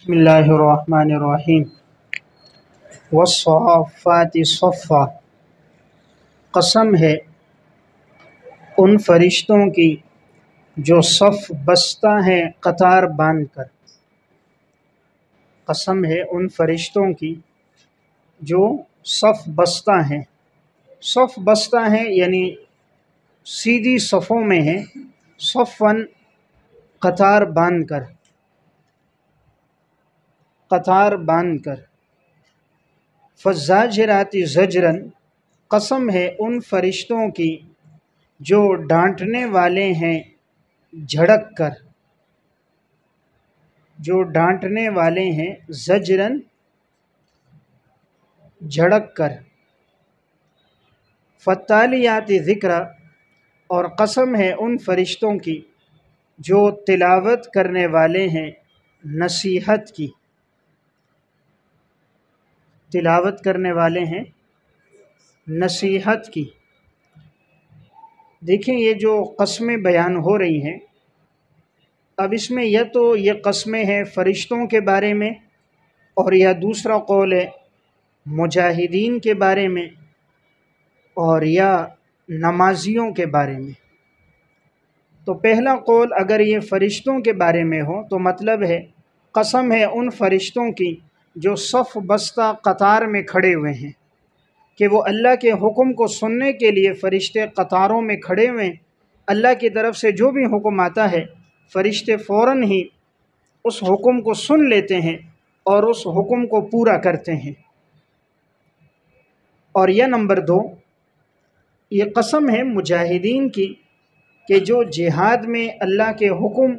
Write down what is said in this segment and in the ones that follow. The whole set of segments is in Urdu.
بسم اللہ الرحمن الرحیم والصافات صفا، قسم ہے ان فرشتوں کی جو صف بستہ ہیں قطار باندھ کر۔ قسم ہے ان فرشتوں کی جو صف بستہ ہیں۔ صف بستہ ہیں یعنی سیدھی صفوں میں ہیں، صفاً قطار باندھ کر، قطار باندھ کر۔ فالزاجرات زجراً، قسم ہے ان فرشتوں کی جو ڈانٹنے والے ہیں جھڑک کر، جو ڈانٹنے والے ہیں زجراً جھڑک کر۔ فالتالیات ذکرا، اور قسم ہے ان فرشتوں کی جو تلاوت کرنے والے ہیں نصیحت کی، تلاوت کرنے والے ہیں نصیحت کی۔ دیکھیں یہ جو قسمیں بیان ہو رہی ہیں، اب اس میں یا تو یہ قسمیں ہیں فرشتوں کے بارے میں، اور یا دوسرا قول ہے مجاہدین کے بارے میں، اور یا نمازیوں کے بارے میں۔ تو پہلا قول اگر یہ فرشتوں کے بارے میں ہو تو مطلب ہے قسم ہے ان فرشتوں کی جو صف بستہ قطار میں کھڑے ہوئے ہیں، کہ وہ اللہ کے حکم کو سننے کے لیے فرشتے قطاروں میں کھڑے ہوئے ہیں۔ اللہ کی طرف سے جو بھی حکم آتا ہے فرشتے فوراً ہی اس حکم کو سن لیتے ہیں اور اس حکم کو پورا کرتے ہیں۔ اور یہ نمبر دو، یہ قسم ہے مجاہدین کی کہ جو جہاد میں اللہ کے حکم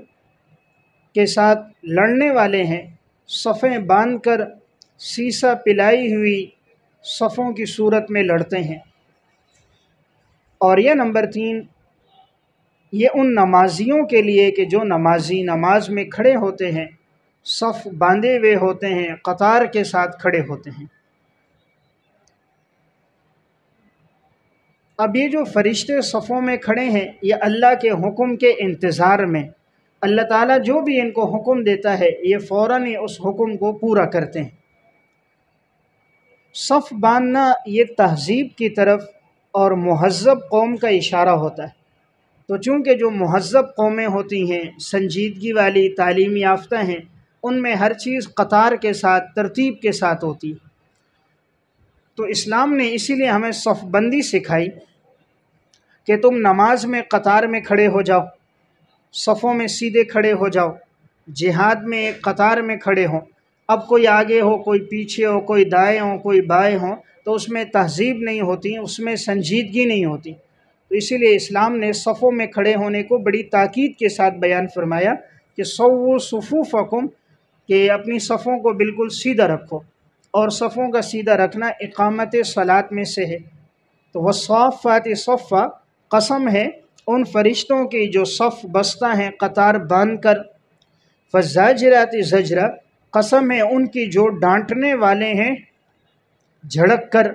کے ساتھ لڑنے والے ہیں، صفیں باندھ کر سیسہ پلائی ہوئی صفوں کی صورت میں لڑتے ہیں۔ اور یہ نمبر تین، یہ ان نمازیوں کے لیے کہ جو نمازی نماز میں کھڑے ہوتے ہیں، صف باندھے ہوئے ہوتے ہیں، قطار کے ساتھ کھڑے ہوتے ہیں۔ اب یہ جو فرشتے صفوں میں کھڑے ہیں یہ اللہ کے حکم کے انتظار میں، اللہ تعالیٰ جو بھی ان کو حکم دیتا ہے یہ فوراً ہی اس حکم کو پورا کرتے ہیں۔ صف باندھنا یہ تہذیب کی طرف اور مہذب قوم کا اشارہ ہوتا ہے۔ تو چونکہ جو مہذب قومیں ہوتی ہیں، سنجیدگی والی، تعلیم یافتہ ہیں، ان میں ہر چیز قطار کے ساتھ، ترتیب کے ساتھ ہوتی۔ تو اسلام نے اسی لیے ہمیں صف بندی سکھائی کہ تم نماز میں قطار میں کھڑے ہو جاؤ، صفوں میں سیدھے کھڑے ہو جاؤ، جہاد میں ایک قطار میں کھڑے ہوں۔ اب کوئی آگے ہو، کوئی پیچھے ہو، کوئی دائیں ہو، کوئی بائیں ہو، تو اس میں تہذیب نہیں ہوتی، اس میں سنجیدگی نہیں ہوتی۔ تو اسی لیے اسلام نے صفوں میں کھڑے ہونے کو بڑی تاکید کے ساتھ بیان فرمایا کہ سووا صفوفکم، کہ اپنی صفوں کو بالکل سیدھا رکھو، اور صفوں کا سیدھا رکھنا اقامت صلاۃ میں سے ہے۔ تو والصافات صفا، قسم ہے ان فرشتوں کی جو صف بستہ ہیں قطار باندھ کر۔ فالزاجرات زجرا، قسم ہے ان کی جو ڈانٹنے والے ہیں جھڑک کر،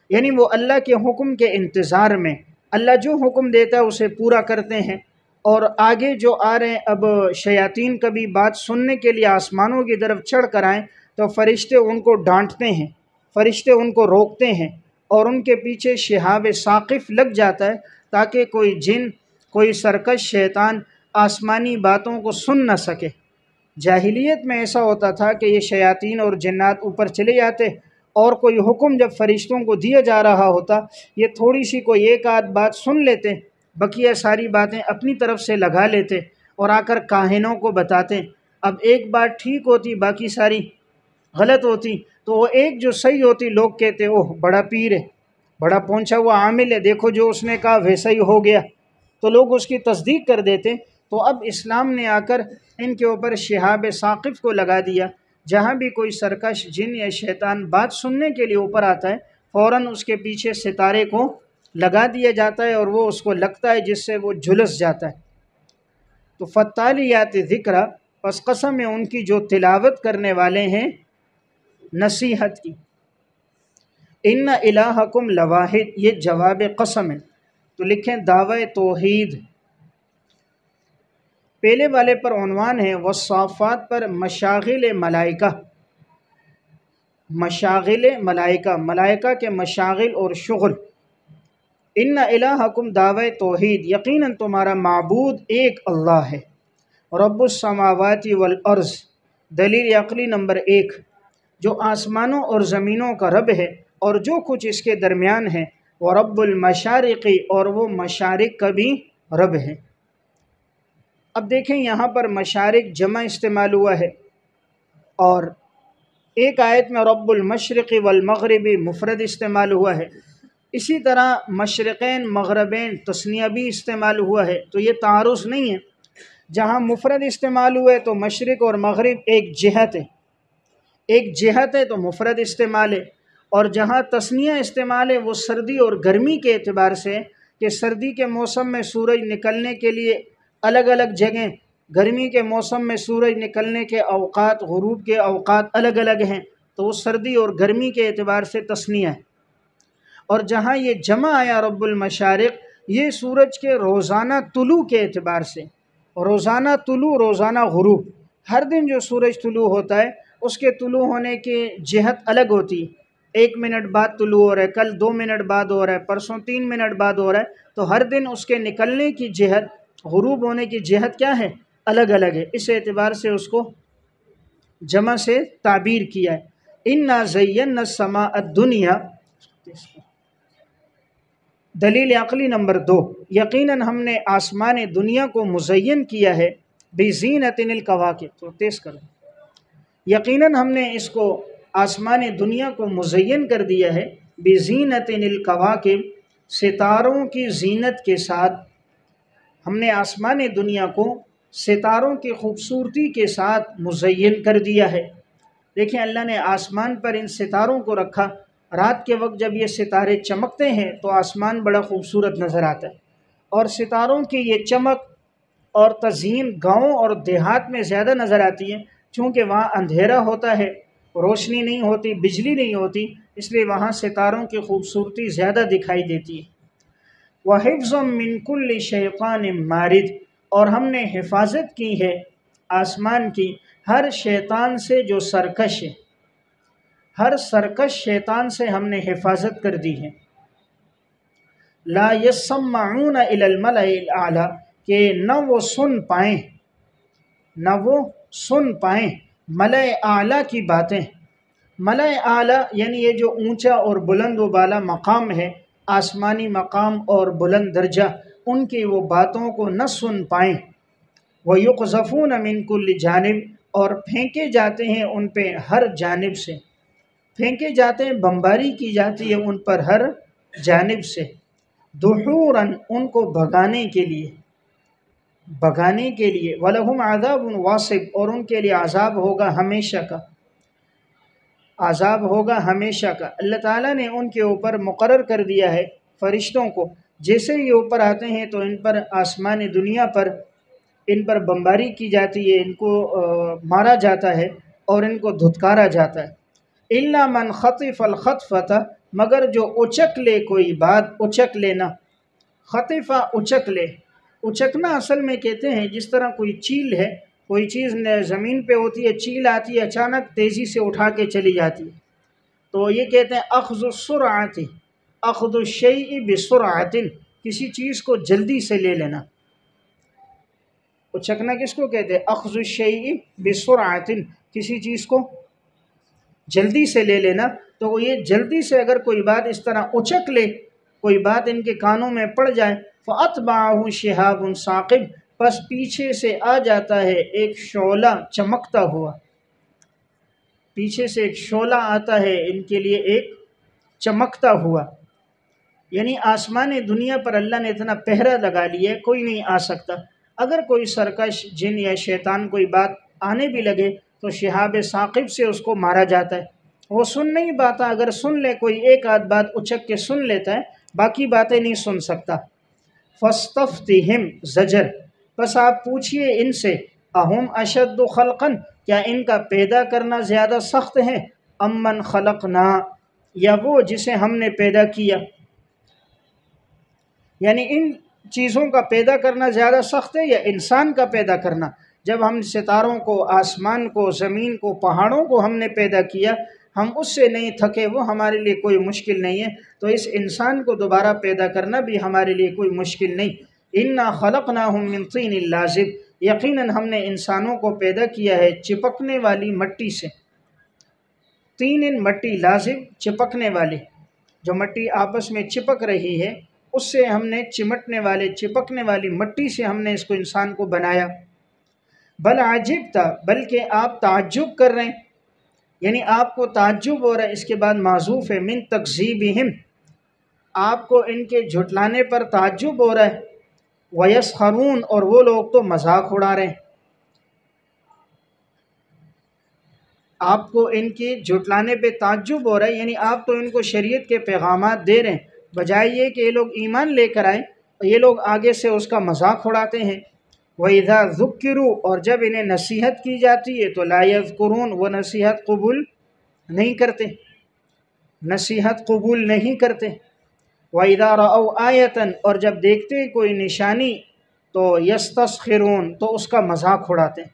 یعنی وہ اللہ کے حکم کے انتظار میں، اللہ جو حکم دیتا ہے اسے پورا کرتے ہیں۔ اور آگے جو آ رہے ہیں، اب شیاطین کبھی بات سننے کے لیے آسمانوں کی طرف چڑھ کر آئیں تو فرشتے ان کو ڈانٹتے ہیں، فرشتے ان کو روکتے ہیں، اور ان کے پیچھے شہاب ثاقب لگ جاتا ہے تاکہ کوئی جن، کوئی سرکش شیطان آسمانی باتوں کو سن نہ سکے۔ جاہلیت میں ایسا ہوتا تھا کہ یہ شیاطین اور جنات اوپر چلے جاتے، اور کوئی حکم جب فرشتوں کو دیا جا رہا ہوتا یہ تھوڑی سی کوئی ایک آدھ بات سن لیتے، بقیہ ساری باتیں اپنی طرف سے لگا لیتے اور آ کر کاہنوں کو بتاتے۔ اب ایک بات ٹھیک ہوتی باقی ساری غلط ہوتی، تو وہ ایک جو صحیح ہوتی لوگ کہتے اوہ بڑا پیر ہے، بڑا پہنچا ہوا عامل ہے، دیکھو جو اس نے کہا ویسا ہی ہو گیا، تو لوگ اس کی تصدیق کر دیتے۔ تو اب اسلام نے آ کر ان کے اوپر شہاب ثاقب کو لگا دیا، جہاں بھی کوئی سرکش جن یا شیطان بات سننے کے لیے اوپر آتا ہے فوراً اس کے پیچھے ستارے کو لگا دیا جاتا ہے اور وہ اس کو لگتا ہے، جس سے وہ جھلس جاتا ہے۔ تو فالتالیات ذکرا، پس قسم ہے ان کی جو تلاوت کرنے والے ہیں نصیحت کی۔ ان الہکم لواحد، یہ جواب قسم ہے، تو لکھیں دعوی توحید۔ پہلے والے پر عنوان ہے والصافات پر مشاغل ملائکہ، مشاغل ملائکہ، ملائکہ کے مشاغل اور شغل۔ ان الہکم دعوی توحید، یقیناً تمہارا معبود ایک اللہ ہے۔ رب السماوات والارض، دلیل عقلی نمبر 1، جو آسمانوں اور زمینوں کا رب ہے اور جو کچھ اس کے درمیان ہے، ورب المشارقی، اور وہ مشارق کا بھی رب ہے۔ اب دیکھیں یہاں پر مشارق جمع استعمال ہوا ہے، اور ایک آیت میں رب المشرقی والمغربی مفرد استعمال ہوا ہے، اسی طرح مشرقین مغربین تثنیہ بھی استعمال ہوا ہے، تو یہ تعارض نہیں ہے۔ جہاں مفرد استعمال ہوئے تو مشرق اور مغرب ایک جہت ہے، ایک جہت ہے تو مفرد استعمال ہے، اور جہاں تثنیہ استعمال ہے وہ سردی اور گرمی کے اعتبار سے، کہ سردی کے موسم میں سورج نکلنے کے لیے الگ الگ جگہیں، گرمی کے موسم میں سورج نکلنے کے اوقات، غروب کے اوقات الگ الگ ہیں، تو وہ سردی اور گرمی کے اعتبار سے تثنیہ ہے۔ اور جہاں یہ جمع آیا رب المشارق، یہ سورج کے روزانہ طلوع کے اعتبار سے، روزانہ طلوع روزانہ غروب، ہر دن جو سورج طلوع ہوتا ہے اس کے طلوع ہونے کی جہت الگ ہوتی ہے، 1 منٹ بعد طلوع ہو رہا ہے، کل 2 منٹ بعد ہو رہا ہے، پرسوں 3 منٹ بعد ہو رہا ہے، تو ہر دن اس کے نکلنے کی جہت، غروب ہونے کی جہت کیا ہے؟ الگ الگ ہے، اس اعتبار سے اس کو جمع سے تعبیر کیا ہے۔ انا زینا السماء الدنیا، دلیل عقلی نمبر 2، یقیناً ہم نے آسمان دنیا کو مزین کیا ہے بزینۃ الکواکب، تو تیز کرو، یقیناً ہم نے اس کو آسمان دنیا کو مزین کر دیا ہے بزینۃ الکواکب، ستاروں کی زینت کے ساتھ، ہم نے آسمان دنیا کو ستاروں کی خوبصورتی کے ساتھ مزین کر دیا ہے۔ دیکھیں اللہ نے آسمان پر ان ستاروں کو رکھا، رات کے وقت جب یہ ستارے چمکتے ہیں تو آسمان بڑا خوبصورت نظر آتا ہے، اور ستاروں کی یہ چمک اور تزئین گاؤں اور دیہات میں زیادہ نظر آتی ہے، چونکہ وہاں اندھیرا ہوتا ہے، روشنی نہیں ہوتی، بجلی نہیں ہوتی، اس لیے وہاں ستاروں کی خوبصورتی زیادہ دکھائی دیتی ہے۔ وَحِفْظًا مِّن كُلِّ شَيْطَانٍ مَارِدٍ، اور ہم نے حفاظت کی ہے آسمان کی ہر شیطان سے جو سرکش ہے، ہر سرکش شیطان سے ہم نے حفاظت کر دی ہے۔ لا يسمعون الى الملأ الاعلی، کہ نہ وہ سن پائیں، نہ وہ سن پائیں ملأ اعلیٰ کی باتیں۔ ملأ اعلیٰ یعنی یہ جو اونچا اور بلند و بالا مقام ہے، آسمانی مقام اور بلند درجہ، ان کی وہ باتوں کو نہ سن پائیں۔ وَيُقْذَفُونَ مِن كُلِّ جانب، اور پھینکے جاتے ہیں ان پہ ہر جانب سے، پھینکے جاتے ہیں، بمباری کی جاتی ہے ان پر ہر جانب سے، دحوراً ان کو بھگانے کے لیے، بھگانے کے لیے، وَلَهُمْ عَذَابٌ وَاصِبٌ، اور ان کے لیے عذاب ہوگا ہمیشہ کا، عذاب ہوگا ہمیشہ کا۔ اللہ تعالیٰ نے ان کے اوپر مقرر کر دیا ہے فرشتوں کو، جیسے یہ اوپر آتے ہیں تو ان پر آسمان دنیا پر ان پر بمباری کی جاتی ہے، ان کو مارا جاتا ہے اور ان کو دھتکارا جاتا ہے۔ إِلَّا مَنْ خَطِفَ الْخَطْفَةَ، مگر جو اچک لے کوئی بات، اچک لینا، خطفہ اچک لے، اچکنا اصل میں کہتے ہیں جس طرح کوئی چیل ہے، کوئی چیز زمین پہ ہوتی ہے، چیل آتی ہے اچانک تیزی سے اٹھا کے چلی جاتی ہے، تو یہ کہتے ہیں اخذ السرعۃ، اخذ الشیء بسرعۃ، کسی چیز کو جلدی سے لے لینا۔ اچکنا کس کو کہتے ہیں؟ اخذ الشیء بسرعۃ، کسی چیز کو جلدی سے لے لینا۔ تو وہ یہ جلدی سے اگر کوئی بات اس طرح اچک لے، کوئی بات ان کے کانوں میں پڑ جائے، فَأَتْبَعَهُ شِهَابٌ ثَاقِبٌ، پس پیچھے سے آ جاتا ہے ایک شعلہ چمکتا ہوا، پیچھے سے ایک شعلہ آتا ہے ان کے لیے ایک چمکتا ہوا، یعنی آسمان دنیا پر اللہ نے اتنا پہرا لگا لیا ہے، کوئی نہیں آ سکتا۔ اگر کوئی سرکش جن یا شیطان کوئی بات آنے بھی لگے تو شہاب ثاقب سے اس کو مارا جاتا ہے، وہ سن نہیں پاتا، اگر سن لے کوئی ایک آدھ بات اچک کے سن لیتا ہے، باقی باتیں نہیں سن سکتا۔ فَاسْتَفْتِهِمْ زجر، بس آپ پوچھئے ان سے، اہم اشد خلقا، کیا ان کا پیدا کرنا زیادہ سخت ہے، امن خلقنا، یا وہ جسے ہم نے پیدا کیا، یعنی ان چیزوں کا پیدا کرنا زیادہ سخت ہے یا انسان کا پیدا کرنا؟ جب ہم ستاروں کو، آسمان کو، زمین کو، پہاڑوں کو ہم نے پیدا کیا، ہم اس سے نہیں تھکے، وہ ہمارے لیے کوئی مشکل نہیں ہے، تو اس انسان کو دوبارہ پیدا کرنا بھی ہمارے لیے کوئی مشکل نہیں۔ انا خلقناہم من طین لازب، یقیناً ہم نے انسانوں کو پیدا کیا ہے چپکنے والی مٹی سے۔ طین مٹی، لازب چپکنے والی، جو مٹی آپس میں چپک رہی ہے اس سے ہم نے چپکنے والی مٹی سے ہم نے اس کو انسان کو بنایا۔ بل عجبتا، بلکہ آپ تعجب کر رہے ہیں، یعنی آپ کو تعجب ہو رہا ہے۔ اس کے بعد معذوف ہے، من تکذیبہم، آپ کو ان کے جھٹلانے پر تعجب ہو رہا ہے۔ ویسخرون، اور وہ لوگ تو مذاق اڑا رہے ہیں، آپ کو ان کے جھٹلانے پہ تعجب ہو رہا ہے، یعنی آپ تو ان کو شریعت کے پیغامات دے رہے ہیں، بجائے یہ کہ یہ لوگ ایمان لے کر آئیں، یہ لوگ آگے سے اس کا مذاق اڑاتے ہیں۔ وَإِذَا ذُكِّرُوا، اور جب انہیں نصیحت کی جاتی ہے تو لا يذکرون، وہ نصیحت قبول نہیں کرتے، نصیحت قبول نہیں کرتے۔ وَإِذَا رَأَوْا آیَةً، اور جب دیکھتے ہیں کوئی نشانی تو یستسخرون، تو اس کا مذاق اڑاتے ہیں۔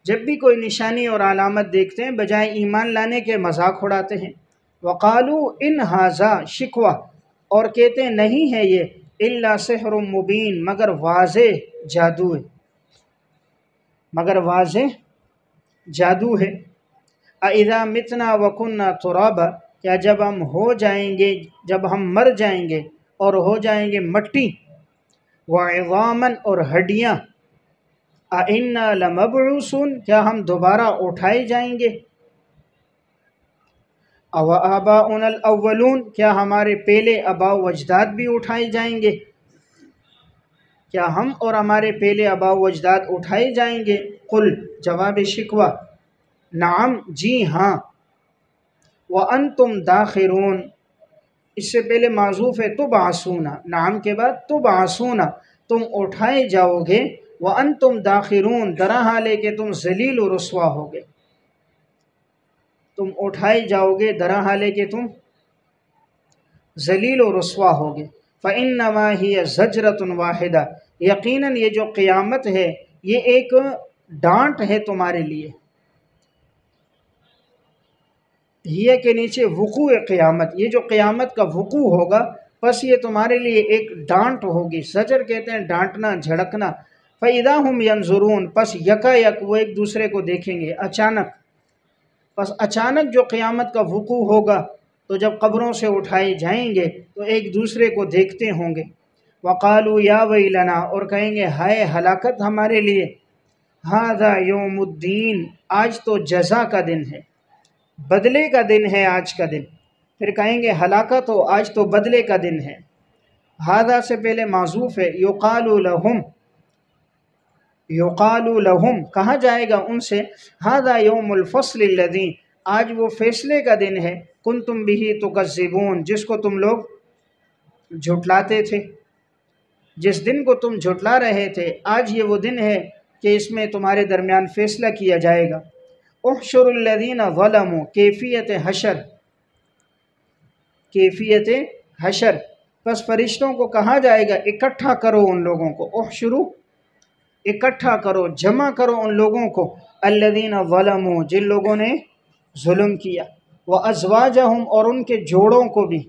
جب بھی کوئی نشانی اور علامت دیکھتے ہیں بجائے ایمان لانے کے مذاق اڑاتے ہیں۔ وقالو ان ھذا، شکوہ، اور کہتے ہیں نہیں ہے یہ الا سحر مبین، مگر واضح جادو ہے، مگر واضح جادو ہے۔ اذا متنا وکنا ترابا، کیا جب ہم ہو جائیں گے، جب ہم مر جائیں گے اور ہو جائیں گے مٹی، وعظاما، اور ہڈیاں، اِنَّا لَمَبْعُوثُونَ، کیا ہم دوبارہ اٹھائے جائیں گے؟ او آباؤنا الاولون، کیا ہمارے پہلے آباء و اجداد بھی اٹھائے جائیں گے؟ کیا ہم اور ہمارے پہلے آباء و اجداد اٹھائے جائیں گے؟ قل، جواب شکوہ، نعم، جی ہاں، وَأَنْتُمْ دَاخِرُونَ، اس سے پہلے معذوف ہے تبعثون، نعم کے بعد تبعثون، تم اٹھائے جاؤ گے، وَأَنْتُمْ دَاخِرُونَ، درا حال ہے کہ تم ذلیل و رسوا ہوگے، تم اٹھائے جاؤ گے درا حال ہے کہ تم ذلیل و رسوا ہوگے۔ فَإِنَّمَا هِيَ زَجْرَةٌ وَاحِدَةٌ، یقیناً یہ جو قیامت ہے یہ ایک ڈانٹ ہے تمہارے لیے۔ ہیہ کے نیچے وقوع قیامت، یہ جو قیامت کا وقوع ہوگا پس یہ تمہارے لیے ایک ڈانٹ ہوگی۔ زجر کہتے ہیں ڈانٹنا، جھڑکنا۔ فَإِذَا هُمْ يَنظُرُونَ، پس یکا یک وہ ایک دوسرے کو دیکھیں گے، اچانک، پس اچانک جو قیامت کا وقوع ہوگا تو جب قبروں سے اٹھائے جائیں گے تو ایک دوسرے کو دیکھتے ہوں گے۔ وَقَالُوا يَا وَيْلَنَا، اور کہیں گے ہائے ہلاکت ہمارے لیے، هَذَا يَوْمُ الدِّينِ، آج تو جزا کا دن ہے، بدلے کا دن ہے آج کا دن۔ پھر کہیں گے ہلاکت ہو، آج تو بدلے کا دن ہے۔ ہذا سے پہلے معذوف ہے، یقال لہم، یقال لہم، کہا جائے گا ان سے، ھذا یوم الفصل الذی، آج وہ فیصلے کا دن ہے، کنتم بہ تکذبون، جس کو تم لوگ جھٹلاتے تھے، جس دن کو تم جھٹلا رہے تھے، آج یہ وہ دن ہے کہ اس میں تمہارے درمیان فیصلہ کیا جائے گا۔ احشر الذین ظلموا، کیفیت حشر، کیفیت حشر، پس فرشتوں کو کہا جائے گا اکٹھا کرو ان لوگوں کو، احشرو، اکٹھا کرو، جمع کرو ان لوگوں کو، الذین ظلموا، جن لوگوں نے ظلم کیا، وازواجہم، اور ان کے جوڑوں کو بھی،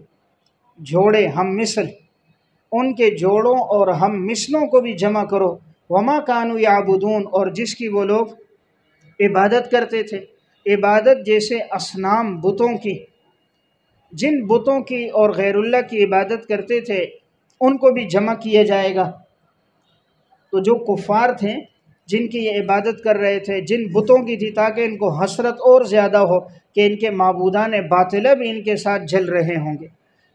جوڑے ہم مثل، ان کے جوڑوں اور ہم مثلوں کو بھی جمع کرو، وما کانوا یعبدون، اور جس کی وہ لوگ عبادت کرتے تھے، عبادت جیسے اصنام، بتوں کی، جن بتوں کی اور غیر اللہ کی عبادت کرتے تھے ان کو بھی جمع کیا جائے گا۔ تو جو کفار تھے جن کی یہ عبادت کر رہے تھے، جن بتوں کی تھی، تاکہ ان کو حسرت اور زیادہ ہو کہ ان کے معبودان باطلہ بھی ان کے ساتھ جل رہے ہوں گے،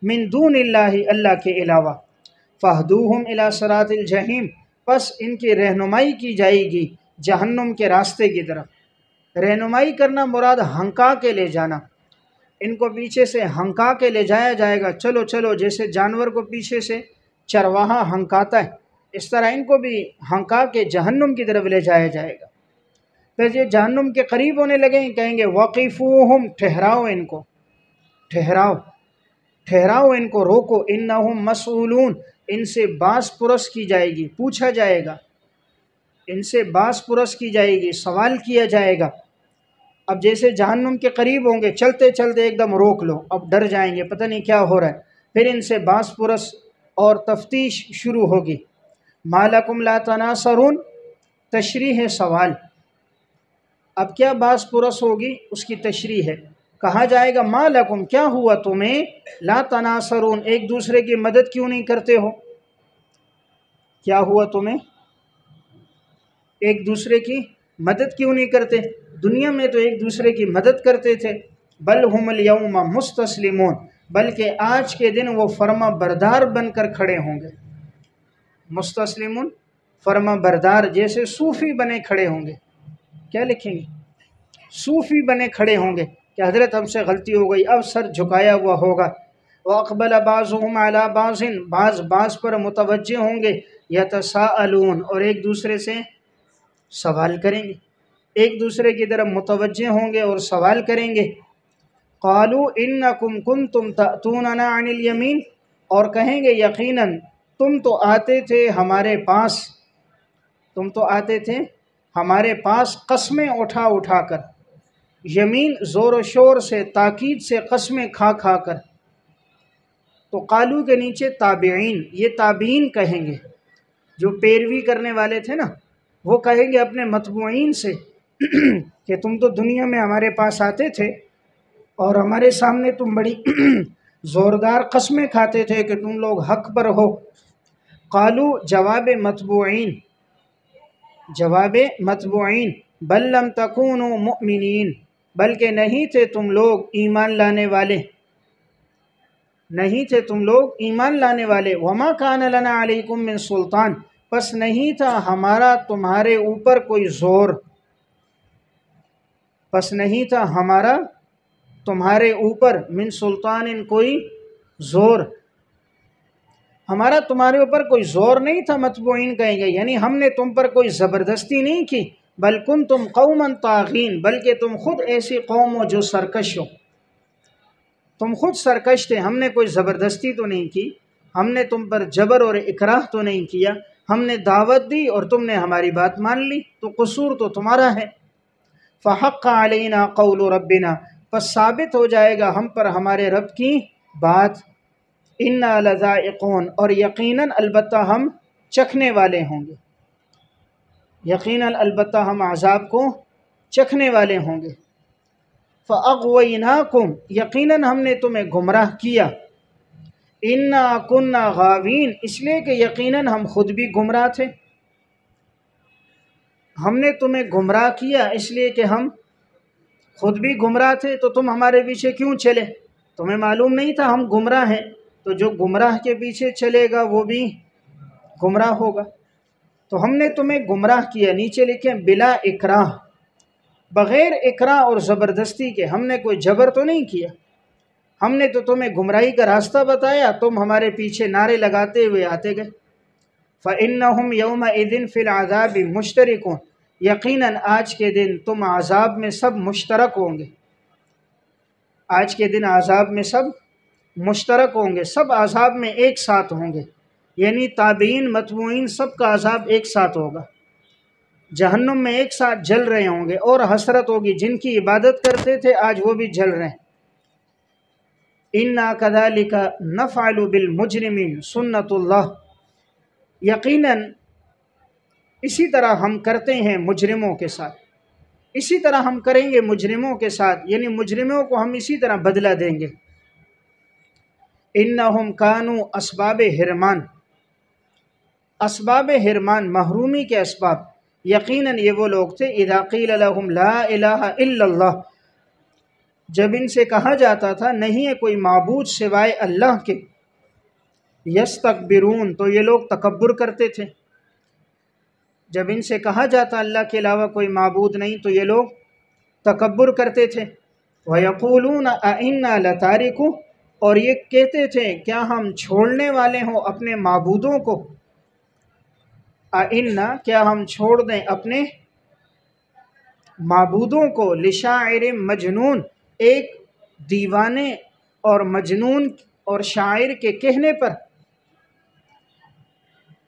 من دون اللہ، اللہ کے علاوہ، فاہدوہم الی صراط الجحیم، پس ان کی رہنمائی کی جائے گی جہنم کے راستے کی طرف۔ رہنمائی کرنا مراد ہنکا کے لے جانا، ان کو پیچھے سے ہنکا کے لے جایا جائے گا، چلو چلو، جیسے جانور کو پیچھے سے چرواہا ہنکاتا ہے اس طرح ان کو بھی ہنکا کے جہنم کی طرف لے جایا جائے گا۔ پھر یہ جہنم کے قریب ہونے لگیں کہیں گے وقفوہم، ٹھہراؤ ان کو، ٹھہراؤ، ٹھہراؤ ان کو، روکو، انہم مسئولون، ان سے باس پرس کی جائے گی، پوچھا جائے گا، ان سے باس پرس کی جائے گی، سوال کیا جائے گا۔ اب جیسے جہنم کے قریب ہوں گے، چلتے چلتے ایک دم روک لو، اب ڈر جائیں گے، پتہ نہیں کیا ہو رہا ہے، پھر ان سے باس پرس اور تفتیش شروع ہوگی۔ ما لکم لا تناصرون، تشریح ہے سوال۔ اب کیا باس پرس ہوگی، اس کی تشریح ہے، کہا جائے گا ما لکم، کیا ہوا تمہیں، لا تناصرون، ایک دوسرے کی مدد کیوں نہیں کرتے ہو، کیا ہوا تمہیں، ایک دوسرے کی مدد کیوں نہیں کرتے؟ دنیا میں تو ایک دوسرے کی مدد کرتے تھے۔ بل ہم الیوم مستسلمون، بلکہ آج کے دن وہ فرما بردار بن کر کھڑے ہوں گے۔ مستسلمون فرما بردار، جیسے صوفی بنے کھڑے ہوں گے، کیا لکھیں گے، صوفی بنے کھڑے ہوں گے کہ حضرت ہم سے غلطی ہو گئی، اب سر جھکایا ہوا ہوگا۔ وَأَقْبَلَ بَعْضُهُمْ عَلَى بَعْضٍ، بعض پر متوجہ ہوں گے، يَتَسَاءَلُونَ، اور ایک دوسرے سے سوال کریں گے، ایک دوسرے کی طرف متوجہ ہوں گے اور سوال کریں گے۔ قَالُوا إِنَّكُمْ كُنْتُمْ تَأْتُونَنَا عَنِ الْيَمِينِ، اور کہیں گے یقیناً تم تو آتے تھے ہمارے پاس، تم تو آتے تھے ہمارے پاس قسمیں اٹھا اٹھا کر، یمین زور و شور سے، تاکید سے، قسمیں کھا کھا کر۔ تو قالو کے نیچے تابعین، یہ تابعین کہیں گے، جو پیروی کرنے والے تھے نا، وہ کہیں گے اپنے متبوعین سے کہ تم تو دنیا میں ہمارے پاس آتے تھے اور ہمارے سامنے تم بڑی زوردار قسمیں کھاتے تھے کہ تم لوگ حق پر ہو۔ قالو، جواب متبوعین، جواب متبوعین، بل لم تکونوا مؤمنین، بلکہ نہیں تھے تم لوگ ایمان لانے والے، نہیں تھے تم لوگ ایمان لانے والے۔ وما کان لنا علیکم من سلطان، پس نہیں تھا ہمارا تمہارے اوپر کوئی زور، پس نہیں تھا ہمارا تمہارے اوپر من سلطان، کوئی زور، ہمارا تمہارے اوپر کوئی زور نہیں تھا۔ متبوعین کہیں گے یعنی ہم نے تم پر کوئی زبردستی نہیں کی، بل کنتم قوما طاغین، بلکہ تم خود ایسی قوم ہو جو سرکش ہو، تم خود سرکش تھے، ہم نے کوئی زبردستی تو نہیں کی، ہم نے تم پر جبر اور اکراہ تو نہیں کیا، ہم نے دعوت دی اور تم نے ہماری بات مان لی، تو قصور تو تمہارا ہے۔ فحق علینا قول ربنا، پس ثابت ہو جائے گا ہم پر ہمارے رب کی بات، انا لذائقون، اور یقیناً البتہ ہم چکھنے والے ہوں گے، یقیناً البتہ ہم عذاب کو چکھنے والے ہوں گے۔ فَأَغْوَيْنَاكُمْ، یقیناً ہم نے تمہیں گمراہ کیا، اِنَّا كُنَّا غَاوِينَ، اس لیے کہ یقیناً ہم خود بھی گمراہ تھے، ہم نے تمہیں گمراہ کیا اس لیے کہ ہم خود بھی گمراہ تھے، تو تم ہمارے پیچھے کیوں چلے، تمہیں معلوم نہیں تھا ہم گمراہ ہیں، تو جو گمراہ کے پیچھے چلے گا وہ بھی گمراہ ہوگا، تو ہم نے تمہیں گمراہ کیا۔ نیچے لکھیں بلا اکراہ، بغیر اکراہ اور زبردستی کے، ہم نے کوئی جبر تو نہیں کیا، ہم نے تو تمہیں گمراہی کا راستہ بتایا، تم ہمارے پیچھے نعرے لگاتے ہوئے آتے گئے۔ فَإِنَّهُمْ يَوْمَئِذٍ فِي الْعَذَابِ مُشْتَرِكُونَ، یقیناً آج کے دن تم عذاب میں سب مشترک ہوں گے، آج کے دن عذاب میں سب مشترک ہوں گے، سب عذاب میں ایک ساتھ ہوں گے، یعنی تابعین متبوعین سب کا عذاب ایک ساتھ ہوگا، جہنم میں ایک ساتھ جل رہے ہوں گے، اور حسرت ہوگی جن کی عبادت کرتے تھے آج وہ بھی جل رہے ہیں۔ اِنَّا كَذَلِكَ نَفْعَلُ بِالْمُجْرِمِينَ سُنَّتُ اللَّهِ، یقیناً اسی طرح ہم کرتے ہیں مجرموں کے ساتھ، اسی طرح ہم کریں گے مجرموں کے ساتھ، یعنی مجرموں کو ہم اسی طرح بدلہ دیں گے۔ انہم کانوا اسباب حرمان، اسباب حرمان، محرومی کے اسباب، یقیناً یہ وہ لوگ تھے اذا قیل لهم لا الہ الا اللہ، جب ان سے کہا جاتا تھا نہیں ہے کوئی معبود سوائے اللہ کے، یستکبرون، تو یہ لوگ تکبر کرتے تھے، جب ان سے کہا جاتا اللہ کے علاوہ کوئی معبود نہیں تو یہ لوگ تکبر کرتے تھے۔ وَيَقُولُونَ أَإِنَّا لَتَارِكُو، اور یہ کہتے تھے کیا ہم چھوڑنے والے ہوں اپنے معبودوں کو، أَإِنَّا، کیا ہم چھوڑ دیں اپنے معبودوں کو، لِشَاعِرٍ مجنون، ایک دیوانے اور مجنون اور شاعر کے کہنے پر،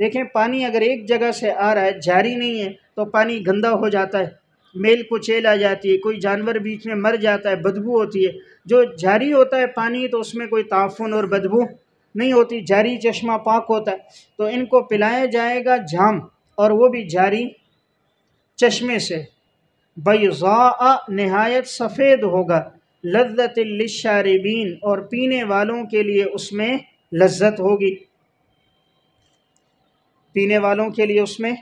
دیکھیں پانی اگر ایک جگہ سے آ رہا ہے، جاری نہیں ہے، تو پانی گندا ہو جاتا ہے، میل کچیل آ جاتی ہے، کوئی جانور بیچ میں مر جاتا ہے، بدبو ہوتی ہے۔ جو جاری ہوتا ہے پانی تو اس میں کوئی تعفن اور بدبو نہیں ہوتی، جاری چشمہ پاک ہوتا ہے۔ تو ان کو پلایا جائے گا جام، اور وہ بھی جاری چشمے سے، بیضاء نہایت سفید ہوگا، لذت للشاربین اور پینے والوں کے لیے اس میں لذت ہوگی، پینے والوں کے لیے اس میں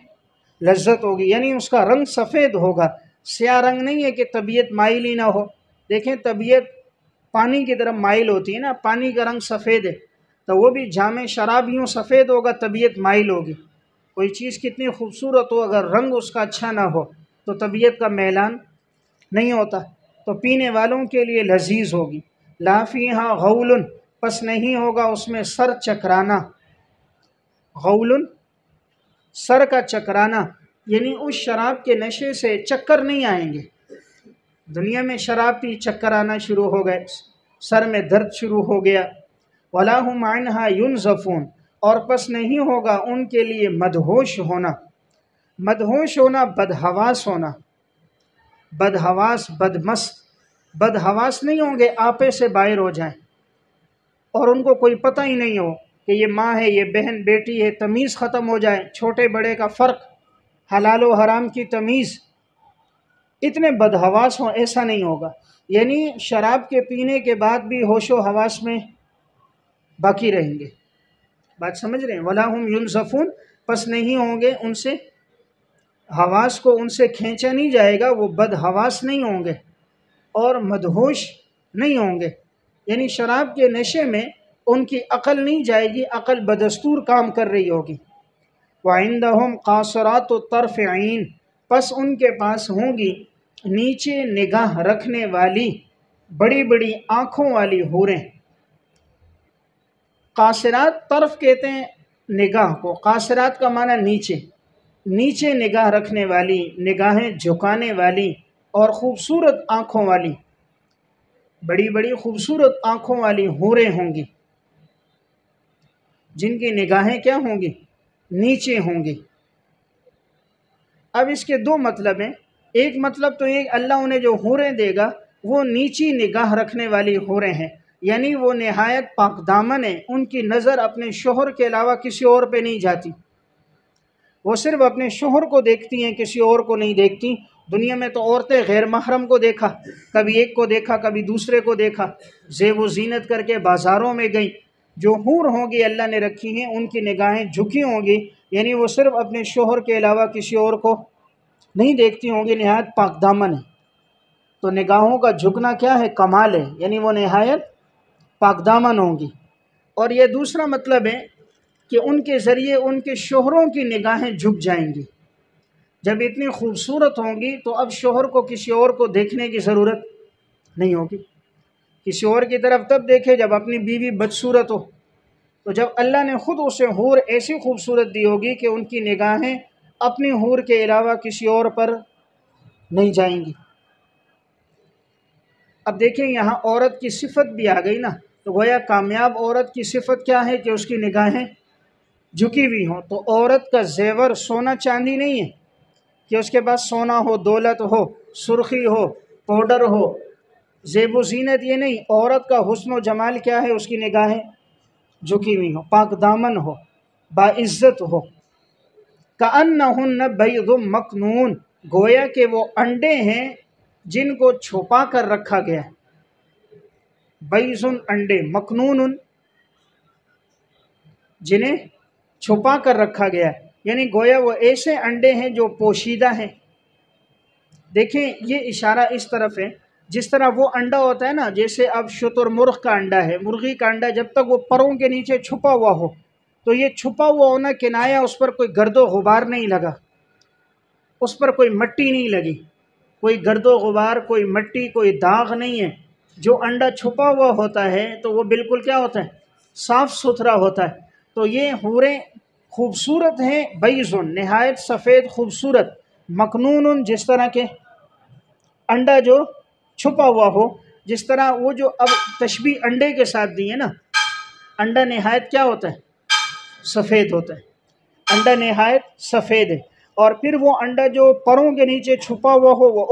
لذت ہوگی، یعنی اس کا رنگ سفید ہوگا، سیاہ رنگ نہیں ہے کہ طبیعت مائل ہی نہ ہو۔ دیکھیں طبیعت پانی کی طرف مائل ہوتی ہے نا، پانی کا رنگ سفید ہے، تو وہ بھی جام شراب یوں سفید ہوگا، طبیعت مائل ہوگی۔ کوئی چیز کتنی خوبصورت ہو، اگر رنگ اس کا اچھا نہ ہو تو طبیعت کا میلان نہیں ہوتا۔ تو پینے والوں کے لیے لذیذ ہوگی۔ لا فیہا غول، پس نہیں ہوگا اس میں سر چکرانا، غول سر کا چکرانا، یعنی اس شراب کے نشے سے چکر نہیں آئیں گے۔ دنیا میں شراب پی چکر آنا شروع ہو گئے، سر میں درد شروع ہو گیا۔ ولا هم عنها ينزفون، اور پس نہیں ہوگا ان کے لیے مدہوش ہونا۔ مدہوش ہونا بدحواس ہونا، بدحواس بدمست، بدحواس نہیں ہوں گے آپے سے باہر ہو جائیں اور ان کو کوئی پتہ ہی نہیں ہو کہ یہ ماں ہے، یہ بہن بیٹی ہے، تمیز ختم ہو جائے، چھوٹے بڑے کا فرق، حلال و حرام کی تمیز، اتنے بدحواس ہوں، ایسا نہیں ہوگا۔ یعنی شراب کے پینے کے بعد بھی ہوش و حواس میں باقی رہیں گے۔ بات سمجھ رہے ہیں؟ ولا هم ينزفون، پس نہیں ہوں گے ان سے، حواس کو ان سے کھینچا نہیں جائے گا، وہ بدحواس نہیں ہوں گے اور مدہوش نہیں ہوں گے، یعنی شراب کے نشے میں ان کی عقل نہیں جائے گی، عقل بدستور کام کر رہی ہوگی۔ وعندهم قاصرات الطرف عین، پس ان کے پاس ہوں گی نیچے نگاہ رکھنے والی بڑی بڑی آنکھوں والی حوریں۔ قاصرات طرف کہتے ہیں نگاہ کو، قاصرات کا معنی نیچے، نیچے نگاہ رکھنے والی، نگاہیں جھکانے والی اور خوبصورت آنکھوں والی، بڑی بڑی خوبصورت آنکھوں والی حوریں ہوں گی، جن کی نگاہیں کیا ہوں گی؟ نیچے ہوں گی۔ اب اس کے دو مطلب ہیں، ایک مطلب تو یہ اللہ انہیں جو حوریں دے گا وہ نیچی نگاہ رکھنے والی حوریں ہیں، یعنی وہ نہایت پاک دامن ہیں، ان کی نظر اپنے شوہر کے علاوہ کسی اور پہ نہیں جاتی، وہ صرف اپنے شوہر کو دیکھتی ہیں، کسی اور کو نہیں دیکھتی۔ دنیا میں تو عورتیں غیر محرم کو دیکھا، کبھی ایک کو دیکھا کبھی دوسرے کو دیکھا، زیب و زینت کر کے بازاروں میں گئیں۔ جو حور ہوں گی اللہ نے رکھی ہیں، ان کی نگاہیں جھکی ہوں گی، یعنی وہ صرف اپنے شوہر کے علاوہ کسی اور کو نہیں دیکھتی ہوں گی، نہایت پاک دامن ہے۔ تو نگاہوں کا جھکنا کیا ہے؟ کمال ہے، یعنی وہ نہایت پاک دامن ہوں گی۔ اور یہ دوسرا مطلب ہے کہ ان کے ذریعے ان کے شوہروں کی نگاہیں جھک جائیں گی۔ جب اتنی خوبصورت ہوں گی تو اب شوہر کو کسی اور کو دیکھنے کی ضرورت نہیں ہوگی، کسی اور کی طرف تب دیکھے جب اپنی بیوی بدصورت ہو۔ تو جب اللہ نے خود اسے حور ایسی خوبصورت دی ہوگی کہ ان کی نگاہیں اپنی حور کے علاوہ کسی اور پر نہیں جائیں گی۔ اب دیکھیں یہاں عورت کی صفت بھی آ گئی نا، تو گویا کامیاب عورت کی صفت کیا ہے کہ اس کی نگاہیں جھکی ہوئی ہوں۔ تو عورت کا زیور سونا چاندی نہیں ہے کہ اس کے پاس سونا ہو، دولت ہو، سرخی ہو، پاؤڈر ہو، زیب و زینت، یہ نہیں۔ عورت کا حسن و جمال کیا ہے؟ اس کی نگاہیں جھکی ہوئی ہوں، پاک دامن ہو، باعزت ہو۔ کأنہن بیض مکنون، گویا کہ وہ انڈے ہیں جن کو چھپا کر رکھا گیا ہے۔ بیض انڈے، مکنون جنہیں چھپا کر رکھا گیا ہے، یعنی گویا وہ ایسے انڈے ہیں جو پوشیدہ ہیں۔ دیکھیں یہ اشارہ اس طرف ہے، جس طرح وہ انڈا ہوتا ہے نا، جیسے اب شتر مرغ کا انڈا ہے، مرغی کا انڈا، جب تک وہ پروں کے نیچے چھپا ہوا ہو تو یہ چھپا ہوا ہونا کنایا، اس پر کوئی گرد و غبار نہیں لگا، اس پر کوئی مٹی نہیں لگی، کوئی گرد و غبار، کوئی مٹی، کوئی داغ نہیں ہے۔ جو انڈا چھپا ہوا ہوتا ہے تو وہ بالکل کیا ہوتا ہے؟ صاف ستھرا ہوتا ہے۔ تو یہ حوریں خوبصورت ہیں، بیضن نہایت سفید خوبصورت، مکنون جس طرح کے انڈا جو چھپا ہوا ہو، جس طرح وہ جو اب تشبیہ انڈے کے ساتھ دی ہے نا، انڈا نہایت کیا ہوتا ہے؟ سفید ہوتا ہے۔ انڈا نہایت سفید ہے، اور پھر وہ انڈا جو پروں کے نیچے چھپا ہوا ہو وہ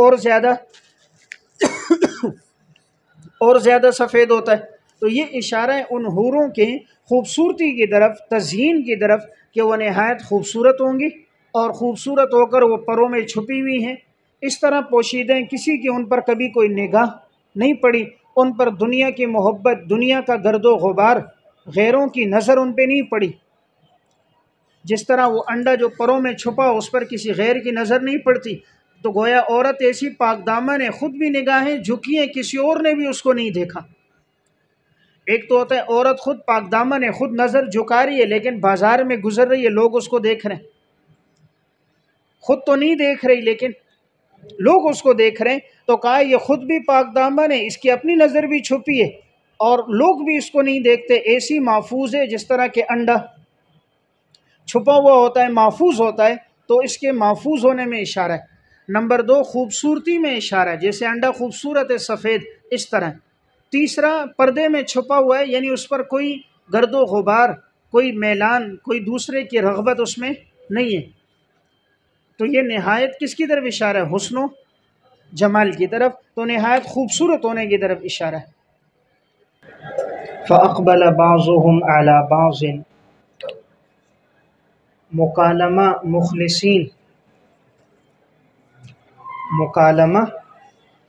اور زیادہ سفید ہوتا ہے۔ تو یہ اشارہ ہے ان حوروں کے خوبصورتی کی طرف، تزئین کی طرف، کہ وہ نہایت خوبصورت ہوں گی اور خوبصورت ہو کر وہ پروں میں چھپی ہوئی ہیں، اس طرح پوشیدہ ہیں، کسی کی ان پر کبھی کوئی نگاہ نہیں پڑی، ان پر دنیا کی محبت، دنیا کا گرد و غبار، غیروں کی نظر ان پہ نہیں پڑی۔ جس طرح وہ انڈا جو پروں میں چھپا اس پر کسی غیر کی نظر نہیں پڑتی، تو گویا عورت ایسی پاک دامن ہے، خود بھی نگاہیں جھکی ہیں، کسی اور نے بھی اس کو نہیں دیکھا۔ ایک تو ہوتا ہے عورت خود پاک دامن ہے، خود نظر جھکا رہی ہے، لیکن بازار میں گزر رہی ہے، لوگ اس کو دیکھ رہے ہیں، خود تو نہیں دیکھ رہی لیکن لوگ اس کو دیکھ رہے ہیں، تو کہا یہ خود بھی پاک دامن ہے، اس کی اپنی نظر بھی چھپی ہے اور لوگ بھی اس کو نہیں دیکھتے، ایسی محفوظ ہے جس طرح کہ انڈا چھپا ہوا ہوتا ہے، محفوظ ہوتا ہے، تو اس کے محفوظ ہونے میں اشارہ ہے۔ نمبر دو، خوبصورتی میں اشارہ ہے، جیسے انڈا خوبصورت ہے سفید، اس طرح۔ تیسرا، پردے میں چھپا ہوا ہے، یعنی اس پر کوئی گرد و غبار، کوئی میلان، کوئی دوسرے کی رغبت اس میں نہیں ہے۔ تو یہ نہایت کس کی طرف اشارہ ہے؟ حسن و جمال کی طرف، تو نہایت خوبصورت ہونے کی طرف اشارہ ہے۔ فَأَقْبَلَ بَعْضُهُمْ عَلَى بَعْضٍ، مکالمہ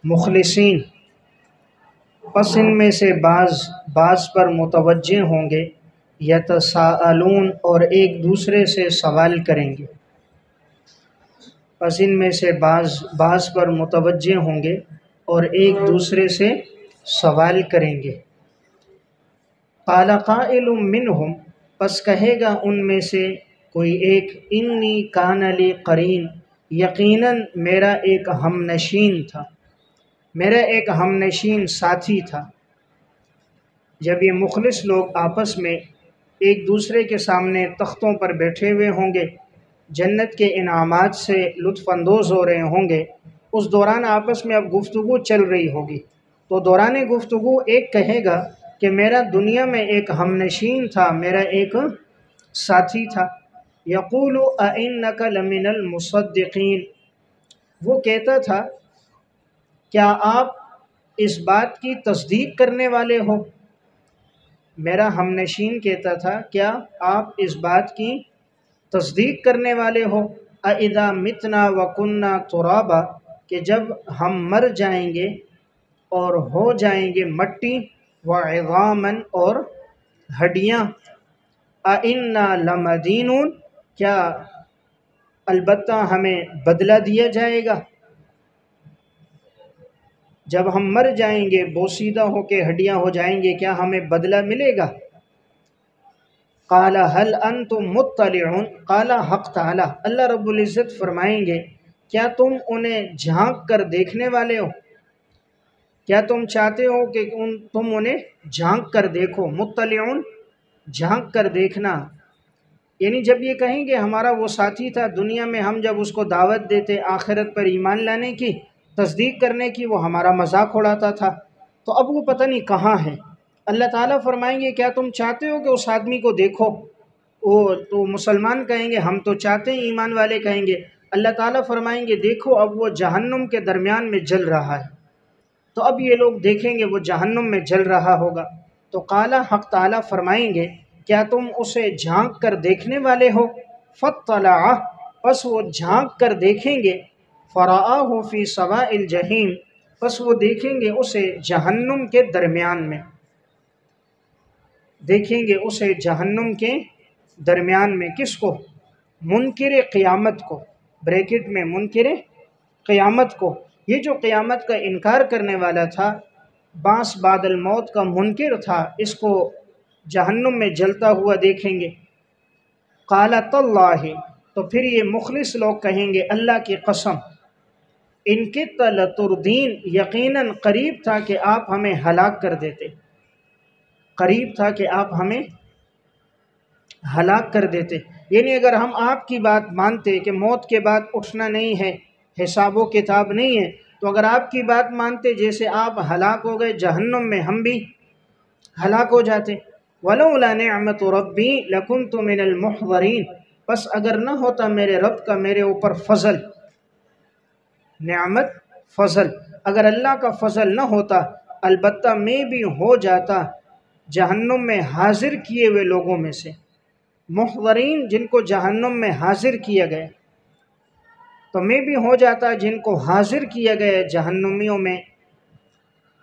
مخلصین، پس ان میں سے بعض پر متوجہ ہوں گے، یتساءلون، اور ایک دوسرے سے سوال کریں گے۔ پس ان میں سے بعض پر متوجہ ہوں گے اور ایک دوسرے سے سوال کریں گے۔ قال قائل منہم، پس کہے گا ان میں سے کوئی ایک، انی کان لی قرین، یقیناً میرا ایک ہم نشین تھا، میرا ایک ہم نشین ساتھی تھا۔ جب یہ مخلص لوگ آپس میں ایک دوسرے کے سامنے تختوں پر بیٹھے ہوئے ہوں گے، جنت کے انعامات سے لطف اندوز ہو رہے ہوں گے، اس دوران آپس میں اب گفتگو چل رہی ہوگی، تو دوران گفتگو ایک کہے گا کہ میرا دنیا میں ایک ہم نشین تھا، میرا ایک ساتھی تھا۔ یقول اَإِنَّكَ لَمِنَ الْمُصَدِّقِينَ، وہ کہتا تھا کیا آپ اس بات کی تصدیق کرنے والے ہو؟ میرا ہم نشین کہتا تھا کیا آپ اس بات کی تصدیق کرنے والے ہو؟ اَإِذَا مِتْنَا وَكُنَّا تُرَابًا، کہ جب ہم مر جائیں گے اور ہو جائیں گے مٹی، وَعِظَامًا، اور ہڈیاں، أَإِنَّا لَمَدِينُونَ، کیا البتہ ہمیں بدلہ دیا جائے گا؟ جب ہم مر جائیں گے، بوسیدہ ہو کے ہڈیاں ہو جائیں گے، کیا ہمیں بدلہ ملے گا؟ قال هل انتم مطلعون، قال حق تعالی، اللہ رب العزت فرمائیں گے کیا تم انہیں جھانک کر دیکھنے والے ہو؟ کیا تم چاہتے ہو کہ تم انہیں جھانک کر دیکھو؟ مطلعون، جھانک کر دیکھنا، یعنی جب یہ کہیں گے ہمارا وہ ساتھی تھا دنیا میں، ہم جب اس کو دعوت دیتے آخرت پر ایمان لانے کی، تصدیق کرنے کی، وہ ہمارا مذاق اڑاتا تھا، تو اب وہ پتہ نہیں کہاں ہے۔ اللہ تعالیٰ فرمائیں گے کیا تم چاہتے ہو کہ اس آدمی کو دیکھو؟ وہ تو مسلمان کہیں گے ہم تو چاہتے ہیں، ایمان والے کہیں گے۔ اللہ تعالیٰ فرمائیں گے دیکھو اب وہ جہنم کے درمیان میں جل رہا ہے، تو اب یہ لوگ دیکھیں گے وہ جہنم میں جل رہا ہوگا۔ تو قال حق تعالیٰ فرمائیں گے کیا تم اسے جھانک کر دیکھنے والے ہو؟ فاطلع، پس وہ جھانک کر دیکھیں گے، فرآہ فی سواء الجحیم، پس وہ دیکھیں گے اسے جہنم کے درمیان میں، دیکھیں گے اسے جہنم کے درمیان میں۔ کس کو؟ منکر قیامت کو، بریکٹ میں منکر قیامت کو، یہ جو قیامت کا انکار کرنے والا تھا، بعث بعد الموت کا منکر تھا، اس کو جہنم میں جلتا ہوا دیکھیں گے۔ قال تاللہ، تو پھر یہ مخلص لوگ کہیں گے اللہ کی قسم، ان کدت لتردین، یقیناً قریب تھا کہ آپ ہمیں ہلاک کر دیتے، قریب تھا کہ آپ ہمیں ہلاک کر دیتے، یعنی اگر ہم آپ کی بات مانتے کہ موت کے بعد اٹھنا نہیں ہے، حساب و کتاب نہیں ہے، تو اگر آپ کی بات مانتے، جیسے آپ ہلاک ہو گئے جہنم میں، ہم بھی ہلاک ہو جاتے۔ وَلَوْلَا نِعْمَةُ رَبِّي لَكُنْتُ مِنَ الْمُحْضَرِينَ، بس اگر نہ ہوتا میرے رب کا میرے اوپر فضل، نعمت فضل، اگر اللہ کا فضل نہ ہوتا البتہ میں بھی ہو جاتا جہنم میں حاضر کیے ہوئے لوگوں میں سے، محضرین جن کو جہنم میں حاضر کیا گیا، تو میں بھی ہو جاتا جن کو حاضر کیا گیا جہنمیوں میں۔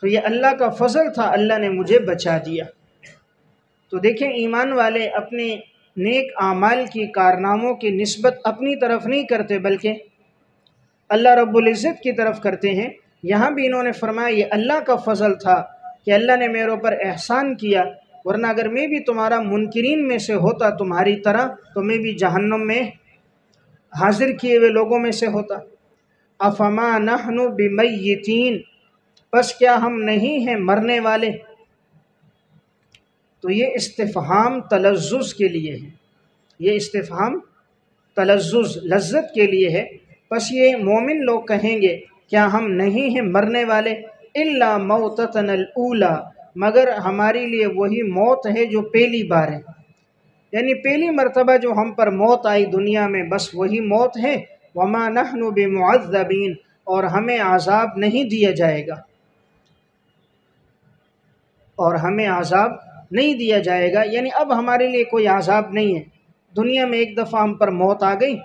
تو یہ اللہ کا فضل تھا، اللہ نے مجھے بچا دیا۔ تو دیکھیں ایمان والے اپنے نیک اعمال کی کارناموں کی نسبت اپنی طرف نہیں کرتے بلکہ اللہ رب العزت کی طرف کرتے ہیں۔ یہاں بھی انہوں نے فرمایا یہ اللہ کا فضل تھا کہ اللہ نے میرے اوپر احسان کیا، ورنہ اگر میں بھی تمہارا منکرین میں سے ہوتا تمہاری طرح تو میں بھی جہنم میں حاضر کیے ہوئے لوگوں میں سے ہوتا۔ افما نحن بمیتین، بس کیا ہم نہیں ہیں مرنے والے؟ تو یہ استفہام تلذذ کے لیے ہے، یہ استفہام تلذذ لذت کے لیے ہے۔ بس یہ مومن لوگ کہیں گے کیا ہم نہیں ہیں مرنے والے؟ الا موتتنا الاولی، مگر ہمارے لیے وہی موت ہے جو پہلی بار ہے، یعنی پہلی مرتبہ جو ہم پر موت آئی دنیا میں بس وہی موت ہے۔ وما نحن بمعذبین، اور ہمیں عذاب نہیں دیا جائے گا، اور ہمیں عذاب نہیں دیا جائے گا، یعنی اب ہمارے لیے کوئی عذاب نہیں ہے۔ دنیا میں ایک دفعہ ہم پر موت آ گئی،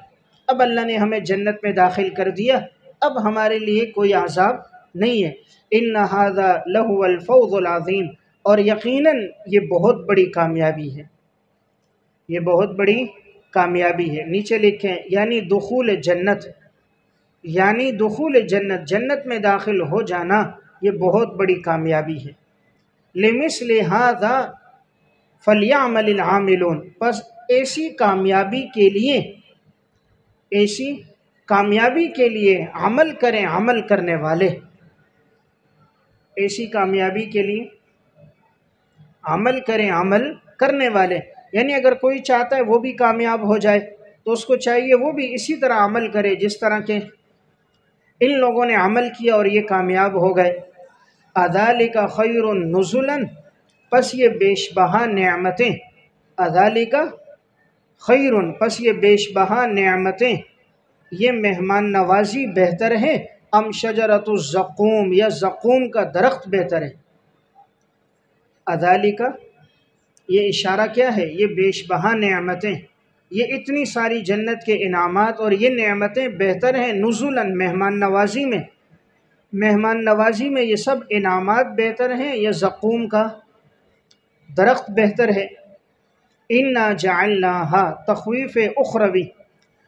اب اللہ نے ہمیں جنت میں داخل کر دیا، اب ہمارے لیے کوئی عذاب نہیں ہے۔ ان ھذا لہو الفوز العظیم، اور یقیناً یہ بہت بڑی کامیابی ہے، یہ بہت بڑی کامیابی ہے۔ نیچے لکھیں یعنی دخول جنت، یعنی دخول جنت، جنت میں داخل ہو جانا یہ بہت بڑی کامیابی ہے۔ لمثل ھذا فلیعمل العاملون، بس ایسی کامیابی کے لیے، ایسی کامیابی کے لیے عمل کریں عمل کرنے والے، ایسی کامیابی کے لیے عمل کریں عمل کرنے والے، یعنی اگر کوئی چاہتا ہے وہ بھی کامیاب ہو جائے تو اس کو چاہیے وہ بھی اسی طرح عمل کرے جس طرح کے ان لوگوں نے عمل کیا اور یہ کامیاب ہو گئے۔ اذالک خیر نزلا، پس یہ بیش بہا نعمتیں، اذالک خیر، پس یہ بیش بہا نعمتیں، یہ مہمان نوازی بہتر ہے، ام شجرۃ الزقوم، یا زقوم کا درخت بہتر ہے۔ اذالک یہ اشارہ کیا ہے؟ یہ بیش بہا نعمتیں، یہ اتنی ساری جنت کے انعامات اور یہ نعمتیں بہتر ہیں نزلا مہمان نوازی میں، مہمان نوازی میں یہ سب انعامات بہتر ہیں یا زقوم کا درخت بہتر ہے۔ انا جعلناھا تخویف اخروی،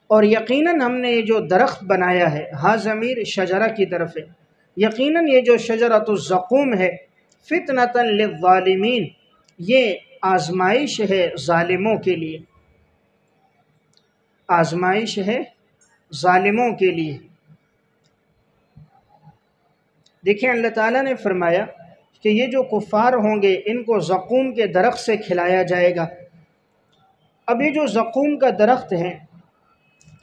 اور یقیناً ہم نے یہ جو درخت بنایا ہے، ہا ضمیر شجرہ کی طرف ہے، یقیناً یہ جو شجرۃ الزقوم ہے، فتنۃ للظالمین، یہ آزمائش ہے ظالموں کے لیے، آزمائش ہے ظالموں کے لیے۔ دیکھیں اللہ تعالیٰ نے فرمایا کہ یہ جو کفار ہوں گے ان کو زقوم کے درخت سے کھلایا جائے گا۔ اب یہ جو زقوم کا درخت ہے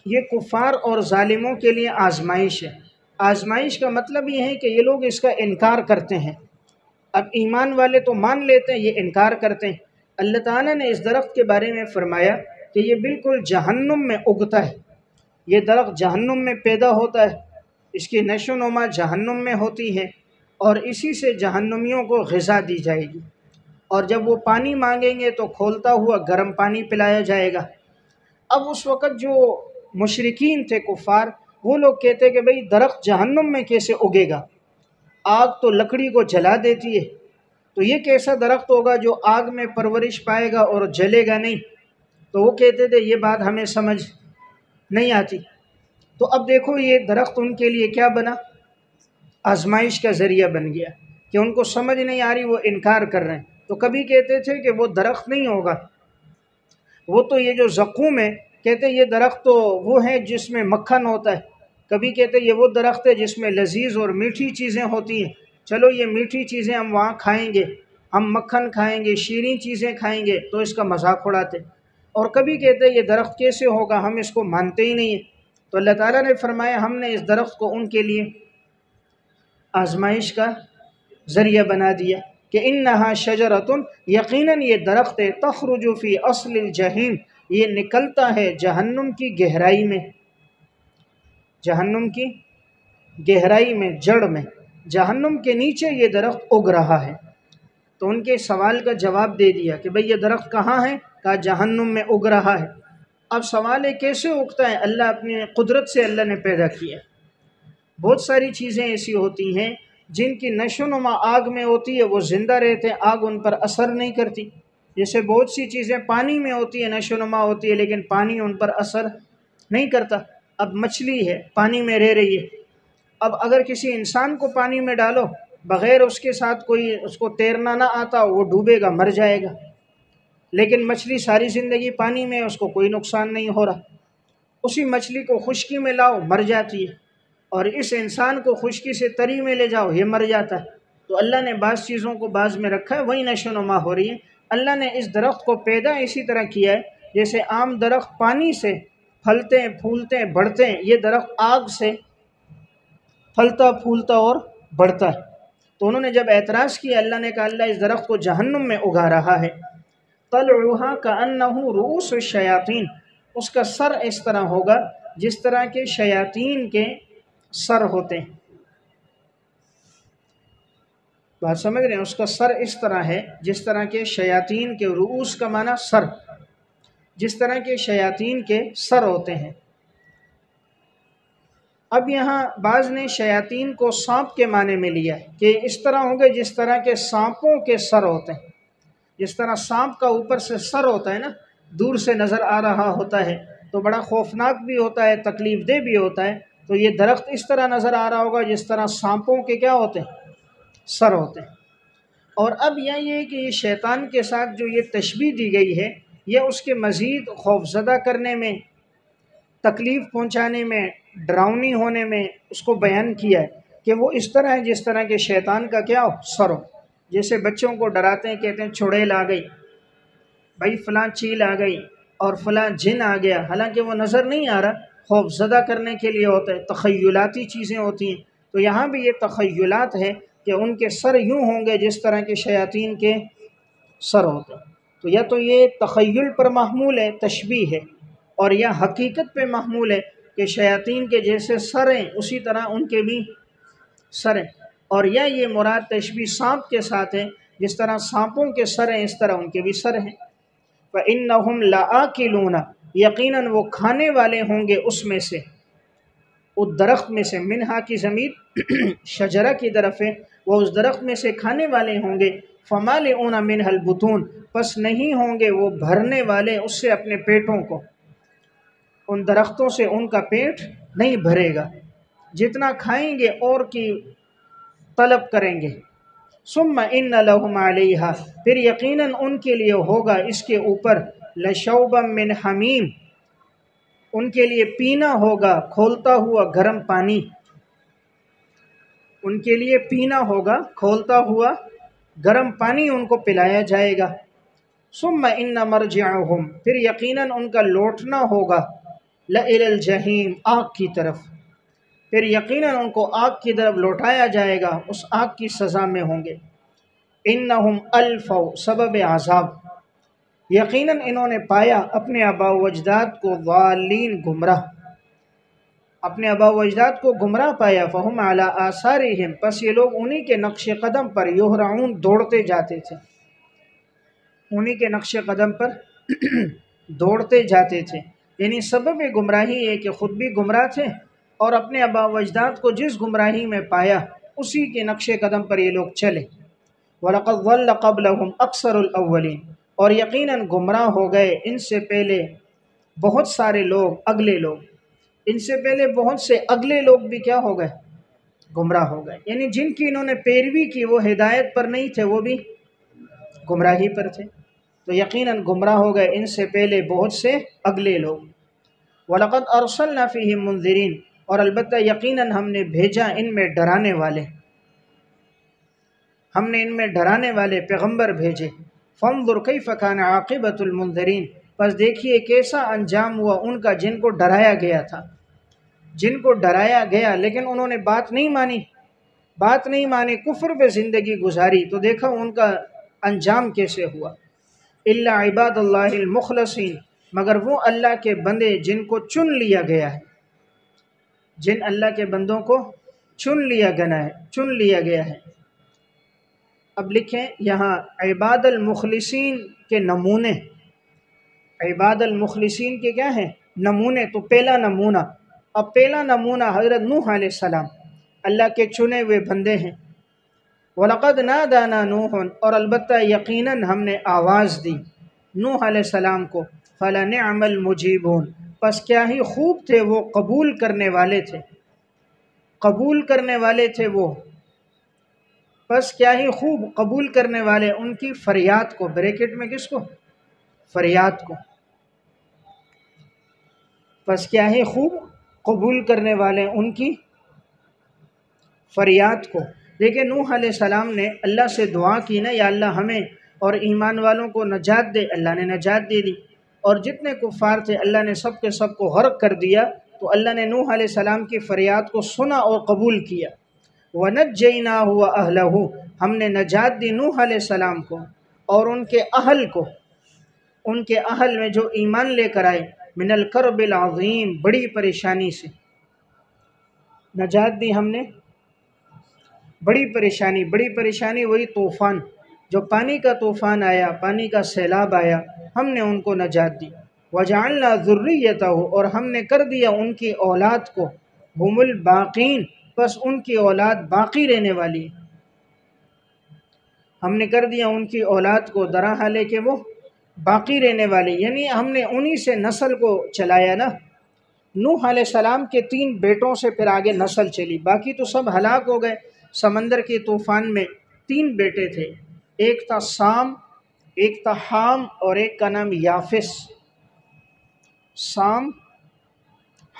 یہ کفار اور ظالموں کے لیے آزمائش ہے۔ آزمائش کا مطلب یہ ہے کہ یہ لوگ اس کا انکار کرتے ہیں، اب ایمان والے تو مان لیتے ہیں، یہ انکار کرتے ہیں۔ اللہ تعالیٰ نے اس درخت کے بارے میں فرمایا کہ یہ بالکل جہنم میں اگتا ہے، یہ درخت جہنم میں پیدا ہوتا ہے، اس کی نشو و نما جہنم میں ہوتی ہے، اور اسی سے جہنمیوں کو غذا دی جائے گی، اور جب وہ پانی مانگیں گے تو کھولتا ہوا گرم پانی پلایا جائے گا۔ اب اس وقت جو مشرکین تھے کفار، وہ لوگ کہتے کہ بھئی درخت جہنم میں کیسے اگے گا؟ آگ تو لکڑی کو جلا دیتی ہے، تو یہ کیسا درخت ہوگا جو آگ میں پرورش پائے گا اور جلے گا نہیں؟ تو وہ کہتے تھے یہ بات ہمیں سمجھ نہیں آتی۔ تو اب دیکھو یہ درخت ان کے لیے کیا بنا؟ آزمائش کا ذریعہ بن گیا کہ ان کو سمجھ نہیں آ رہی، وہ انکار کر رہے ہیں۔ تو کبھی کہتے تھے کہ وہ درخت نہیں ہوگا، وہ تو یہ جو زقوم ہے، کہتے یہ درخت تو وہ ہے جس میں مکھن ہوتا ہے، کبھی کہتے یہ وہ درخت ہے جس میں لذیذ اور میٹھی چیزیں ہوتی ہیں، چلو یہ میٹھی چیزیں ہم وہاں کھائیں گے، ہم مکھن کھائیں گے، شیریں چیزیں کھائیں گے، تو اس کا مذاق اڑاتے۔ اور کبھی کہتے یہ درخت کیسے ہوگا، ہم اس کو مانتے ہی نہیں ہیں۔ تو اللہ تعالیٰ نے فرمایا ہم نے اس درخت کو ان کے لیے آزمائش کا ذریعہ بنا دیا کہ انہا شجرۃ، یقیناً یہ درخت ہے، تخرج فی اصل الجحیم، یہ نکلتا ہے جہنم کی گہرائی میں، جہنم کی گہرائی میں، جڑ میں، جہنم کے نیچے یہ درخت اگ رہا ہے۔ تو ان کے سوال کا جواب دے دیا کہ بھئی یہ درخت کہاں ہے؟ کہا جہنم میں اگ رہا ہے۔ اب سوال ہے کیسے اگتا ہے؟ اللہ اپنی قدرت سے اللہ نے پیدا کیا ہے۔ بہت ساری چیزیں ایسی ہوتی ہیں جن کی نشو و نما آگ میں ہوتی ہے، وہ زندہ رہتے ہیں، آگ ان پر اثر نہیں کرتی۔ جیسے بہت سی چیزیں پانی میں ہوتی ہے، نشو و نما ہوتی ہے، لیکن پانی ان پر اثر نہیں کرتا۔ اب مچھلی ہے، پانی میں رہ رہی ہے، اب اگر کسی انسان کو پانی میں ڈالو، بغیر اس کے ساتھ کوئی اس کو تیرنا نہ آتا، وہ ڈوبے گا، مر جائے گا۔ لیکن مچھلی ساری زندگی پانی میں، اس کو کوئی نقصان نہیں ہو رہا۔ اسی مچھلی کو خشکی میں لاؤ، مر جاتی ہے، اور اس انسان کو خشکی سے تری میں لے جاؤ، یہ مر جاتا ہے۔ تو اللہ نے بعض چیزوں کو بعض میں رکھا ہے، وہی نشو و نما ہو رہی ہے۔ اللہ نے اس درخت کو پیدا اسی طرح کیا ہے جیسے عام درخت پانی سے پھلتے ہیں، پھولتے ہیں، بڑھتے ہیں، یہ درخت آگ سے پھلتا پھولتا اور بڑھتا ہے۔ تو انہوں نے جب اعتراض کیا، اللہ نے کہا اللہ اس درخت کو جہنم میں اگا رہا ہے۔ طلعها كأنه رؤوس الشیاطین، اس کا سر اس طرح ہوگا جس طرح کے شیاطین کے سر ہوتے ہیں۔ بات سمجھ رہے ہیں؟ اس کا سر اس طرح ہے جس طرح کے شیاطین کے، رؤوس کا معنی سر، جس طرح کے شیاطین کے سر ہوتے ہیں۔ اب یہاں بعض نے شیاطین کو سانپ کے معنی میں لیا ہے کہ اس طرح ہوں گے جس طرح کے سانپوں کے سر ہوتے ہیں۔ جس طرح سانپ کا اوپر سے سر ہوتا ہے نا، دور سے نظر آ رہا ہوتا ہے تو بڑا خوفناک بھی ہوتا ہے، تکلیف دہ بھی ہوتا ہے، تو یہ درخت اس طرح نظر آ رہا ہوگا جس طرح سانپوں کے کیا ہوتے ہیں؟ سر ہوتے ہیں۔ اور اب یہ ہے کہ یہ شیطان کے ساتھ جو یہ تشبیہ دی گئی ہے، یہ اس کے مزید خوفزدہ کرنے میں، تکلیف پہنچانے میں، ڈراؤنی ہونے میں اس کو بیان کیا ہے کہ وہ اس طرح ہے جس طرح کہ شیطان کا کیا ہو؟ سر ہو۔ جیسے بچوں کو ڈراتے ہیں، کہتے ہیں چڑیل آ گئی، بھائی فلاں چیل آ گئی اور فلاں جن آ گیا، حالانکہ وہ نظر نہیں آ رہا، خوف زدہ کرنے کے لیے ہوتا ہے، تخیلاتی چیزیں ہوتی ہیں۔ تو یہاں بھی یہ تخیلات ہے کہ ان کے سر یوں ہوں گے جس طرح کے شیاطین کے سر ہوتے ہیں۔ تو یا تو یہ تخیل پر محمول ہے، تشبیہ ہے، اور یا حقیقت پہ محمول ہے کہ شیاطین کے جیسے سر ہیں اسی طرح ان کے بھی سر ہیں، اور یا یہ مراد تشبیہ سانپ کے ساتھ ہے، جس طرح سانپوں کے سر ہیں اس طرح ان کے بھی سر ہیں۔ فَإِنَّهُمْ لَآكِلُونَ، یقیناً وہ کھانے والے ہوں گے اس میں سے، اس درخت میں سے، منہا کی ضمیر شجرہ کی طرف ہے، وہ اس درخت میں سے کھانے والے ہوں گے۔ فَمَالِئُونَ مِنْهَا الْبُطُونَ، پس نہیں ہوں گے وہ بھرنے والے اس سے اپنے پیٹوں کو، ان درختوں سے ان کا پیٹ نہیں بھرے گا، جتنا کھائیں گے اور کی طلب کریں گے۔ ثُمَّ إِنَّ لَهُمْ عَلَيْهَا، پھر یقیناً ان کے لیے ہوگا اس کے اوپر، لَشَوْبًا مِّنْ حَمِيمٍ، ان کے لیے پینا ہوگا کھولتا ہوا گرم پانی، ان کے لیے پینا ہوگا کھولتا ہوا گرم پانی ان کو پلایا جائے گا۔ ثُمَّ إِنَّ مَرْجِعَهُمْ، پھر یقیناً ان کا لوٹنا ہوگا، لَإِلَى الْجَحِيمِ، آگ کی طرف، پھر یقیناً ان کو آگ کی طرف لوٹایا جائے گا، اس آگ کی سزا میں ہوں گے۔ انہم الفوا، سبب عذاب، یقیناً انہوں نے پایا اپنے آباء و اجداد کو، ضالین، گمراہ، اپنے آباء و اجداد کو گمراہ پایا۔ فہم علی آثارہم، پس یہ لوگ انہی کے نقش قدم پر، یہرعون، دوڑتے جاتے تھے، انہی کے نقش قدم پر دوڑتے جاتے تھے۔ یعنی سبب گمراہی ہے کہ خود بھی گمراہ تھے اور اپنے آباء و اجداد کو جس گمراہی میں پایا اسی کے نقش قدم پر یہ لوگ چلے۔ وَلَقَدْ ضَلَّ قَبْلَهُمْ أَكْثَرُ الْأَوَّلِينَ، اور یقیناً گمراہ ہو گئے ان سے پہلے بہت سارے لوگ، اگلے لوگ، ان سے پہلے بہت سے اگلے لوگ بھی کیا ہو گئے؟ گمراہ ہو گئے۔ یعنی جن کی انہوں نے پیروی کی وہ ہدایت پر نہیں تھے، وہ بھی گمراہی پر تھے، تو یقیناً گمراہ ہو گئے ان سے پہلے بہت سے اگلے لوگ۔ وَلَقَدْ أَرْسَلْنَا فِيهِمْ مُنذِرِينَ، اور البتہ یقیناً ہم نے بھیجا ان میں ڈرانے والے، ہم نے ان میں ڈرانے والے پیغمبر بھیجے۔ فَانظُرْ كَيْفَ كَانَ عَاقِبَةُ الْمُنذَرِينَ، پس دیکھیے کیسا انجام ہوا ان کا جن کو ڈرایا گیا تھا، جن کو ڈرایا گیا لیکن انہوں نے بات نہیں مانی، بات نہیں مانی، کفر پہ زندگی گزاری، تو دیکھا ان کا انجام کیسے ہوا۔ إِلَّا عِبَادَ اللَّهِ الْمُخْلَصِينَ، مگر وہ اللہ کے بندے جن کو چن لیا گیا ہے، جن اللہ کے بندوں کو چن لیا گیا ہے۔ اب لکھیں یہاں عباد المخلصین کے نمونے، عباد المخلصین کے کیا ہیں؟ نمونے۔ تو پہلا نمونہ، اب پہلا نمونہ حضرت نوح علیہ السلام اللہ کے چنے ہوئے بندے ہیں۔ وَلَقَدْ نَادَانَا نُوحٌ، اور البتہ یقیناً ہم نے آواز دی نوح علیہ السلام کو، فَلَنِعْمَ الْمُجِيبُونَ، پس کیا ہی خوب تھے وہ قبول کرنے والے تھے، قبول کرنے والے تھے وہ، پس کیا ہی خوب قبول کرنے والے ان کی فریاد کو، بریکٹ میں کس کو؟ فریاد کو۔ پس کیا ہی خوب قبول کرنے والے ان کی فریاد کو۔ دیکھیں نوح علیہ السلام نے اللہ سے دعا کی نا، یا اللہ ہمیں اور ایمان والوں کو نجات دے، اللہ نے نجات دے دی، اور جتنے کفار تھے اللہ نے سب کے سب کو غرق کر دیا۔ تو اللہ نے نوح علیہ السلام کی فریاد کو سنا اور قبول کیا۔ وَنَجَّيْنَاهُ وَأَهْلَهُ، ہم نے نجات دی نوح علیہ السلام کو اور ان کے اہل کو، ان کے اہل میں جو ایمان لے کر آئے، من الکرب العظیم، بڑی پریشانی سے نجات دی ہم نے، بڑی پریشانی وہی طوفان، جو پانی کا طوفان آیا، پانی کا سیلاب آیا، ہم نے ان کو نجات دی۔ وَجَعَلْنَا ذُرِّيَّتَهُ، اور ہم نے کر دیا ان کی اولاد کو، ہم الباقین، بس ان کی اولاد باقی رہنے والی، ہم نے کر دیا ان کی اولاد کو درا حالے کہ وہ باقی رہنے والی، یعنی ہم نے انہی سے نسل کو چلایا نا۔ نوح علیہ السلام کے 3 بیٹوں سے پھر آگے نسل چلی، باقی تو سب ہلاک ہو گئے سمندر کے طوفان میں۔ 3 بیٹے تھے، ایک تھا سام، ایک تھا حام، اور ایک کا نام یافس۔ سام،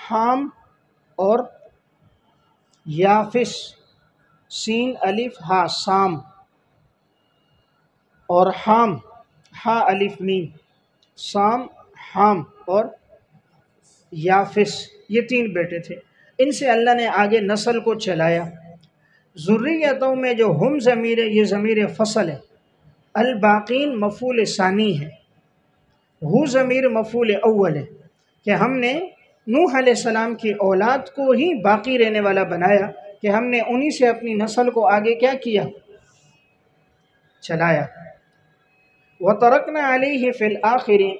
حام اور یافس، سین الف ہا، سام، اور حام، ہا الف میم، سام، حام اور یافس، یہ 3 بیٹے تھے۔ ان سے اللہ نے آگے نسل کو چلایا۔ ذریتوں میں جو ہم ضمیر ہے، یہ ضمیر فصل ہے، الباقین مفعول ثانی ہے، ہو ضمیر مفعول اول ہے، کہ ہم نے نوح علیہ السلام کی اولاد کو ہی باقی رہنے والا بنایا، کہ ہم نے انہی سے اپنی نسل کو آگے کیا کیا؟ چلایا۔ وَتَرَكْنَا عَلَيْهِ فِي الْآخِرِينَ،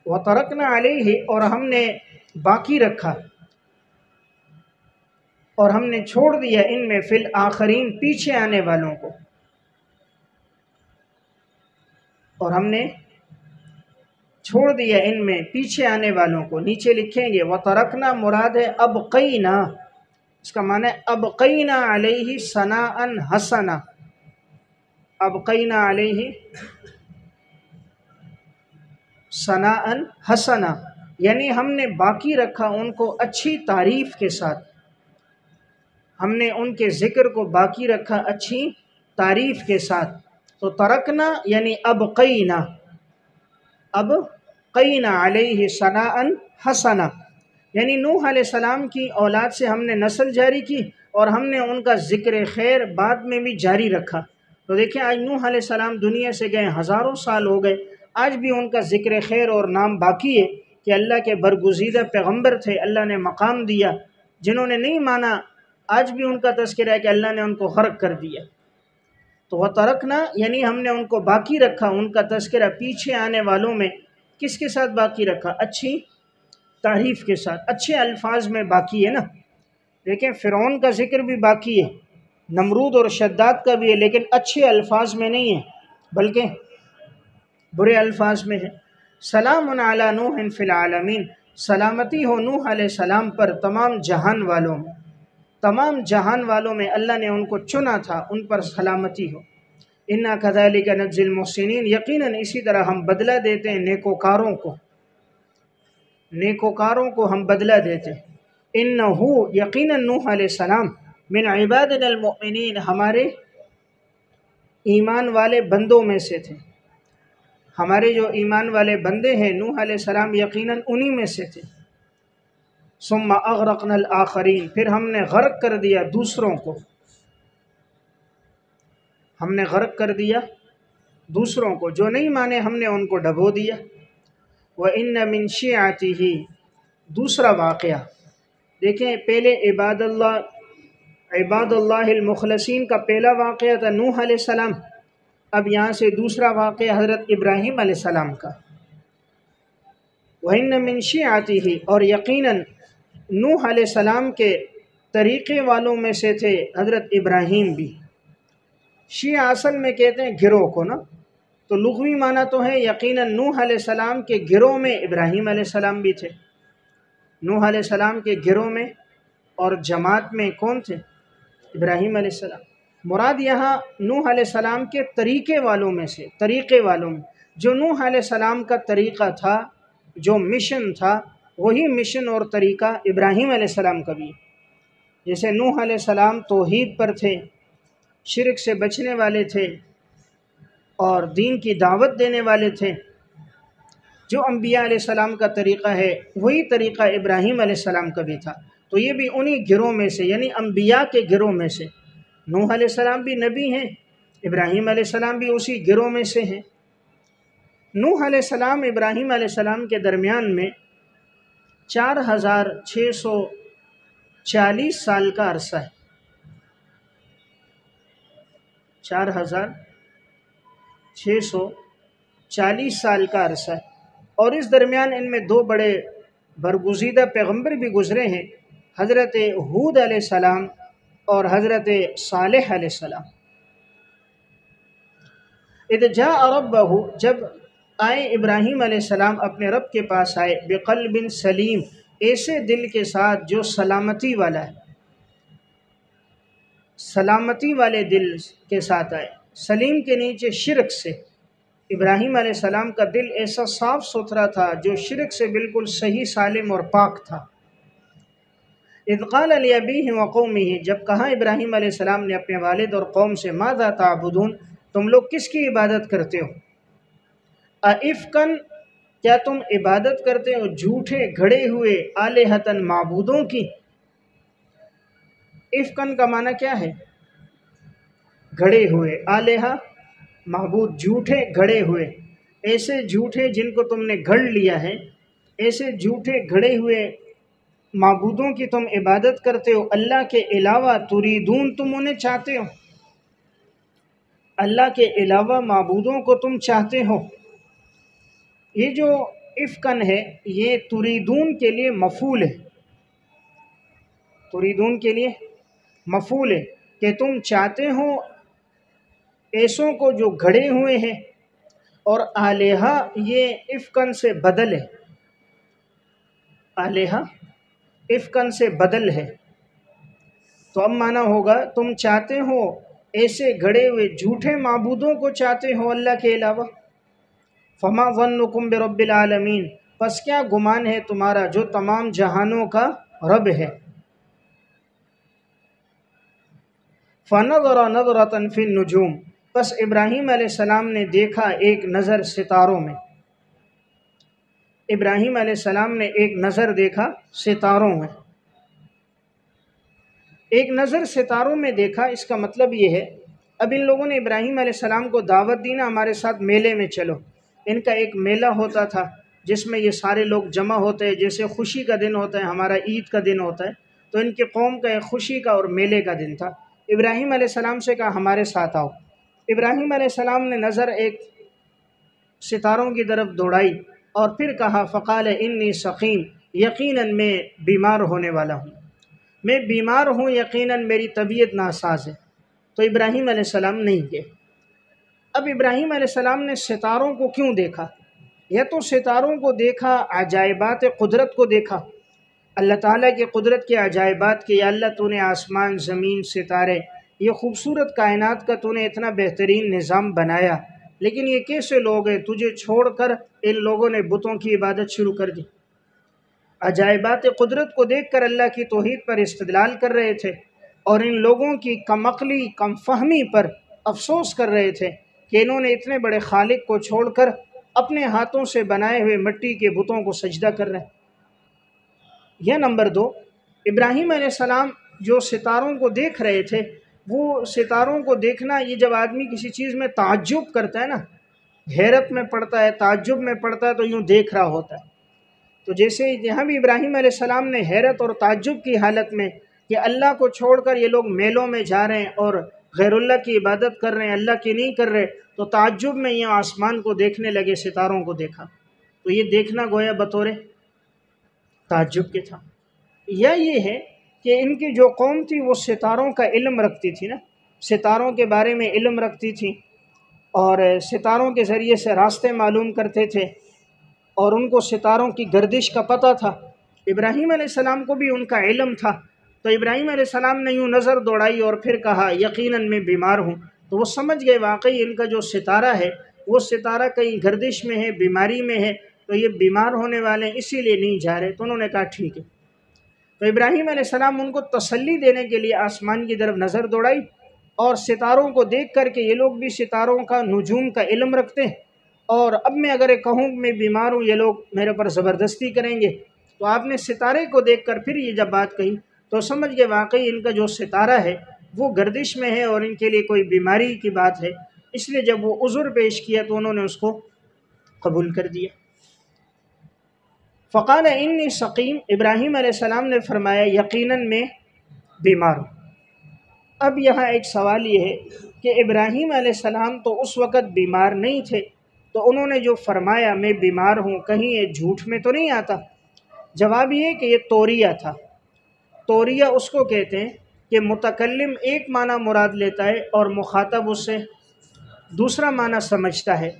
وَتَرَكْنَا عَلَيْهِ، اور ہم نے باقی رکھا، اور ہم نے چھوڑ دیا ان میں، فی الآخرین، پیچھے آنے والوں کو، اور ہم نے چھوڑ دیا ان میں پیچھے آنے والوں کو۔ نیچے لکھیں گے وَتَرَكْنَا مراد ہے ابقینا، اس کا معنی ہے ابقینا علیہ ثناء حسنا، ابقینا علیہ ثناء حسنا، یعنی ہم نے باقی رکھا ان کو اچھی تعریف کے ساتھ، ہم نے ان کے ذکر کو باقی رکھا اچھی تعریف کے ساتھ۔ تو ترکنا یعنی ابقینا، ابقینا علیہ ثناء حسنا، یعنی نوح علیہ السلام کی اولاد سے ہم نے نسل جاری کی، اور ہم نے ان کا ذکر خیر بعد میں بھی جاری رکھا۔ تو دیکھیں آج نوح علیہ السلام دنیا سے گئے، ہزاروں سال ہو گئے، آج بھی ان کا ذکر خیر اور نام باقی ہے، کہ اللہ کے برگزیدہ پیغمبر تھے، اللہ نے مقام دیا، جنہوں نے نہیں مانا آج بھی ان کا تذکرہ ہے کہ اللہ نے ان کو غرق کر دیا۔ تو وَتَرَكْنَا یعنی ہم نے ان کو باقی رکھا، ان کا تذکرہ پیچھے آنے والوں میں کس کے ساتھ باقی رکھا؟ اچھی تعریف کے ساتھ، اچھے الفاظ میں باقی ہے نا۔ دیکھیں فرعون کا ذکر بھی باقی ہے، نمرود اور شداد کا بھی ہے، لیکن اچھے الفاظ میں نہیں ہے، بلکہ برے الفاظ میں ہے۔ سلام علی نوح فی العالمین، سلامتی ہو نوح علیہ السلام پر تمام جہان والوں میں، تمام جہان والوں میں اللہ نے ان کو چنا تھا، ان پر سلامتی ہو۔ انا کذالک نجزی المحسنین، یقیناً اسی طرح ہم بدلہ دیتے ہیں نیکوکاروں کو، نیکوکاروں کو ہم بدلہ دیتے ہیں۔ انہو یقیناً نوح علیہ السلام، من عبادنا المؤمنین، ہمارے ایمان والے بندوں میں سے تھے، ہمارے جو ایمان والے بندے ہیں نوح علیہ السلام یقیناً انہی میں سے تھے۔ ثم اغرقنا الآخرین، پھر ہم نے غرق کر دیا دوسروں کو۔ ہم نے غرق کر دیا، دوسروں کو جو نہیں مانے ہم نے ان کو ڈبو دیا۔ وَإِنَّ مِن شِيعَتِهِ، دوسرا واقعہ دیکھیں، پہلے عباد اللہ المخلصین کا پہلا واقعہ تھا نوح علیہ السلام، اب یہاں سے دوسرا واقعہ حضرت ابراہیم علیہ السلام کا۔ وَإِنَّ مِن شِيعَتِهِ، اور یقیناً نوح علیہ السلام کے طریقے والوں میں سے تھے حضرت ابراہیم بھی۔ شیعہ اصل میں کہتے ہیں گروہ کو نا، تو لغوی معنی تو ہے یقیناً نوح علیہ السلام کے گروہ میں ابراہیم علیہ السلام بھی تھے۔ نوح علیہ السلام کے گروہ میں اور جماعت میں کون تھے؟ ابراہیم علیہ السلام۔ مراد یہاں نوح علیہ السلام کے طریقے والوں میں سے، طریقے والوں میں جو نوح علیہ السلام کا طریقہ تھا، جو مشن تھا، وہی مشن اور طریقہ ابراہیم علیہ السلام کا بھی۔ جیسے نوح علیہ السلام توحید پر تھے، شرک سے بچنے والے تھے اور دین کی دعوت دینے والے تھے، جو انبیاء علیہ السلام کا طریقہ ہے وہی طریقہ ابراہیم علیہ السلام کا بھی تھا۔ تو یہ بھی انہی گروہ میں سے، یعنی انبیاء کے گروہ میں سے۔ نوح علیہ السلام بھی نبی ہیں، ابراہیم علیہ السلام بھی اسی گروہ میں سے ہیں۔ نوح علیہ السلام ابراہیم علیہ السلام کے درمیان میں 4640 سال کا عرصہ ہے، 4640 سال کا عرصہ ہے، اور اس درمیان ان میں دو بڑے برگزیدہ پیغمبر بھی گزرے ہیں، حضرت ہود علیہ السلام اور حضرت صالح علیہ السلام۔ اذ جاء ربہ، جب آئے ابراہیم علیہ السلام اپنے رب کے پاس آئے، بقلب سلیم، ایسے دل کے ساتھ جو سلامتی والا ہے، سلامتی والے دل کے ساتھ آئے۔ سلیم کے نیچے شرک سے، ابراہیم علیہ السلام کا دل ایسا صاف ستھرا تھا جو شرک سے بالکل صحیح سالم اور پاک تھا۔ اذ قال لأبیہ وقومہ، جب کہا ابراہیم علیہ السلام نے اپنے والد اور قوم سے، ماذا تعبدون، تم لوگ کس کی عبادت کرتے ہو؟ ائفکن، کیا تم عبادت کرتے ہو جھوٹے گھڑے ہوئے، آلہتن، معبودوں کی؟ افکن کا معنی کیا ہے؟ گھڑے ہوئے، آلہہ معبود، جھوٹے گھڑے ہوئے، ایسے جھوٹے جن کو تم نے گھڑ لیا ہے، ایسے جھوٹے گھڑے ہوئے معبودوں کی تم عبادت کرتے ہو، اللہ کے علاوہ، تریدون، تم انہیں چاہتے ہو، اللہ کے علاوہ معبودوں کو تم چاہتے ہو۔ یہ جو افکن ہے یہ تریدون کے لیے مفعول ہے، تریدون کے لیے مفعول ہے کہ تم چاہتے ہو ایسوں کو جو گھڑے ہوئے ہیں، اور آلہہ یہ افکن سے بدل ہے، آلہہ افکن سے بدل ہے، تو اب معنی ہوگا تم چاہتے ہو ایسے گھڑے ہوئے جھوٹے معبودوں کو چاہتے ہو اللہ کے علاوہ۔ فما ظنکم برب العالمین، پس کیا گمان ہے تمہارا جو تمام جہانوں کا رب ہے۔ فنظر نظرۃ فی النجوم، پس ابراہیم علیہ السلام نے دیکھا ایک نظر ستاروں میں، ابراہیم علیہ السلام نے ایک نظر دیکھا ستاروں میں۔ ایک نظر ستاروں میں دیکھا، اس کا مطلب یہ ہے، اب ان لوگوں نے ابراہیم علیہ السلام کو دعوت دی نا، ہمارے ساتھ میلے میں چلو۔ ان کا ایک میلہ ہوتا تھا جس میں یہ سارے لوگ جمع ہوتے ہیں، جیسے خوشی کا دن ہوتا ہے، ہمارا عید کا دن ہوتا ہے، تو ان کی قوم کا ایک خوشی کا اور میلے کا دن تھا۔ ابراہیم علیہ السلام سے کہا ہمارے ساتھ آؤ۔ ابراہیم علیہ السلام نے نظر ایک ستاروں کی طرف دوڑائی اور پھر کہا فقال انی سقیم، یقیناً میں بیمار ہونے والا ہوں، میں بیمار ہوں، یقیناً میری طبیعت ناساز ہے۔ تو ابراہیم علیہ السلام نہیں گئے۔ اب ابراہیم علیہ السلام نے ستاروں کو کیوں دیکھا؟ یا تو ستاروں کو دیکھا، عجائبات قدرت کو دیکھا، اللہ تعالیٰ کی قدرت کے عجائبات کے، یا اللہ تو نے آسمان، زمین، ستارے، یہ خوبصورت کائنات کا تو نے اتنا بہترین نظام بنایا، لیکن یہ کیسے لوگ ہیں، تجھے چھوڑ کر ان لوگوں نے بتوں کی عبادت شروع کر دی۔ عجائبات قدرت کو دیکھ کر اللہ کی توحید پر استدلال کر رہے تھے، اور ان لوگوں کی کم عقلی، کم فہمی پر افسوس کر رہے تھے کہ انہوں نے اتنے بڑے خالق کو چھوڑ کر اپنے ہاتھوں سے بنائے ہوئے مٹی کے بتوں کو سجدہ کر رہے ہیں۔ یا نمبر 2، ابراہیم علیہ السلام جو ستاروں کو دیکھ رہے تھے، وہ ستاروں کو دیکھنا، یہ جب آدمی کسی چیز میں تعجب کرتا ہے نا، حیرت میں پڑتا ہے، تعجب میں پڑتا ہے، تو یوں دیکھ رہا ہوتا ہے۔ تو جیسے یہاں بھی ابراہیم علیہ السلام نے حیرت اور تعجب کی حالت میں کہ اللہ کو چھوڑ کر یہ لوگ میلوں میں جا رہے ہیں اور غیر اللہ کی عبادت کر رہے ہیں، اللہ کی نہیں کر رہے، تو تعجب میں یہ آسمان کو دیکھنے لگے، ستاروں کو دیکھا، تو یہ دیکھنا گویا بطور تعجب کے تھا۔ یا یہ ہے کہ ان کی جو قوم تھی وہ ستاروں کا علم رکھتی تھی نا، ستاروں کے بارے میں علم رکھتی تھی، اور ستاروں کے ذریعے سے راستے معلوم کرتے تھے، اور ان کو ستاروں کی گردش کا پتہ تھا۔ ابراہیم علیہ السلام کو بھی ان کا علم تھا، تو ابراہیم علیہ السلام نے یوں نظر دوڑائی اور پھر کہا یقیناً میں بیمار ہوں، تو وہ سمجھ گئے واقعی ان کا جو ستارہ ہے وہ ستارہ کہیں گردش میں ہے، بیماری میں ہے، تو یہ بیمار ہونے والے ہیں، اسی لیے نہیں جا رہے۔ تو انہوں نے کہا ٹھیک ہے۔ تو ابراہیم علیہ السلام ان کو تسلی دینے کے لیے آسمان کی طرف نظر دوڑائی، اور ستاروں کو دیکھ کر کے یہ لوگ بھی ستاروں کا، نجوم کا علم رکھتے ہیں، اور اب میں اگر کہوں کہ میں بیمار ہوں، یہ لوگ میرے پر زبردستی کریں گے۔ تو آپ نے ستارے کو دیکھ کر پھر یہ جب بات کہی تو سمجھ گئے واقعی ان کا جو ستارہ ہے وہ گردش میں ہے اور ان کے لیے کوئی بیماری کی بات ہے، اس لیے جب وہ عذر پیش کیا تو انہوں نے اس کو قبول کر دیا۔ فقال انی سقیم، ابراہیم علیہ السلام نے فرمایا یقیناً میں بیمار ہوں۔ اب یہاں ایک سوال یہ ہے کہ ابراہیم علیہ السلام تو اس وقت بیمار نہیں تھے، تو انہوں نے جو فرمایا میں بیمار ہوں، کہیں یہ جھوٹ میں تو نہیں آتا؟ جواب یہ کہ یہ توریہ تھا۔ توریہ اس کو کہتے ہیں کہ متکلم ایک معنی مراد لیتا ہے اور مخاطب اس سے دوسرا معنی سمجھتا ہے۔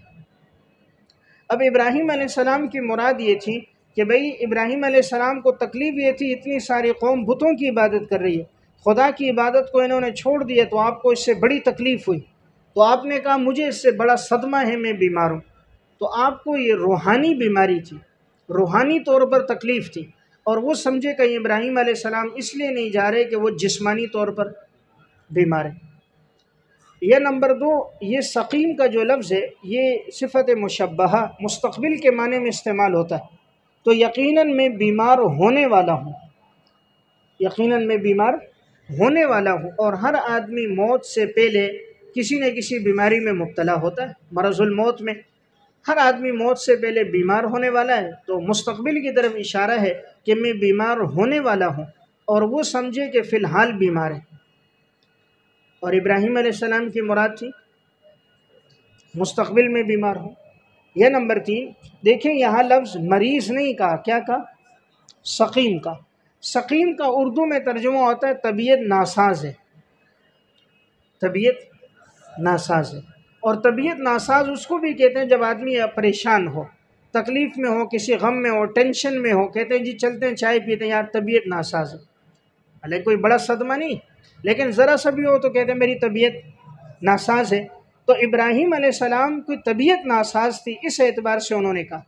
اب ابراہیم علیہ السلام کی مراد یہ تھی کہ بھئی ابراہیم علیہ السلام کو تکلیف یہ تھی اتنی ساری قوم بتوں کی عبادت کر رہی ہے، خدا کی عبادت کو انہوں نے چھوڑ دیا، تو آپ کو اس سے بڑی تکلیف ہوئی، تو آپ نے کہا مجھے اس سے بڑا صدمہ ہے، میں بیمار ہوں۔ تو آپ کو یہ روحانی بیماری تھی، روحانی طور پر تکلیف تھی، اور وہ سمجھے کہ ابراہیم علیہ السلام اس لیے نہیں جا رہے کہ وہ جسمانی طور پر بیمار ہے۔ یہ نمبر دو، یہ سقیم کا جو لفظ ہے یہ صفت مشبہہ مستقبل کے معنی میں استعمال ہوتا ہے، تو یقیناً میں بیمار ہونے والا ہوں، یقیناً میں بیمار ہونے والا ہوں، اور ہر آدمی موت سے پہلے کسی نہ کسی بیماری میں مبتلا ہوتا ہے، مرض الموت میں ہر آدمی موت سے پہلے بیمار ہونے والا ہے، تو مستقبل کی طرف اشارہ ہے کہ میں بیمار ہونے والا ہوں، اور وہ سمجھے کہ فی الحال بیمار ہے، اور ابراہیم علیہ السلام کی مراد تھی مستقبل میں بیمار ہوں۔ یہ نمبر تین، دیکھیں یہاں لفظ مریض نہیں کہا، کیا کہا؟ سقیم کا۔ سقیم کا اردو میں ترجمہ ہوتا ہے طبیعت ناساز ہے، طبیعت ناساز ہے، اور طبیعت ناساز اس کو بھی کہتے ہیں جب آدمی پریشان ہو، تکلیف میں ہو، کسی غم میں ہو، ٹینشن میں ہو، کہتے ہیں جی چلتے ہیں چائے پیتے ہیں، یار طبیعت ناساز ہے، حالانکہ کوئی بڑا صدمہ نہیں، لیکن ذرا سا بھی ہو تو کہتے ہیں میری طبیعت ناساز ہے۔ تو ابراہیم علیہ السلام کی طبیعت ناساز تھی، اس اعتبار سے انہوں نے کہا۔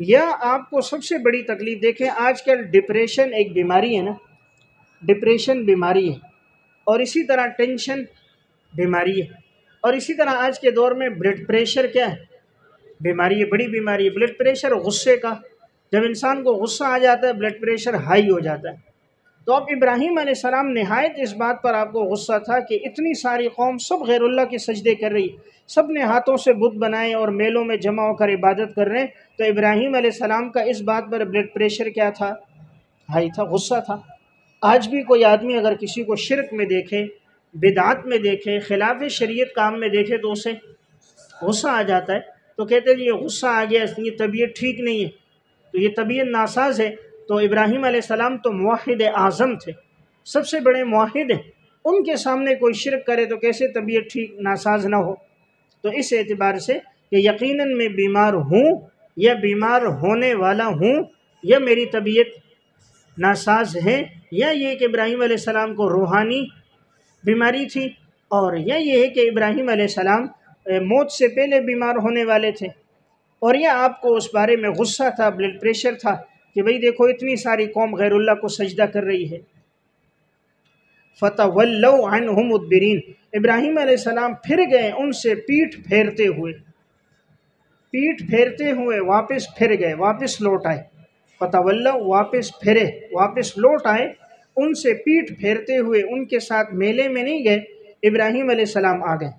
یا آپ کو سب سے بڑی تکلیف دیکھیں، آج کل ڈپریشن ایک بیماری ہے نا، ڈپریشن بیماری ہے، اور اسی طرح ٹینشن بیماری ہے، اور اسی طرح آج کے دور میں بلڈ پریشر کیا ہے؟ بیماری ہے، بڑی بیماری ہے۔ بلڈ پریشر غصے کا، جب انسان کو غصہ آ جاتا ہے بلڈ پریشر ہائی ہو جاتا ہے۔ تو اب ابراہیم علیہ السلام نہایت اس بات پر آپ کو غصہ تھا کہ اتنی ساری قوم سب غیر اللہ کے سجدے کر رہی، سب نے ہاتھوں سے بت بنائے اور میلوں میں جمع ہو کر عبادت کر رہے ہیں، تو ابراہیم علیہ السلام کا اس بات پر بلڈ پریشر کیا تھا؟ ہائی تھا، غصہ تھا۔ آج بھی کوئی آدمی اگر کسی کو شرک میں دیکھے، بدعت میں دیکھے، خلاف شریعت کام میں دیکھے تو اسے غصہ آ جاتا ہے، تو کہتے ہیں یہ غصہ آ گیا، اس یہ طبیعت ٹھیک نہیں ہے، تو یہ طبیعت ناساز ہے۔ تو ابراہیم علیہ السلام تو موحد اعظم تھے، سب سے بڑے موحد ہیں، ان کے سامنے کوئی شرک کرے تو کیسے طبیعت ٹھیک ناساز نہ ہو؟ تو اس اعتبار سے کہ یقیناً میں بیمار ہوں یا بیمار ہونے والا ہوں، یا میری طبیعت ناساز ہے، یا یہ کہ ابراہیم علیہ السلام کو روحانی بیماری تھی، اور یا یہ ہے کہ ابراہیم علیہ السلام موت سے پہلے بیمار ہونے والے تھے، اور یا آپ کو اس بارے میں غصہ تھا، بلڈ پریشر تھا کہ بھئی دیکھو اتنی ساری قوم غیر اللہ کو سجدہ کر رہی ہے۔ فَتَوَلَّوْا عَنْهُ مُدْبِرِينَ، ابراہیم علیہ السلام پھر گئے ان سے پیٹھ پھیرتے ہوئے، پیٹھ پھیرتے ہوئے واپس پھر گئے، واپس لوٹ آئے۔ فَتَوَلَّوْا، واپس پھرے، واپس لوٹ آئے، ان سے پیٹھ پھیرتے ہوئے ان کے ساتھ میلے میں نہیں گئے، ابراہیم علیہ السلام آ گئے۔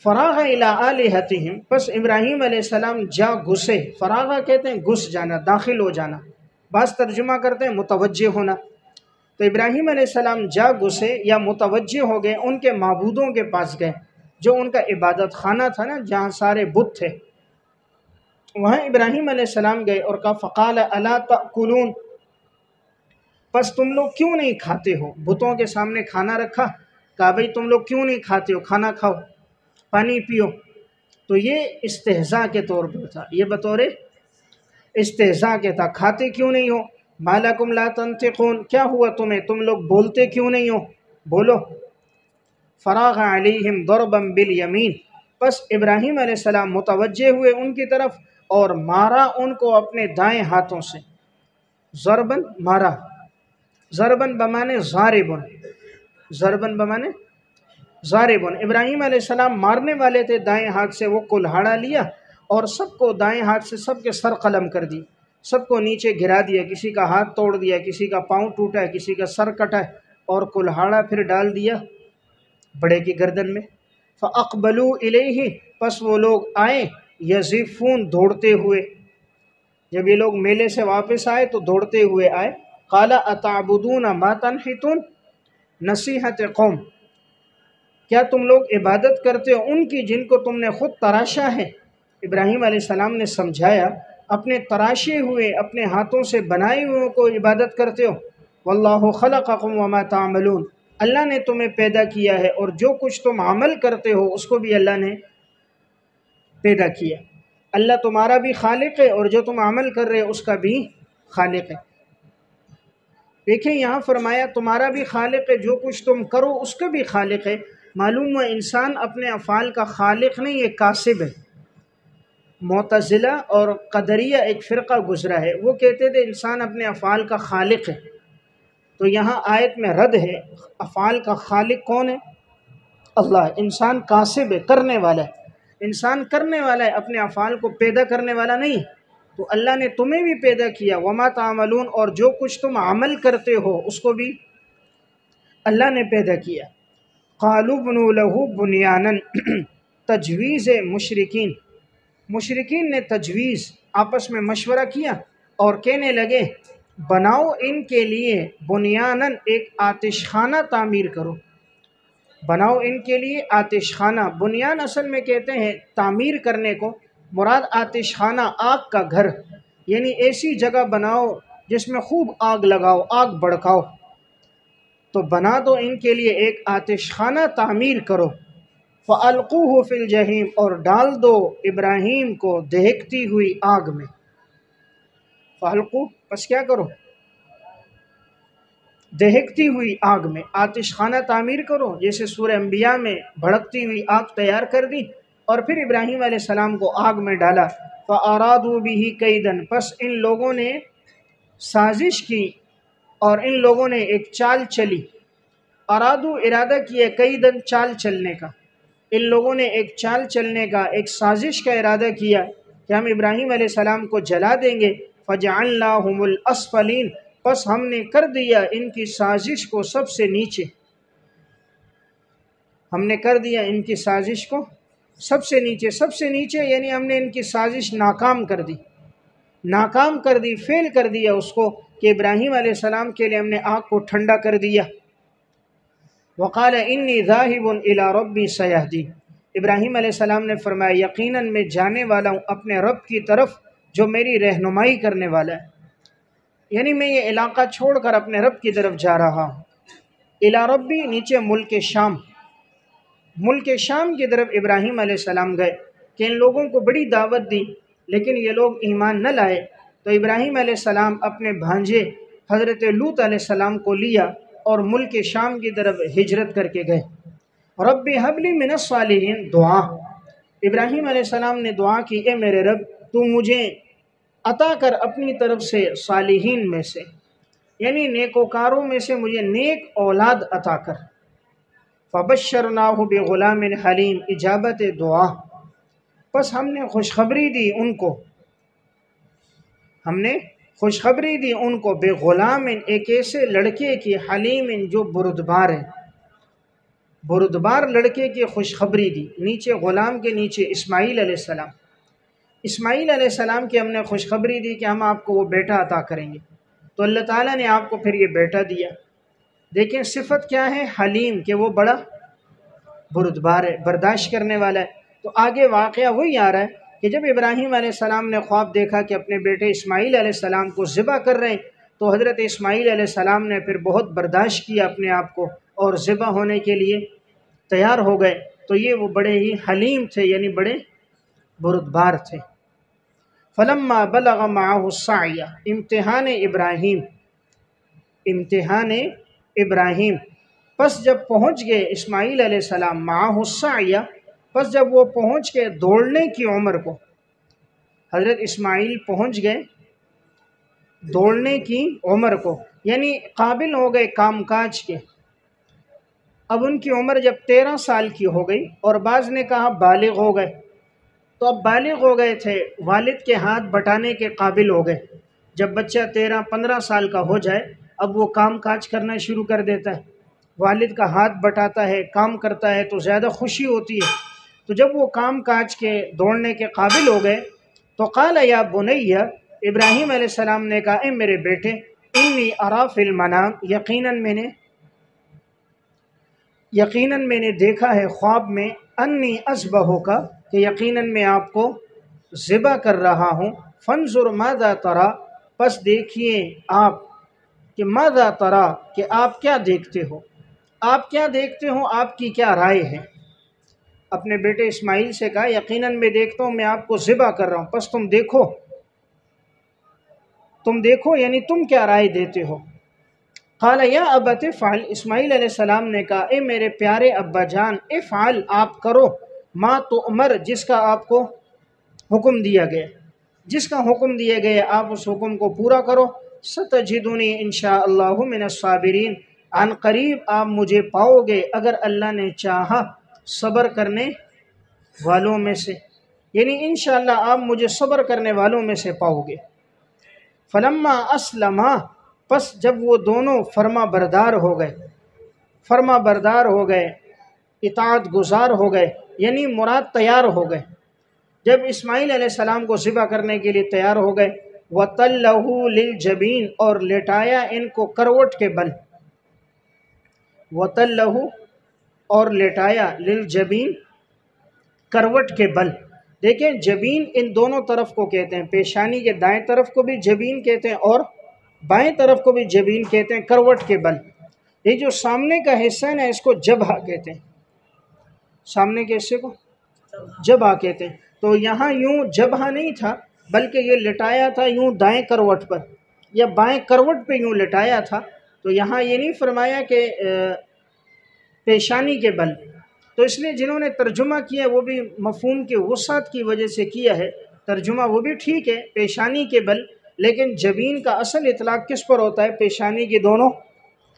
فراغ الی آلہتہم، پس ابراہیم علیہ السلام جا گھسے، فراغ کہتے ہیں گھس جانا، داخل ہو جانا، بعض ترجمہ کرتے ہیں متوجہ ہونا۔ تو ابراہیم علیہ السلام جا گھسے یا متوجہ ہو گئے، ان کے معبودوں کے پاس گئے، جو ان کا عبادت خانہ تھا نا، جہاں سارے بت تھے، وہاں ابراہیم علیہ السلام گئے اور کہا فقال الا تأکلون، پس تم لوگ کیوں نہیں کھاتے ہو؟ بتوں کے سامنے کھانا رکھا، کہا بھئی تم لوگ کیوں نہیں کھاتے ہو، کھانا کھاؤ، پانی پیو۔ تو یہ استہزاء کے طور پر تھا، یہ بطور استہزاء کے تھا، کھاتے کیوں نہیں ہو؟ ما لکم لا تنطقون، کیا ہوا تمہیں، تم لوگ بولتے کیوں نہیں ہو، بولو۔ فراغ علیہم ضربا بالیمین، پس ابراہیم علیہ السلام متوجہ ہوئے ان کی طرف اور مارا ان کو اپنے دائیں ہاتھوں سے، ضربن مارا، ضربن بمانے ضاربن، ضربن بمانے ضاربن، ابراہیم علیہ السلام مارنے والے تھے، دائیں ہاتھ سے وہ کلہاڑا لیا اور سب کو دائیں ہاتھ سے سب کے سر قلم کر دی، سب کو نیچے گرا دیا، کسی کا ہاتھ توڑ دیا، کسی کا پاؤں ٹوٹا ہے، کسی کا سر کٹا ہے، اور کلہاڑا پھر ڈال دیا بڑے کی گردن میں۔ فَأَقْبَلُوا إِلَيْهِ، پس وہ لوگ آئے، یزفون، دوڑتے ہوئے، جب یہ لوگ میلے سے واپس آئے تو دوڑتے ہوئے آئے۔ قَالَ أَتَعْبُدُونَ مَا تَنْحِتُونَ، نصیحت قوم، کیا تم لوگ عبادت کرتے ہو ان کی جن کو تم نے خود تراشا ہے؟ ابراہیم علیہ السلام نے سمجھایا اپنے تراشے ہوئے، اپنے ہاتھوں سے بنائے ہوئے کو عبادت کرتے ہو۔ واللہ خلقکم وما تعملون، اللہ نے تمہیں پیدا کیا ہے اور جو کچھ تم عمل کرتے ہو اس کو بھی اللہ نے پیدا کیا۔ اللہ تمہارا بھی خالق ہے اور جو تم عمل کر رہے ہو اس کا بھی خالق ہے۔ دیکھیں یہاں فرمایا تمہارا بھی خالق ہے، جو کچھ تم کرو اس کا بھی خالق ہے۔ معلوم ہوا انسان اپنے افعال کا خالق نہیں، یہ کاسب ہے۔ معتزلہ اور قدریہ ایک فرقہ گزرا ہے، وہ کہتے تھے انسان اپنے افعال کا خالق ہے، تو یہاں آیت میں رد ہے، افعال کا خالق کون ہے؟ اللہ۔ انسان کاسب ہے، کرنے والا ہے، انسان کرنے والا ہے، اپنے افعال کو پیدا کرنے والا نہیں۔ تو اللہ نے تمہیں بھی پیدا کیا، وما تعملون، اور جو کچھ تم عمل کرتے ہو اس کو بھی اللہ نے پیدا کیا۔ قالوا بنوا له بنیانا، تجویز مشرکین، مشرکین نے تجویز آپس میں مشورہ کیا اور کہنے لگے بناؤ ان کے لیے بنیانن، ایک آتش خانہ تعمیر کرو، بناؤ ان کے لیے آتش خانہ۔ بنیان اصل میں کہتے ہیں تعمیر کرنے کو، مراد آتش خانہ آگ کا گھر، یعنی ایسی جگہ بناؤ جس میں خوب آگ لگاؤ، آگ بڑکاؤ، تو بنا دو ان کے لیے ایک آتش خانہ تعمیر کرو۔ فَأَلْقُوهُ فِي الْجَحِيمِ، اور ڈال دو ابراہیم کو دہکتی ہوئی آگ میں۔ فَأَلْقُوهُ، پس کیا کرو؟ دہکتی ہوئی آگ میں آتش خانہ تعمیر کرو، جیسے سورہ انبیاء میں بھڑکتی ہوئی آگ تیار کر دی اور پھر ابراہیم علیہ السلام کو آگ میں ڈالا۔ فَأَرَادُوا بِهِ كَيْدًا، پس ان لوگوں نے سازش کی اور ان لوگوں نے ایک چال چلی۔ ارادو، ارادہ کیا، کیدن، چال چلنے کا، ان لوگوں نے ایک چال چلنے کا، ایک سازش کا ارادہ کیا کہ ہم ابراہیم علیہ السلام کو جلا دیں گے۔ فَجَعَلْنَاهُمُ الْأَسْفَلِينَ، پس ہم نے کر دیا ان کی سازش کو سب سے نیچے، ہم نے کر دیا ان کی سازش کو سب سے نیچے، سب سے نیچے یعنی ہم نے ان کی سازش ناکام کر دی، ناکام کر دی، فیل کر دیا اس کو، کہ ابراہیم علیہ السلام کے لیے ہم نے آگ کو ٹھنڈا کر دیا۔ وقال انی ذاہب الی ربی سیہدین، ابراہیم علیہ السلام نے فرمایا یقیناً میں جانے والا ہوں اپنے رب کی طرف جو میری رہنمائی کرنے والا ہے، یعنی میں یہ علاقہ چھوڑ کر اپنے رب کی طرف جا رہا ہوں۔ الی ربی، نیچے ملک شام، ملک شام کی طرف ابراہیم علیہ السلام گئے کہ ان لوگوں کو بڑی دعوت دی لیکن یہ لوگ ایمان نہ لائے، تو ابراہیم علیہ السلام اپنے بھانجے حضرت لوط علیہ السلام کو لیا اور ملک شام کی طرف ہجرت کر کے گئے۔ رب ہب لی من الصالحین، دعا، ابراہیم علیہ السلام نے دعا کی اے میرے رب تو مجھے عطا کر اپنی طرف سے صالحین میں سے، یعنی نیکوکاروں میں سے مجھے نیک اولاد عطا کر۔ فبشرناہ بغلام حلیم، اجابت دعا، پس ہم نے خوشخبری دی ان کو، ہم نے خوشخبری دی ان کو بے غلام ایک ایسے لڑکے کی حلیم جو بردبار ہے، بردبار لڑکے کی خوشخبری دی۔ نیچے غلام کے نیچے اسماعیل علیہ السلام، اسماعیل علیہ السلام کی ہم نے خوشخبری دی کہ ہم آپ کو وہ بیٹا عطا کریں گے، تو اللہ تعالیٰ نے آپ کو پھر یہ بیٹا دیا۔ دیکھیں صفت کیا ہے، حلیم، کہ وہ بڑا بردبار ہے، برداشت کرنے والا ہے۔ تو آگے واقعہ وہی آ رہا ہے کہ جب ابراہیم علیہ السلام نے خواب دیکھا کہ اپنے بیٹے اسماعیل علیہ السلام کو ذبح کر رہے ہیں، تو حضرت اسماعیل علیہ السلام نے پھر بہت برداشت کیا اپنے آپ کو اور ذبح ہونے کے لیے تیار ہو گئے۔ تو یہ وہ بڑے ہی حلیم تھے، یعنی بڑے بردبار تھے۔ فلما بلغ معه السعی، امتحان ابراہیم، امتحان ابراہیم، پس جب پہنچ گئے اسماعیل علیہ السلام معه السعی، پس جب وہ پہنچ گئے دوڑنے کی عمر کو، حضرت اسماعیل پہنچ گئے دوڑنے کی عمر کو، یعنی قابل ہو گئے کام کاج کے۔ اب ان کی عمر جب 13 سال کی ہو گئی، اور بعض نے کہا بالغ ہو گئے، تو اب بالغ ہو گئے تھے، والد کے ہاتھ بٹانے کے قابل ہو گئے۔ جب بچہ 13-15 سال کا ہو جائے، اب وہ کام کاج کرنا شروع کر دیتا ہے، والد کا ہاتھ بٹاتا ہے، کام کرتا ہے تو زیادہ خوشی ہوتی ہے۔ تو جب وہ کام کاج کے دوڑنے کے قابل ہو گئے، تو قال یا بنی، ابراہیم علیہ السلام نے کہا اے میرے بیٹے، انی ارا فی المنام، یقیناً میں نے دیکھا ہے خواب میں، انی اذبحک، کہ یقیناً میں آپ کو ذبح کر رہا ہوں، فانظر ماذا تری، پس دیکھیے آپ کہ ماذا تری، کہ آپ کیا دیکھتے ہو، آپ کیا دیکھتے ہو، آپ کی کیا رائے ہے۔ اپنے بیٹے اسماعیل سے کہا یقیناً میں دیکھتا ہوں میں آپ کو ذبح کر رہا ہوں، پس تم دیکھو یعنی تم کیا رائے دیتے ہو۔ قال یا ابت افعل، اسماعیل علیہ السلام نے کہا اے میرے پیارے ابا جان، افعل، آپ کرو، ما تؤمر، جس کا آپ کو حکم دیا گیا، جس کا حکم دیا گیا آپ اس حکم کو پورا کرو۔ ستجدنی انشاءاللہ من الصابرین، عن قریب آپ مجھے پاؤ گے اگر اللہ نے چاہا صبر کرنے والوں میں سے، یعنی انشاءاللہ آپ مجھے صبر کرنے والوں میں سے پاؤ گے۔ فلما اسلما، پس جب وہ دونوں فرما بردار ہو گئے، اطاعت گزار ہو گئے، یعنی مراد تیار ہو گئے، جب اسماعیل علیہ السلام کو ذبح کرنے کے لیے تیار ہو گئے، وَتَلَّهُ لِلْجَبِينِ، اور لٹایا ان کو کروٹ کے بل، وَتَلَّهُ، اور لٹایا، لِلْجَبِينِ، کروٹ کے بل۔ دیکھیں جبین ان دونوں طرف کو کہتے ہیں، پیشانی کے دائیں طرف کو بھی جبین کہتے ہیں اور بائیں طرف کو بھی جبین کہتے ہیں، کروٹ کے بل۔ یہ جو سامنے کا حصہ ہے نا، اس کو جبہہ کہتے ہیں، سامنے کے حصے کو جبہہ کہتے ہیں۔ تو یہاں یوں جبہہ نہیں تھا، بلکہ یہ لٹایا تھا یوں دائیں کروٹ پر یا بائیں کروٹ پہ یوں لٹایا تھا۔ تو یہاں یہ نہیں فرمایا کہ پیشانی کے بل، تو اس لیے جنہوں نے ترجمہ کیا وہ بھی مفہوم کے وسعت کی وجہ سے کیا ہے ترجمہ، وہ بھی ٹھیک ہے، پیشانی کے بل، لیکن جبین کا اصل اطلاق کس پر ہوتا ہے؟ پیشانی کی دونوں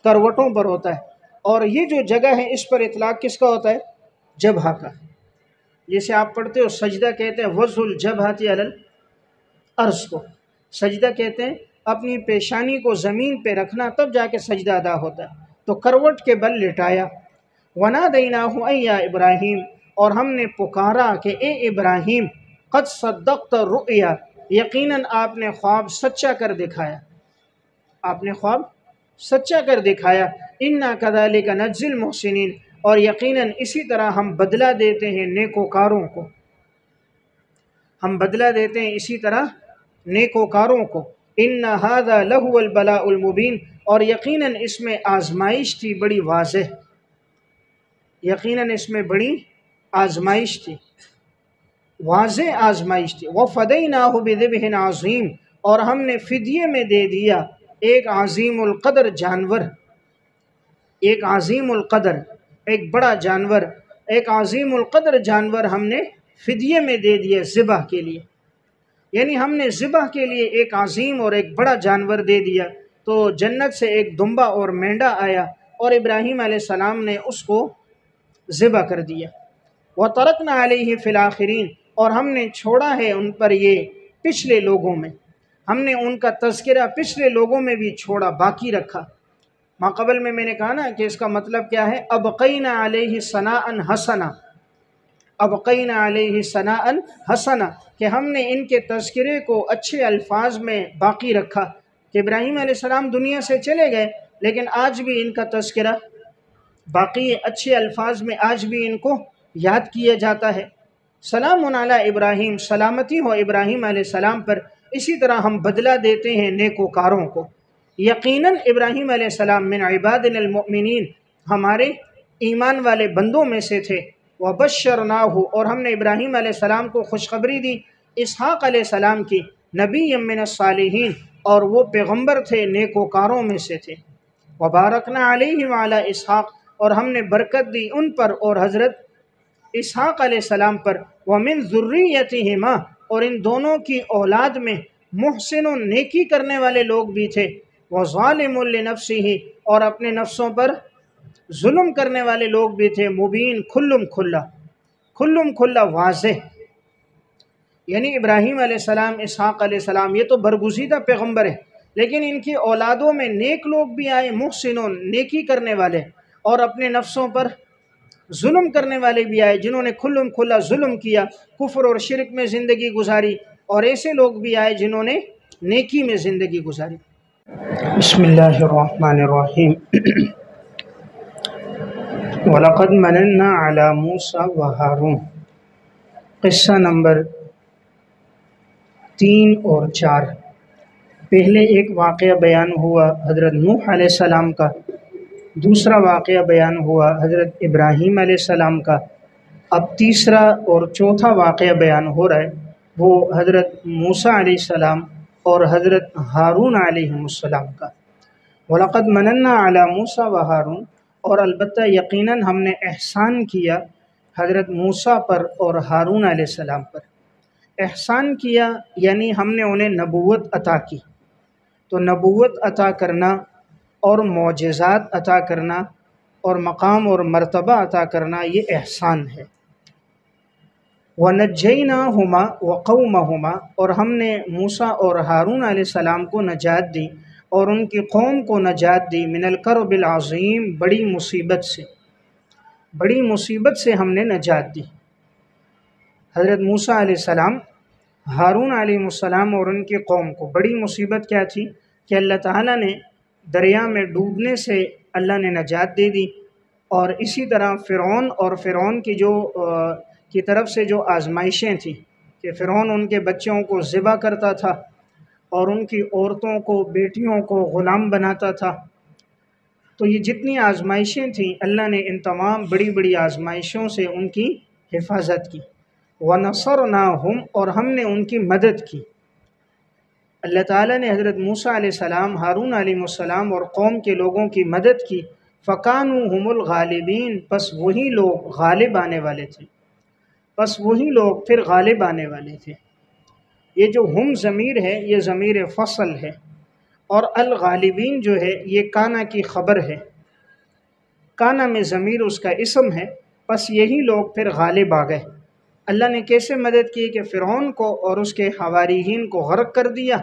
کروٹوں پر ہوتا ہے، اور یہ جو جگہ ہے اس پر اطلاق کس کا ہوتا ہے؟ جبہہ کا۔ جیسے آپ پڑھتے ہو سجدہ کہتے ہیں وضع الجبہۃ علی الارض کو، سجدہ کہتے ہیں اپنی پیشانی کو زمین پہ رکھنا، تب جا کے سجدہ ادا ہوتا ہے۔ تو کروٹ کے بل لٹایا۔ وَنَادَيْنَاهُ أَن يَا إِبْرَاهِيمُ، اور ہم نے پکارا کہ اے ابراہیم، قد صدقت الرؤیا، یقیناً آپ نے خواب سچا کر دکھایا، آپ نے خواب سچا کر دکھایا۔ اِنَّا كَذَلِكَ نَجْزِي الْمُحْسِنِينَ، اور یقیناً اسی طرح ہم بدلہ دیتے ہیں نیکوکاروں کو، ہم بدلہ دیتے ہیں اسی طرح نیکوکاروں کو۔ إِنَّ هَذَا لَهُوَ الْبَلَاءُ الْمُبِينُ، اور یقیناً اس میں آزمائش تھی بڑی واضح، یقیناً اس میں بڑی آزمائش تھی، واضح آزمائش تھی۔ وَفَدَيْنَاهُ بِذِبْحٍ عَظِيمٍ، اور ہم نے فدیے میں دے دیا ایک عظیم القدر جانور، ایک عظیم القدر، ایک بڑا جانور، ایک عظیم القدر جانور ہم نے فدیے میں دے دیا ذبح کے لیے، یعنی ہم نے ذبح کے لیے ایک عظیم اور ایک بڑا جانور دے دیا۔ تو جنت سے ایک دمبا اور مینڈا آیا اور ابراہیم علیہ السلام نے اس کو ذبح کر دیا۔ وَتَرَكْنَا عَلَيْهِ فِي الْآخِرِينَ، اور ہم نے چھوڑا ہے ان پر یہ پچھلے لوگوں میں، ہم نے ان کا تذکرہ پچھلے لوگوں میں بھی چھوڑا، باقی رکھا۔ ماقبل میں نے کہا نا کہ اس کا مطلب کیا ہے، ابقینا علیہ ثناء حسنا، ابقینا علیہ ثناء حسنا، کہ ہم نے ان کے تذکرے کو اچھے الفاظ میں باقی رکھا، کہ ابراہیم علیہ السلام دنیا سے چلے گئے لیکن آج بھی ان کا تذکرہ باقی اچھے الفاظ میں، آج بھی ان کو یاد کیا جاتا ہے۔ سلام علی ابراہیم، سلامتی ہو ابراہیم علیہ السلام پر۔ اسی طرح ہم بدلہ دیتے ہیں نیکوکاروں کو۔ یقیناً ابراہیم علیہ السلام من عبادنا المؤمنین، ہمارے ایمان والے بندوں میں سے تھے۔ وبشرناہ، اور ہم نے ابراہیم علیہ السلام کو خوشخبری دی اسحاق علیہ السلام کی، نبی من الصالحین، اور وہ پیغمبر تھے، نیکوکاروں میں سے تھے۔ وبارکنا علیہ وعلی اسحاق، اور ہم نے برکت دی ان پر اور حضرت اسحاق علیہ السلام پر۔ ومن ذریتہما، اور ان دونوں کی اولاد میں محسن و نیکی کرنے والے لوگ بھی تھے، وظالم لنفسہ، اور اپنے نفسوں پر ظلم کرنے والے لوگ بھی تھے، مبین، کھلم کھلا واضح۔ یعنی ابراہیم علیہ السلام، اسحاق علیہ السلام، یہ تو برگزیدہ پیغمبر ہیں، لیکن ان کی اولادوں میں نیک لوگ بھی آئے، محسنون، نیکی کرنے والے، اور اپنے نفسوں پر ظلم کرنے والے بھی آئے، جنہوں نے کھلم کھلا ظلم کیا، کفر اور شرک میں زندگی گزاری، اور ایسے لوگ بھی آئے جنہوں نے نیکی میں زندگی گزاری۔ بسم اللہ الرحمن الرحیم۔ وَلَقَدْ مَنَنَّا عَلَى مُوسَى وَهَارُونَ، قصہ نمبر 3 اور 4۔ پہلے ایک واقعہ بیان ہوا حضرت نوح علیہ السلام کا، دوسرا واقعہ بیان ہوا حضرت ابراہیم علیہ السلام کا، اب تیسرا اور چوتھا واقعہ بیان ہو رہا ہے، وہ حضرت موسیٰ علیہ السلام اور حضرت ہارون علیہ السلام کا۔ وَلَقَدْ مَنَنَّا عَلَى مُوسَى وَهَارُونَ، اور البتہ یقیناً ہم نے احسان کیا حضرت موسیٰ پر اور ہارون علیہ السلام پر۔ احسان کیا یعنی ہم نے انہیں نبوت عطا کی، تو نبوت عطا کرنا اور معجزات عطا کرنا اور مقام اور مرتبہ عطا کرنا، یہ احسان ہے۔ وَنَجَّيْنَاهُمَا وَقَوْمَهُمَا، اور ہم نے موسیٰ اور ہارون علیہ السلام کو نجات دی اور ان کی قوم کو نجات دی، من الکرب العظیم، بڑی مصیبت سے، بڑی مصیبت سے ہم نے نجات دی۔ حضرت موسیٰ علیہ السلام، ہارون علیہ السلام اور ان کی قوم کو بڑی مصیبت کیا تھی کہ اللہ تعالیٰ نے دریا میں ڈوبنے سے اللہ نے نجات دے دی، اور اسی طرح فرعون اور فرعون کی طرف سے جو آزمائشیں تھیں کہ فرعون ان کے بچوں کو ذبح کرتا تھا اور ان کی عورتوں کو، بیٹیوں کو غلام بناتا تھا، تو یہ جتنی آزمائشیں تھیں اللہ نے ان تمام بڑی بڑی آزمائشوں سے ان کی حفاظت کی۔ وَنَصَرْنَاهُمْ، اور ہم نے ان کی مدد کی۔ اللہ تعالیٰ نے حضرت موسیٰ علیہ السلام، ہارون علیہ السلام اور قوم کے لوگوں کی مدد کی۔ فَكَانُوا هُمُ الْغَالِبِينَ، پس وہی لوگ غالب آنے والے تھے، پس وہی لوگ پھر غالب آنے والے تھے۔ یہ جو ہم ضمیر ہے یہ ضمیر فصل ہے، اور الغالبین جو ہے یہ کانا کی خبر ہے، کانا میں ضمیر اس کا اسم ہے، پس یہی لوگ پھر غالب آ گئے۔ اللہ نے کیسے مدد کی کہ فرعون کو اور اس کے حواریین کو غرق کر دیا،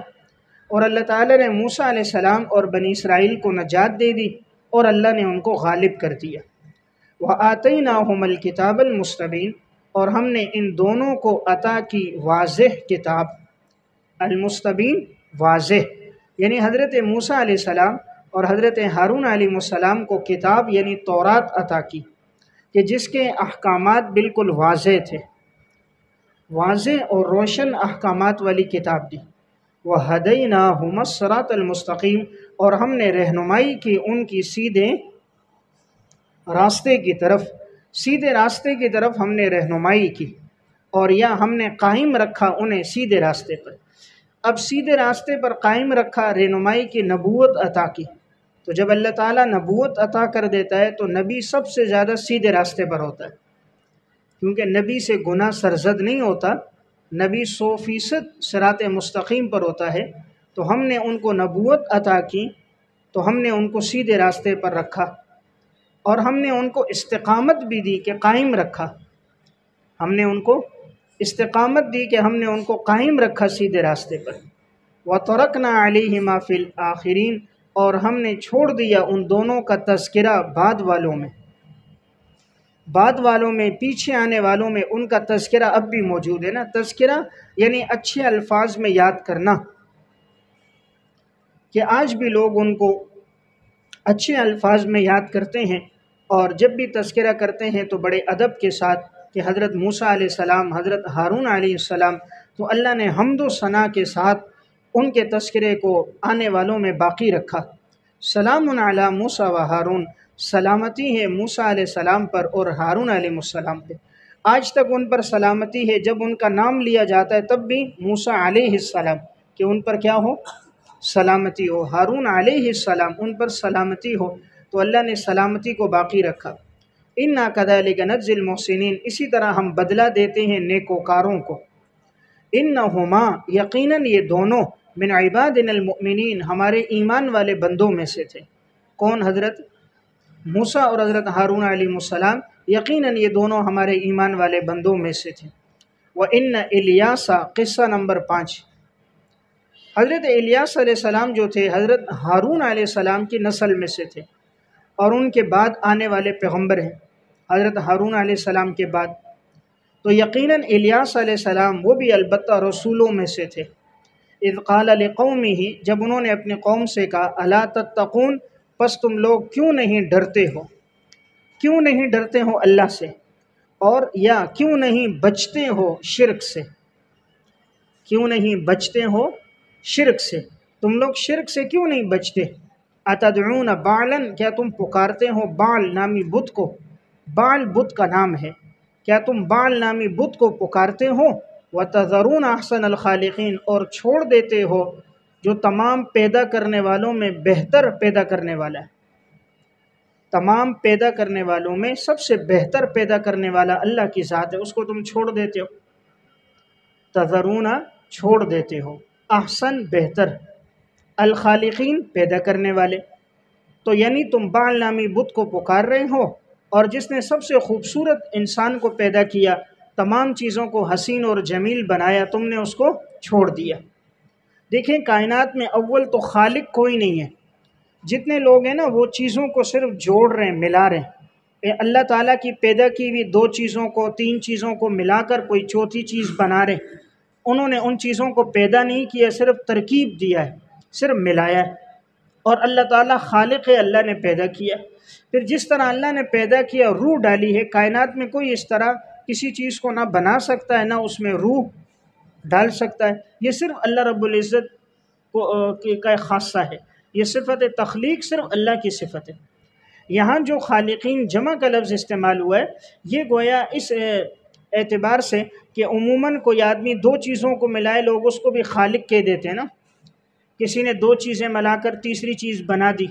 اور اللہ تعالیٰ نے موسیٰ علیہ السلام اور بنی اسرائیل کو نجات دے دی، اور اللہ نے ان کو غالب کر دیا۔ وَآتَيْنَاهُمَ الْكِتَابَ الْمُسْتَبِينَ، اور ہم نے ان دونوں کو عطا کی واضح کتاب، المستبین، واضح، یعنی حضرت موسیٰ علیہ السلام اور حضرت ہارون علیہ السلام کو کتاب یعنی تورات عطا کی، کہ جس کے احکامات بالکل واضح تھے، واضح اور روشن احکامات والی کتاب دی۔ وَهَدَيْنَاهُمَ الصِّرَاطَ الْمُسْتَقِيمَ، اور ہم نے رہنمائی کی ان کی سیدھے راستے کی طرف، سیدھے راستے کی طرف ہم نے رہنمائی کی، اور یا ہم نے قائم رکھا انہیں سیدھے راستے پر۔ اب سیدھے راستے پر قائم رکھا، رہنمائی کی، نبوت عطا کی۔ تو جب اللہ تعالیٰ نبوت عطا کر دیتا ہے تو نبی سب سے زیادہ سیدھے راستے پر ہوتا ہے، کیونکہ نبی سے گناہ سرزد نہیں ہوتا، نبی 100% صراط مستقیم پر ہوتا ہے۔ تو ہم نے ان کو نبوت عطا کی، تو ہم نے ان کو سیدھے راستے پر رکھا، اور ہم نے ان کو استقامت بھی دی کہ قائم رکھا، ہم نے ان کو استقامت دی کہ ہم نے ان کو قائم رکھا سیدھے راستے پر۔ وَتَرَكْنَا عَلَيْهِمَا فِي الْآخِرِينَ، اور ہم نے چھوڑ دیا ان دونوں کا تذکرہ بعد والوں میں، بعد والوں میں، پیچھے آنے والوں میں ان کا تذکرہ اب بھی موجود ہے نا۔ تذکرہ یعنی اچھے الفاظ میں یاد کرنا، کہ آج بھی لوگ ان کو اچھے الفاظ میں یاد کرتے ہیں، اور جب بھی تذکرہ کرتے ہیں تو بڑے ادب کے ساتھ، کہ حضرت موسیٰ علیہ السلام، حضرت ہارون علیہ السلام، تو اللہ نے حمد و ثنا کے ساتھ ان کے تذکرے کو آنے والوں میں باقی رکھا۔ سلام علی موسیٰ و ہارون، سلامتی ہے موسیٰ علیہ السلام پر اور ہارون علیہ السلام پہ۔ آج تک ان پر سلامتی ہے، جب ان کا نام لیا جاتا ہے تب بھی موسیٰ علیہ السلام، کہ ان پر کیا ہو؟ سلامتی ہو۔ ہارون علیہ السلام، ان پر سلامتی ہو، تو اللہ نے سلامتی کو باقی رکھا۔ اِنَّا كَذَلِكَ نَجْزِي الْمُحْسِنِينَ، اسی طرح ہم بدلہ دیتے ہیں نیکوکاروں کو۔ اِنَّهُمَا، یقیناً یہ دونوں، من عبادنا المؤمنین، ہمارے ایمان والے بندوں میں سے تھے۔ کون؟ حضرت موسیٰ اور حضرت ہارون علیہ السلام، یقیناً یہ دونوں ہمارے ایمان والے بندوں میں سے تھے۔ وَإِنَّ إِلْيَاسَ، قصہ نمبر 5، حضرت الیاس علیہ السلام جو تھے حضرت ہارون علیہ السلام کی نسل میں سے تھے، اور ان کے بعد آنے والے پیغمبر ہیں حضرت ہارون علیہ السلام کے بعد، تو یقیناً الیاس علیہ السلام وہ بھی البتہ رسولوں میں سے تھے۔ اذ قال لقومہ، جب انہوں نے اپنی قوم سے کہا، الا تتقون، پس تم لوگ کیوں نہیں ڈرتے ہو، کیوں نہیں ڈرتے ہو اللہ سے، اور یا کیوں نہیں بچتے ہو شرک سے، کیوں نہیں بچتے ہو شرک سے، تم لوگ شرک سے کیوں نہیں بچتے؟ اتدعون بعلا، کیا تم پکارتے ہو بعل نامی بت کو؟ بعل بت کا نام ہے، کیا تم بعل نامی بت کو پکارتے ہو؟ وتذرون احسن الخالقین، اور چھوڑ دیتے ہو جو تمام پیدا کرنے والوں میں بہتر پیدا کرنے والا ہے، تمام پیدا کرنے والوں میں سب سے بہتر پیدا کرنے والا اللہ کی ذات ہے، اس کو تم چھوڑ دیتے ہو۔ تذرون، چھوڑ دیتے ہو، احسن، بہتر، الخالقین، پیدا کرنے والے، تو یعنی تم بعل نامی بت کو پکار رہے ہو، اور جس نے سب سے خوبصورت انسان کو پیدا کیا، تمام چیزوں کو حسین اور جمیل بنایا، تم نے اس کو چھوڑ دیا۔ دیکھیں کائنات میں اول تو خالق کوئی نہیں ہے، جتنے لوگ ہیں نا وہ چیزوں کو صرف جوڑ رہے ہیں، ملا رہے ہیں۔ اللہ تعالیٰ کی پیدا کی ہوئی دو چیزوں کو، تین چیزوں کو ملا کر کوئی چوتھی چیز بنا رہے ہیں۔ انہوں نے ان چیزوں کو پیدا نہیں کیا، صرف ترکیب دیا ہے، صرف ملایا ہے، اور اللہ تعالیٰ خالق ہے، اللہ نے پیدا کیا۔ پھر جس طرح اللہ نے پیدا کیا، روح ڈالی ہے، کائنات میں کوئی اس طرح کسی چیز کو نہ بنا سکتا ہے نہ اس میں روح ڈال سکتا ہے، یہ صرف اللہ رب العزت کا خاصہ ہے، یہ صفت تخلیق صرف اللہ کی صفت ہے۔ یہاں جو خالقین جمع کا لفظ استعمال ہوا ہے، یہ گویا اس اعتبار سے کہ عموماً کوئی آدمی دو چیزوں کو ملائے، لوگ اس کو بھی خالق کہہ دیتے ہیں نا۔ کسی نے دو چیزیں ملا کر تیسری چیز بنا دی،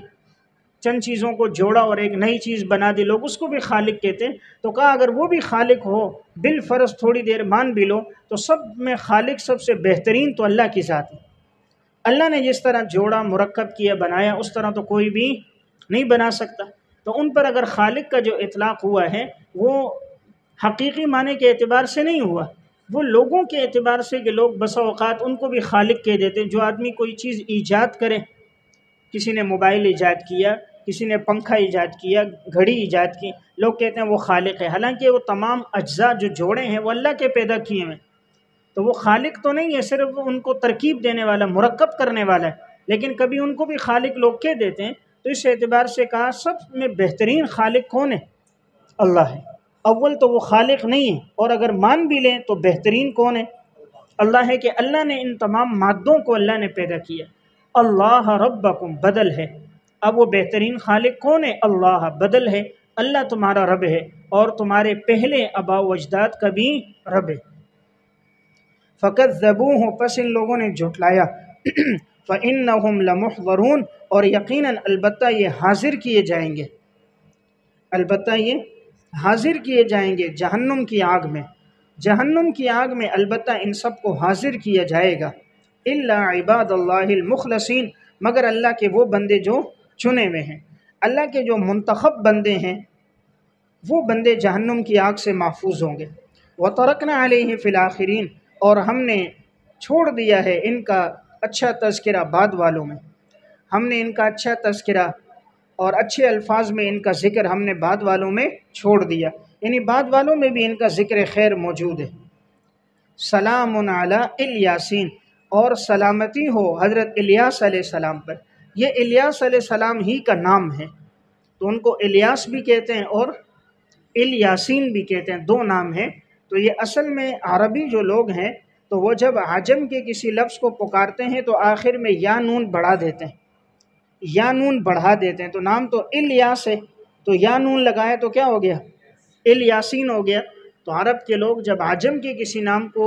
چند چیزوں کو جوڑا اور ایک نئی چیز بنا دی، لوگ اس کو بھی خالق کہتے ہیں۔ تو کہا اگر وہ بھی خالق ہو، بالفرض تھوڑی دیر مان بھی لو، تو سب میں خالق سب سے بہترین تو اللہ کی ذات ہے۔ اللہ نے جس طرح جوڑا، مرکب کیا، بنایا، اس طرح تو کوئی بھی نہیں بنا سکتا۔ تو ان پر اگر خالق کا جو اطلاق ہوا ہے وہ حقیقی معنی کے اعتبار سے نہیں ہوا، وہ لوگوں کے اعتبار سے، کہ لوگ بسا اوقات ان کو بھی خالق کہہ دیتے ہیں۔ جو آدمی کوئی چیز ایجاد کرے، کسی نے موبائل ایجاد کیا، کسی نے پنکھا ایجاد کیا، گھڑی ایجاد کی، لوگ کہتے ہیں وہ خالق ہے، حالانکہ وہ تمام اجزاء جو جوڑے ہیں وہ اللہ کے پیدا کیے ہیں، تو وہ خالق تو نہیں ہے، صرف ان کو ترکیب دینے والا، مرکب کرنے والا ہے، لیکن کبھی ان کو بھی خالق لوگ کہہ دیتے ہیں۔ تو اس اعتبار سے کہا سب میں بہترین خالق کون ہے؟ اللہ ہے۔ اول تو وہ خالق نہیں ہے، اور اگر مان بھی لیں تو بہترین کون ہے؟ اللہ ہے، کہ اللہ نے ان تمام مادوں کو اللہ نے پیدا کیا۔ اللہ ربکم، بدل ہے، اب وہ بہترین خالق کون ہے؟ اللہ، بدل ہے، اللہ تمہارا رب ہے، اور تمہارے پہلے آباء و اجداد کا بھی رب ہے۔ فَكَذَّبُوهُ، پس ان لوگوں نے جھٹلایا۔ فَإِنَّهُمْ لَمُحْضَرُونَ، اور یقیناً البتہ یہ حاضر کیے جائیں گے، البتہ یہ حاضر کیے جائیں گے جہنم کی آگ میں، جہنم کی آگ میں البتہ ان سب کو حاضر کیا جائے گا۔ إِلَّا عِبَادَ اللَّهِ الْمُخْلَصِينَ، مگر اللہ کے وہ بندے جو چنے ہوئے ہیں، اللہ کے جو منتخب بندے ہیں، وہ بندے جہنم کی آگ سے محفوظ ہوں گے۔ وَتَرَكْنَا عَلَيْهِ فِي الْآخِرِينَ، اور ہم نے چھوڑ دیا ہے ان کا اچھا تذکرہ بعد والوں میں، ہم نے ان کا اچھا تذکرہ اور اچھے الفاظ میں ان کا ذکر ہم نے بعد والوں میں چھوڑ دیا، یعنی بعد والوں میں بھی ان کا ذکر خیر موجود ہے۔ سلام علی الیاسین، اور سلامتی ہو حضرت الیاس علیہ السلام پر۔ یہ الیاس علیہ السلام ہی کا نام ہے، تو ان کو الیاس بھی کہتے ہیں اور الیاسین بھی کہتے ہیں، دو نام ہیں۔ تو یہ اصل میں عربی جو لوگ ہیں تو وہ جب عجم کے کسی لفظ کو پکارتے ہیں تو آخر میں یا نون بڑھا دیتے ہیں، یا نون بڑھا دیتے ہیں، تو نام تو الیاس ہے تو یا نون لگائے تو کیا ہو گیا؟ الیاسین ہو گیا۔ تو عرب کے لوگ جب عجم کے کسی نام کو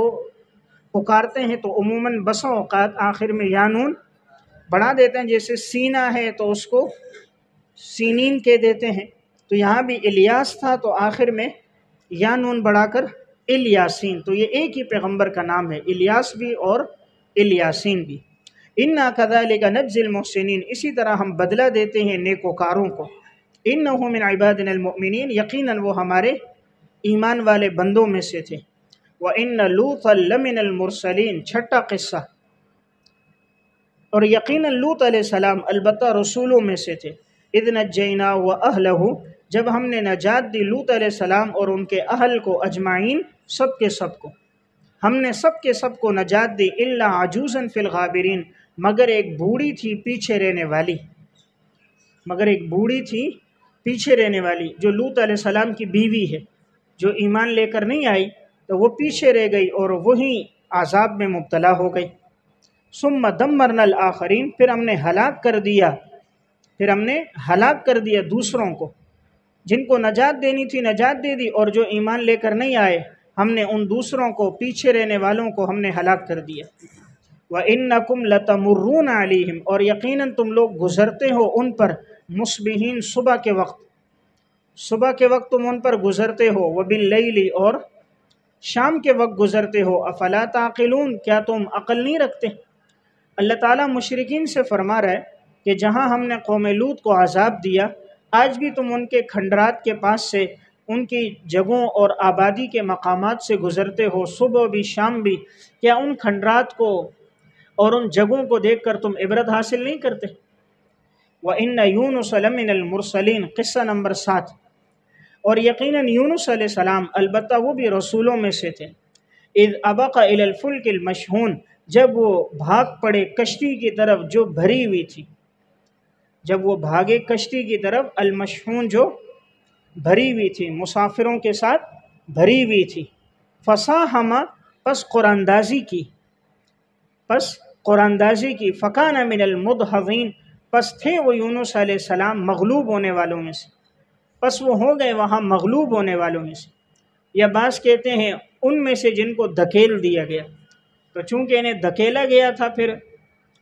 پکارتے ہیں تو عموماً بسا اوقات آخر میں یا نون بڑھا دیتے ہیں، جیسے سینہ ہے تو اس کو سینین کہہ دیتے ہیں، تو یہاں بھی الیاس تھا تو آخر میں یا نون بڑھا کر الیاسین، تو یہ ایک ہی پیغمبر کا نام ہے، الیاس بھی اور الیاسین بھی۔ انا کذالک نجزی المحسنین، اسی طرح ہم بدلہ دیتے ہیں نیکوکاروں کو۔ انہ من عبادنا المؤمنین، یقیناً وہ ہمارے ایمان والے بندوں میں سے تھے۔ وَإِنَّ لُوطًا لَمِنَ الْمُرْسَلِينَ، چھٹا قصہ، اور یقیناً لوط علیہ السلام البتہ رسولوں میں سے تھے۔ اذ نجیناہ وَأَهْلَهُ، جب ہم نے نجات دی لوط علیہ السلام اور ان کے اہل کو، اجمعین، سب کے سب کو، ہم نے سب کے سب کو نجات دی، الا عجوزا فی الغابرین، مگر ایک بوڑھی تھی پیچھے رہنے والی، مگر ایک بوڑھی تھی پیچھے رہنے والی، جو لوط علیہ السلام کی بیوی ہے، جو ایمان لے کر نہیں آئی تو وہ پیچھے رہ گئی اور وہی عذاب میں مبتلا ہو گئی۔ ثم دمرنا الآخرین، پھر ہم نے ہلاک کر دیا دوسروں کو، جن کو نجات دینی تھی نجات دے دی، اور جو ایمان لے کر نہیں آئے ہم نے ان دوسروں کو، پیچھے رہنے والوں کو ہم نے ہلاک کر دیا۔ وَإِنَّكُمْ لَتَمُرُّونَ عَلَيْهِمْ، اور یقیناً تم لوگ گزرتے ہو ان پر، مصبحین، صبح کے وقت تم ان پر گزرتے ہو، وَبِاللَّيْلِ، اور شام کے وقت گزرتے ہو، افلا تعقلون، کیا تم عقل نہیں رکھتے؟ اللہ تعالیٰ مشرکین سے فرما رہا ہے کہ جہاں ہم نے قوم لوط کو عذاب دیا، آج بھی تم ان کے کھنڈرات کے پاس سے، ان کی جگہوں اور آبادی کے مقامات سے گزرتے ہو، صبح بھی شام بھی، کیا ان کھنڈرات کو اور ان جگہوں کو دیکھ کر تم عبرت حاصل نہیں کرتے؟ وَإِنَّ يُونُسَ لَمِنَ الْمُرْسَلِينَ، قصہ نمبر 7، اور یقیناً یونس علیہ السلام البتہ وہ بھی رسولوں میں سے تھے۔ اذ ابق الی الفلک المشحون، جب وہ بھاگ پڑے کشتی کی طرف جو بھری ہوئی تھی، جب وہ بھاگے کشتی کی طرف، المشحون جو بھری ہوئی تھی، مسافروں کے ساتھ بھری ہوئی تھی، فساہم، پس قراندازی کی، فکان من المدحضین، پس تھے وہ یونس علیہ السلام مغلوب ہونے والوں میں سے، پس وہ ہو گئے وہاں مغلوب ہونے والوں میں سے، یا بعض کہتے ہیں ان میں سے جن کو دھکیل دیا گیا، تو چونکہ انہیں دھکیلا گیا تھا پھر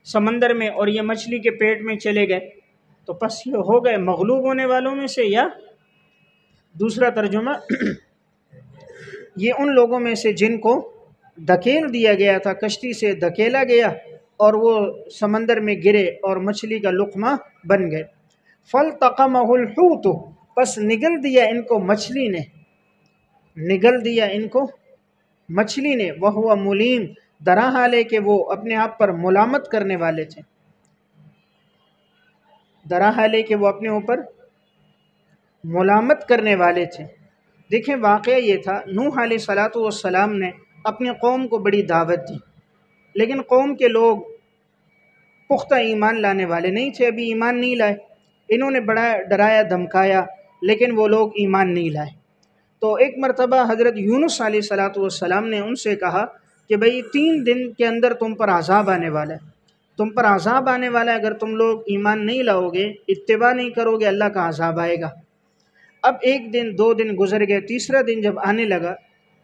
سمندر میں اور یہ مچھلی کے پیٹ میں چلے گئے، تو پس یہ ہو گئے مغلوب ہونے والوں میں سے، یا دوسرا ترجمہ یہ ان لوگوں میں سے جن کو دھکیل دیا گیا تھا، کشتی سے دھکیلا گیا اور وہ سمندر میں گرے اور مچھلی کا لقمہ بن گئے۔ فَالْتَقَمَهُ الْحُوتُ، پس نگل دیا ان کو مچھلی نے، وَهُوَ مُلِيمٌ، درا حال ہے کہ وہ اپنے آپ پر ملامت کرنے والے تھے، درا حال ہے کہ وہ اپنے اوپر ملامت کرنے والے تھے۔ دیکھیں واقعہ یہ تھا، نوح علیہ السلام نے اپنی قوم کو بڑی دعوت دی، لیکن قوم کے لوگ پختہ ایمان لانے والے نہیں تھے، ابھی ایمان نہیں لائے، انہوں نے بڑا ڈرایا دھمکایا لیکن وہ لوگ ایمان نہیں لائے۔ تو ایک مرتبہ حضرت یونس علیہ السلام نے ان سے کہا کہ بھئی 3 دن کے اندر تم پر عذاب آنے والا ہے، اگر تم لوگ ایمان نہیں لاؤ گے، اتباع نہیں کرو گے، اللہ کا عذاب آئے گا۔ اب 1 دن 2 دن گزر گئے، تیسرا دن جب آنے لگا،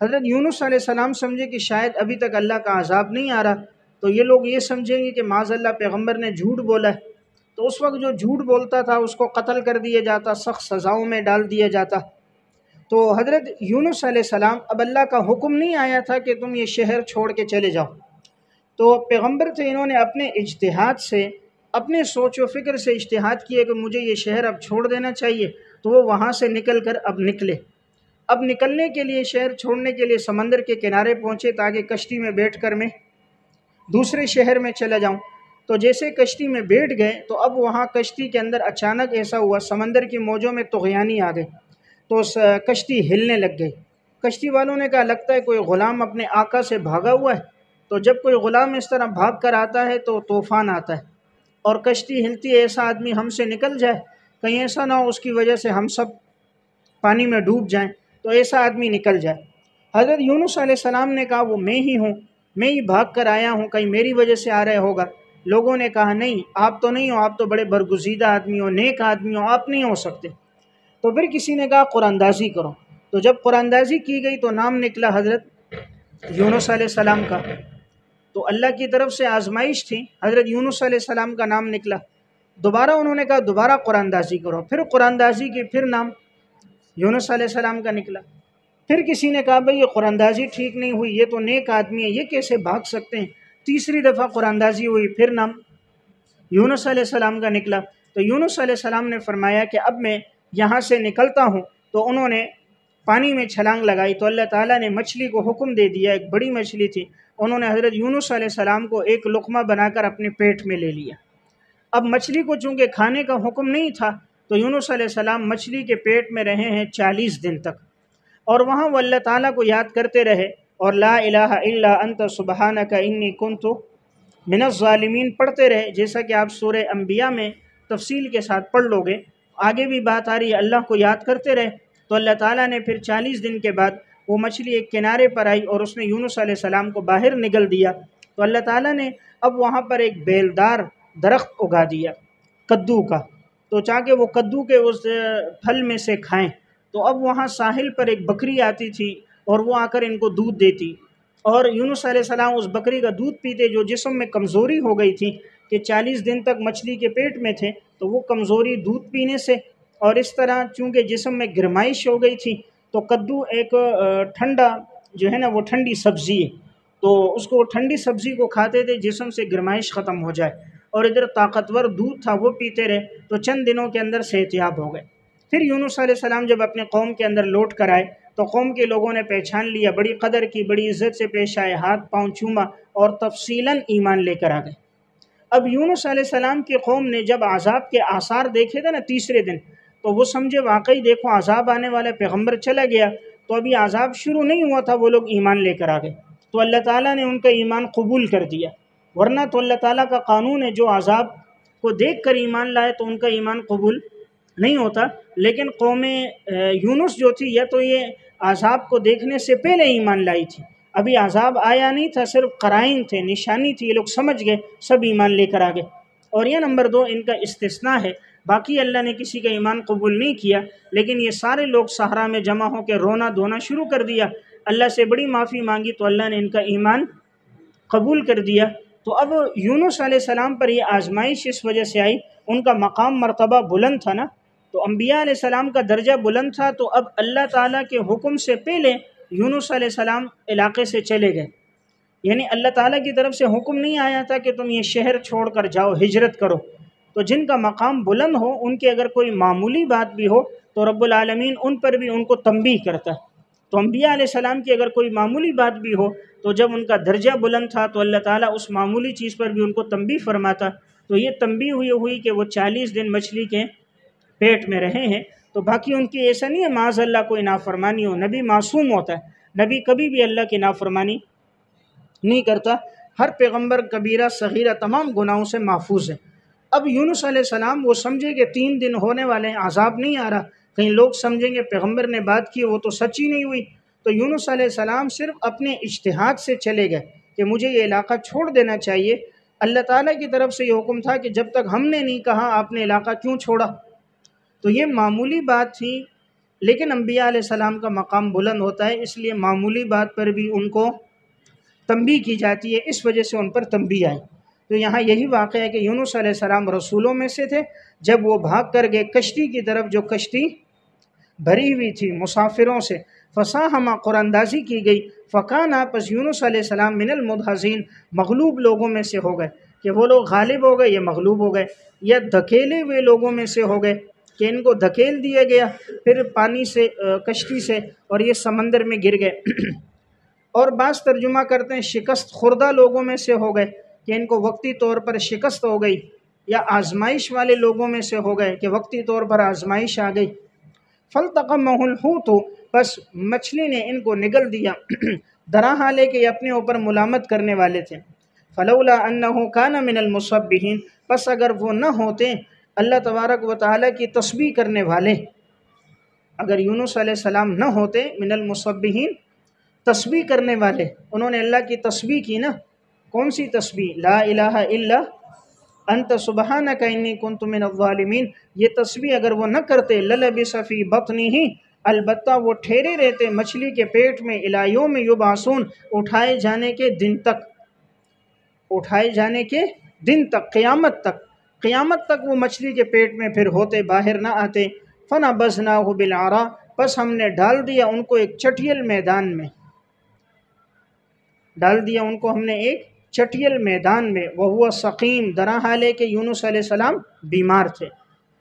حضرت یونس علیہ السلام سمجھے کہ شاید ابھی تک اللہ کا عذاب نہیں آ رہا، تو یہ لوگ یہ سمجھیں گے کہ معاذ اللہ پیغمبر نے جھوٹ بولا ہے، تو اس وقت جو جھوٹ بولتا تھا اس کو قتل کر دیا جاتا، سخت سزاؤں میں ڈال دیا جاتا۔ تو حضرت یونس علیہ السلام، اب اللہ کا حکم نہیں آیا تھا کہ تم یہ شہر چھوڑ کے چلے جاؤ، تو پیغمبر تھے، انہوں نے اپنے اجتہاد سے، اپنے سوچ و فکر سے اجتہاد کیا کہ مجھے یہ شہر اب چھوڑ دینا چاہیے، تو وہ وہاں سے نکل کر اب نکلنے کے لیے، شہر چھوڑنے کے لیے سمندر کے کنارے پہنچے تاکہ کشتی میں بیٹھ کر میں دوسرے شہر میں چلا جاؤں۔ تو جیسے کشتی میں بیٹھ گئے تو اب وہاں کشتی کے اندر اچانک ایسا ہوا، سمندر کی موجوں میں طغیانی آ گئی، تو کشتی ہلنے لگ گئی۔ کشتی والوں نے کہا لگتا ہے کوئی غلام اپنے آقا سے بھاگا ہوا ہے۔ تو جب کوئی غلام اس طرح بھاگ کر آتا ہے تو طوفان آتا ہے اور کشتی ہلتی ہے، ایسا آدمی ہم سے نکل جائے، کہیں ایسا نہ ہو اس کی وجہ سے ہم سب پانی میں ڈوب جائیں، تو ایسا آدمی نکل جائے۔ حضرت یونس علیہ السلام نے کہا وہ میں ہی ہوں، میں ہی بھاگ کر آیا ہوں، کہیں میری وجہ سے آ رہا ہوگا۔ لوگوں نے کہا نہیں، آپ تو نہیں ہو، آپ تو بڑے برگزیدہ آدمی ہو، نیک آدمی ہو، آپ نہیں ہو سکتے۔ تو پھر کسی نے کہا قرآن اندازی کرو۔ تو جب قرآن اندازی کی گئی تو نام نکلا حضرت یونس علیہ السلام کا۔ تو اللہ کی طرف سے آزمائش تھی، حضرت یونس علیہ السلام کا نام نکلا۔ دوبارہ انہوں نے کہا دوبارہ قرآن اندازی کرو، پھر قرآن اندازی کی، پھر نام یونس علیہ السلام کا نکلا۔ پھر کسی نے کہا بھئی یہ قرآن اندازی ٹھیک نہیں ہوئی، یہ تو نیک آدمی ہے، یہ کیسے بھاگ سکتے ہیں۔ تیسری دفعہ قرآن اندازی ہوئی، پھر نام یونس علیہ السلام کا نکلا۔ تو یونس علیہ السلام نے فرمایا کہ اب میں یہاں سے نکلتا ہوں۔ تو انہوں نے پانی میں چھلانگ لگائی تو اللہ تعالیٰ نے مچھلی کو حکم دے دیا، ایک بڑی مچھلی تھی، انہوں نے حضرت یونس علیہ السلام کو ایک لقمہ بنا کر اپنے پیٹ میں لے لیا۔ اب مچھلی کو چونکہ کھانے کا حکم نہیں تھا تو یونس علیہ السلام مچھلی کے پیٹ میں رہے ہیں 40 دن تک، اور وہاں وہ اللہ تعالیٰ کو یاد کرتے رہے اور لا الہ الا انت سبحانک انی کنت من الظالمین پڑھتے رہے، جیسا کہ آپ سورہ انبیاء میں تفصیل کے ساتھ پڑھ لو گے، آگے بھی بات آ رہی ہے، اللہ کو یاد کرتے رہے۔ تو اللہ تعالیٰ نے پھر 40 دن کے بعد وہ مچھلی ایک کنارے پر آئی اور اس نے یونس علیہ السلام کو باہر نگل دیا۔ تو اللہ تعالیٰ نے اب وہاں پر ایک بیلدار درخت اگا دیا کدو کا، تو چاہے وہ کدو کے اس پھل میں سے کھائیں۔ تو اب وہاں ساحل پر ایک بکری آتی تھی اور وہ آ کر ان کو دودھ دیتی، اور یونس علیہ السلام اس بکری کا دودھ پیتے، جو جسم میں کمزوری ہو گئی تھی کہ 40 دن تک مچھلی کے پیٹ میں تھے، تو وہ کمزوری دودھ پینے سے، اور اس طرح چونکہ جسم میں گرمائش ہو گئی تھی، تو کدو ایک ٹھنڈا جو ہے نا وہ ٹھنڈی سبزی ہے، تو اس کو ٹھنڈی سبزی کو کھاتے تھے جسم سے گرمائش ختم ہو جائے، اور ادھر طاقتور دودھ تھا وہ پیتے رہے، تو چند دنوں کے اندر صحت یاب ہو گئے۔ پھر یونس علیہ السلام جب اپنے قوم کے اندر لوٹ کر آئے تو قوم کے لوگوں نے پہچان لیا، بڑی قدر کی، بڑی عزت سے پیش آئے، ہاتھ پاؤں چوما اور تفصیلاً ایمان لے کر آ گئے۔ اب یونس علیہ السلام کی قوم نے جب عذاب کے آثار دیکھے تھے نا تیسرے دن، تو وہ سمجھے واقعی دیکھو عذاب آنے والا، پیغمبر چلا گیا، تو ابھی عذاب شروع نہیں ہوا تھا، وہ لوگ ایمان لے کر آ گئے، تو اللہ تعالیٰ نے ان کا ایمان قبول کر دیا۔ ورنہ تو اللہ تعالیٰ کا قانون ہے جو عذاب کو دیکھ کر ایمان لائے تو ان کا ایمان قبول نہیں ہوتا، لیکن قوم یونس جو تھی یا تو یہ عذاب کو دیکھنے سے پہلے ایمان لائی تھی، ابھی عذاب آیا نہیں تھا، صرف قرائن تھے، نشانی تھی، یہ لوگ سمجھ گئے، سب ایمان لے کر آگے۔ اور یہ نمبر 2 ان کا استثناء ہے، باقی اللہ نے کسی کا ایمان قبول نہیں کیا، لیکن یہ سارے لوگ صحرا میں جمع ہو کے رونا دھونا شروع کر دیا، اللہ سے بڑی معافی مانگی تو اللہ نے ان کا ایمان قبول کر دیا۔ تو اب یونس علیہ السلام پر یہ آزمائش اس وجہ سے آئی، ان کا مقام مرتبہ بلند تھا نا، تو انبیاء علیہ السلام کا درجہ بلند تھا، تو اب اللہ تعالیٰ کے حکم سے پہلے یونس علیہ السلام علاقے سے چلے گئے، یعنی اللہ تعالیٰ کی طرف سے حکم نہیں آیا تھا کہ تم یہ شہر چھوڑ کر جاؤ، ہجرت کرو۔ تو جن کا مقام بلند ہو ان کی اگر کوئی معمولی بات بھی ہو تو رب العالمین ان پر بھی ان کو تنبیہ کرتا ہے۔ تو انبیاء علیہ السلام کی اگر کوئی معمولی بات بھی ہو تو جب ان کا درجہ بلند تھا تو اللہ تعالیٰ اس معمولی چیز پر بھی ان کو تنبیہ فرماتا۔ تو یہ تنبیہ ہوئی کہ وہ 40 دن مچھلی کے پیٹ میں رہے ہیں، تو باقی ان کی ایسا نہیں ہے معاذ اللہ کوئی نافرمانی ہو، نبی معصوم ہوتا ہے، نبی کبھی بھی اللہ کی نافرمانی نہیں کرتا، ہر پیغمبر کبیرہ صغیرہ تمام گناہوں سے محفوظ ہے۔ اب یونس علیہ السلام وہ سمجھے کہ 3 دن ہونے والے ہیں، عذاب نہیں آ رہا، کہیں لوگ سمجھیں گے پیغمبر نے بات کی وہ تو سچی نہیں ہوئی، تو یونس علیہ السلام صرف اپنے اجتہاد سے چلے گئے کہ مجھے یہ علاقہ چھوڑ دینا چاہیے، اللہ تعالیٰ کی طرف سے یہ حکم تھا کہ جب تک ہم نے نہیں کہا آپ نے علاقہ کیوں چھوڑا۔ تو یہ معمولی بات تھی، لیکن انبیاء علیہ السلام کا مقام بلند ہوتا ہے، اس لیے معمولی بات پر بھی ان کو تنبیہ کی جاتی ہے، اس وجہ سے ان پر تنبیہ آئی۔ تو یہاں یہی واقعہ ہے کہ یونس علیہ السلام رسولوں میں سے تھے، جب وہ بھاگ کر گئے کشتی کی طرف جو کشتی بھری ہوئی تھی مسافروں سے، فساہما قرآن اندازی کی گئی، فکانا پس یونس علیہ السلام من المدحضین مغلوب لوگوں میں سے ہو گئے، کہ وہ لوگ غالب ہو گئے، یہ مغلوب ہو گئے، یا دھکیلے ہوئے لوگوں میں سے ہو گئے کہ ان کو دھکیل دیا گیا پھر پانی سے، کشتی سے، اور یہ سمندر میں گر گئے۔ اور بعض ترجمہ کرتے ہیں شکست خوردہ لوگوں میں سے ہو گئے کہ ان کو وقتی طور پر شکست ہو گئی، یا آزمائش والے لوگوں میں سے ہو گئے کہ وقتی طور پر آزمائش آ گئی۔ فَالْتَقَمَّهُ الْحُوتُ، بس مچھلی نے ان کو نگل دیا درا حالے کہ یہ اپنے اوپر ملامت کرنے والے تھے۔ فَلَوْلَا أَنَّهُ كَانَ مِنَ الْمُصَبِّحِينَ، بس اگر وہ نہ ہوتے اللہ تبارک و تعالیٰ کی تسبیح کرنے والے، اگر یونس علیہ السلام نہ ہوتے من المصبحین، تسبیح کرنے والے، انہوں نے اللہ کی تسبیح کی نا، کون سی تسبیح؟ لا الہ الا انت سبحانک انی کنت من الظالمین، یہ تسبیح اگر وہ نہ کرتے للبث فی بطنہ، البتہ وہ ٹھہرے رہتے مچھلی کے پیٹ میں الی یوم یبعثون، اٹھائے جانے کے دن تک، اٹھائے جانے کے دن تک، قیامت تک وہ مچھلی کے پیٹ میں پھر ہوتے، باہر نہ آتے۔ فَنَبَذْنَاهُ بِالْعَرَاءِ، بس ہم نے ڈال دیا ان کو ایک چٹیل میدان میں، ڈال دیا ان کو ہم نے ایک چٹیل میدان میں، وَهُوَ سَقِيمٌ، درا حالے کہ یونس علیہ السلام بیمار تھے،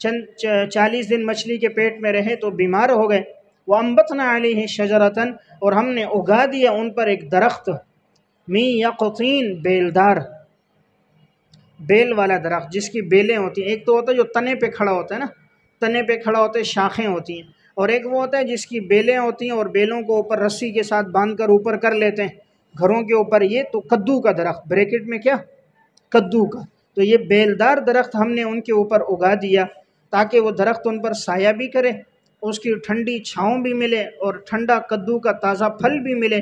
40 دن مچھلی کے پیٹ میں رہے تو بیمار ہو گئے۔ وَأَنبَتْنَا عَلَيْهِ شَجَرَةً، اور ہم نے اگا دیا ان پر ایک درخت، مِن یقطین، بیلدار، بیل والا درخت جس کی بیلیں ہوتی ہیں، ایک تو ہوتا ہے جو تنے پہ کھڑا ہوتا ہے نا، تنے پہ کھڑا ہوتا ہے، شاخیں ہوتی ہیں، اور ایک وہ ہوتا ہے جس کی بیلیں ہوتی ہیں اور بیلوں کو اوپر رسی کے ساتھ باندھ کر اوپر کر لیتے ہیں گھروں کے اوپر، یہ تو کدو کا درخت، بریکٹ میں کیا، کدو کا، تو یہ بیلدار درخت ہم نے ان کے اوپر اگا دیا تاکہ وہ درخت ان پر سایہ بھی کرے، اس کی ٹھنڈی چھاؤں بھی ملے اور ٹھنڈا کدو کا تازہ پھل بھی ملے،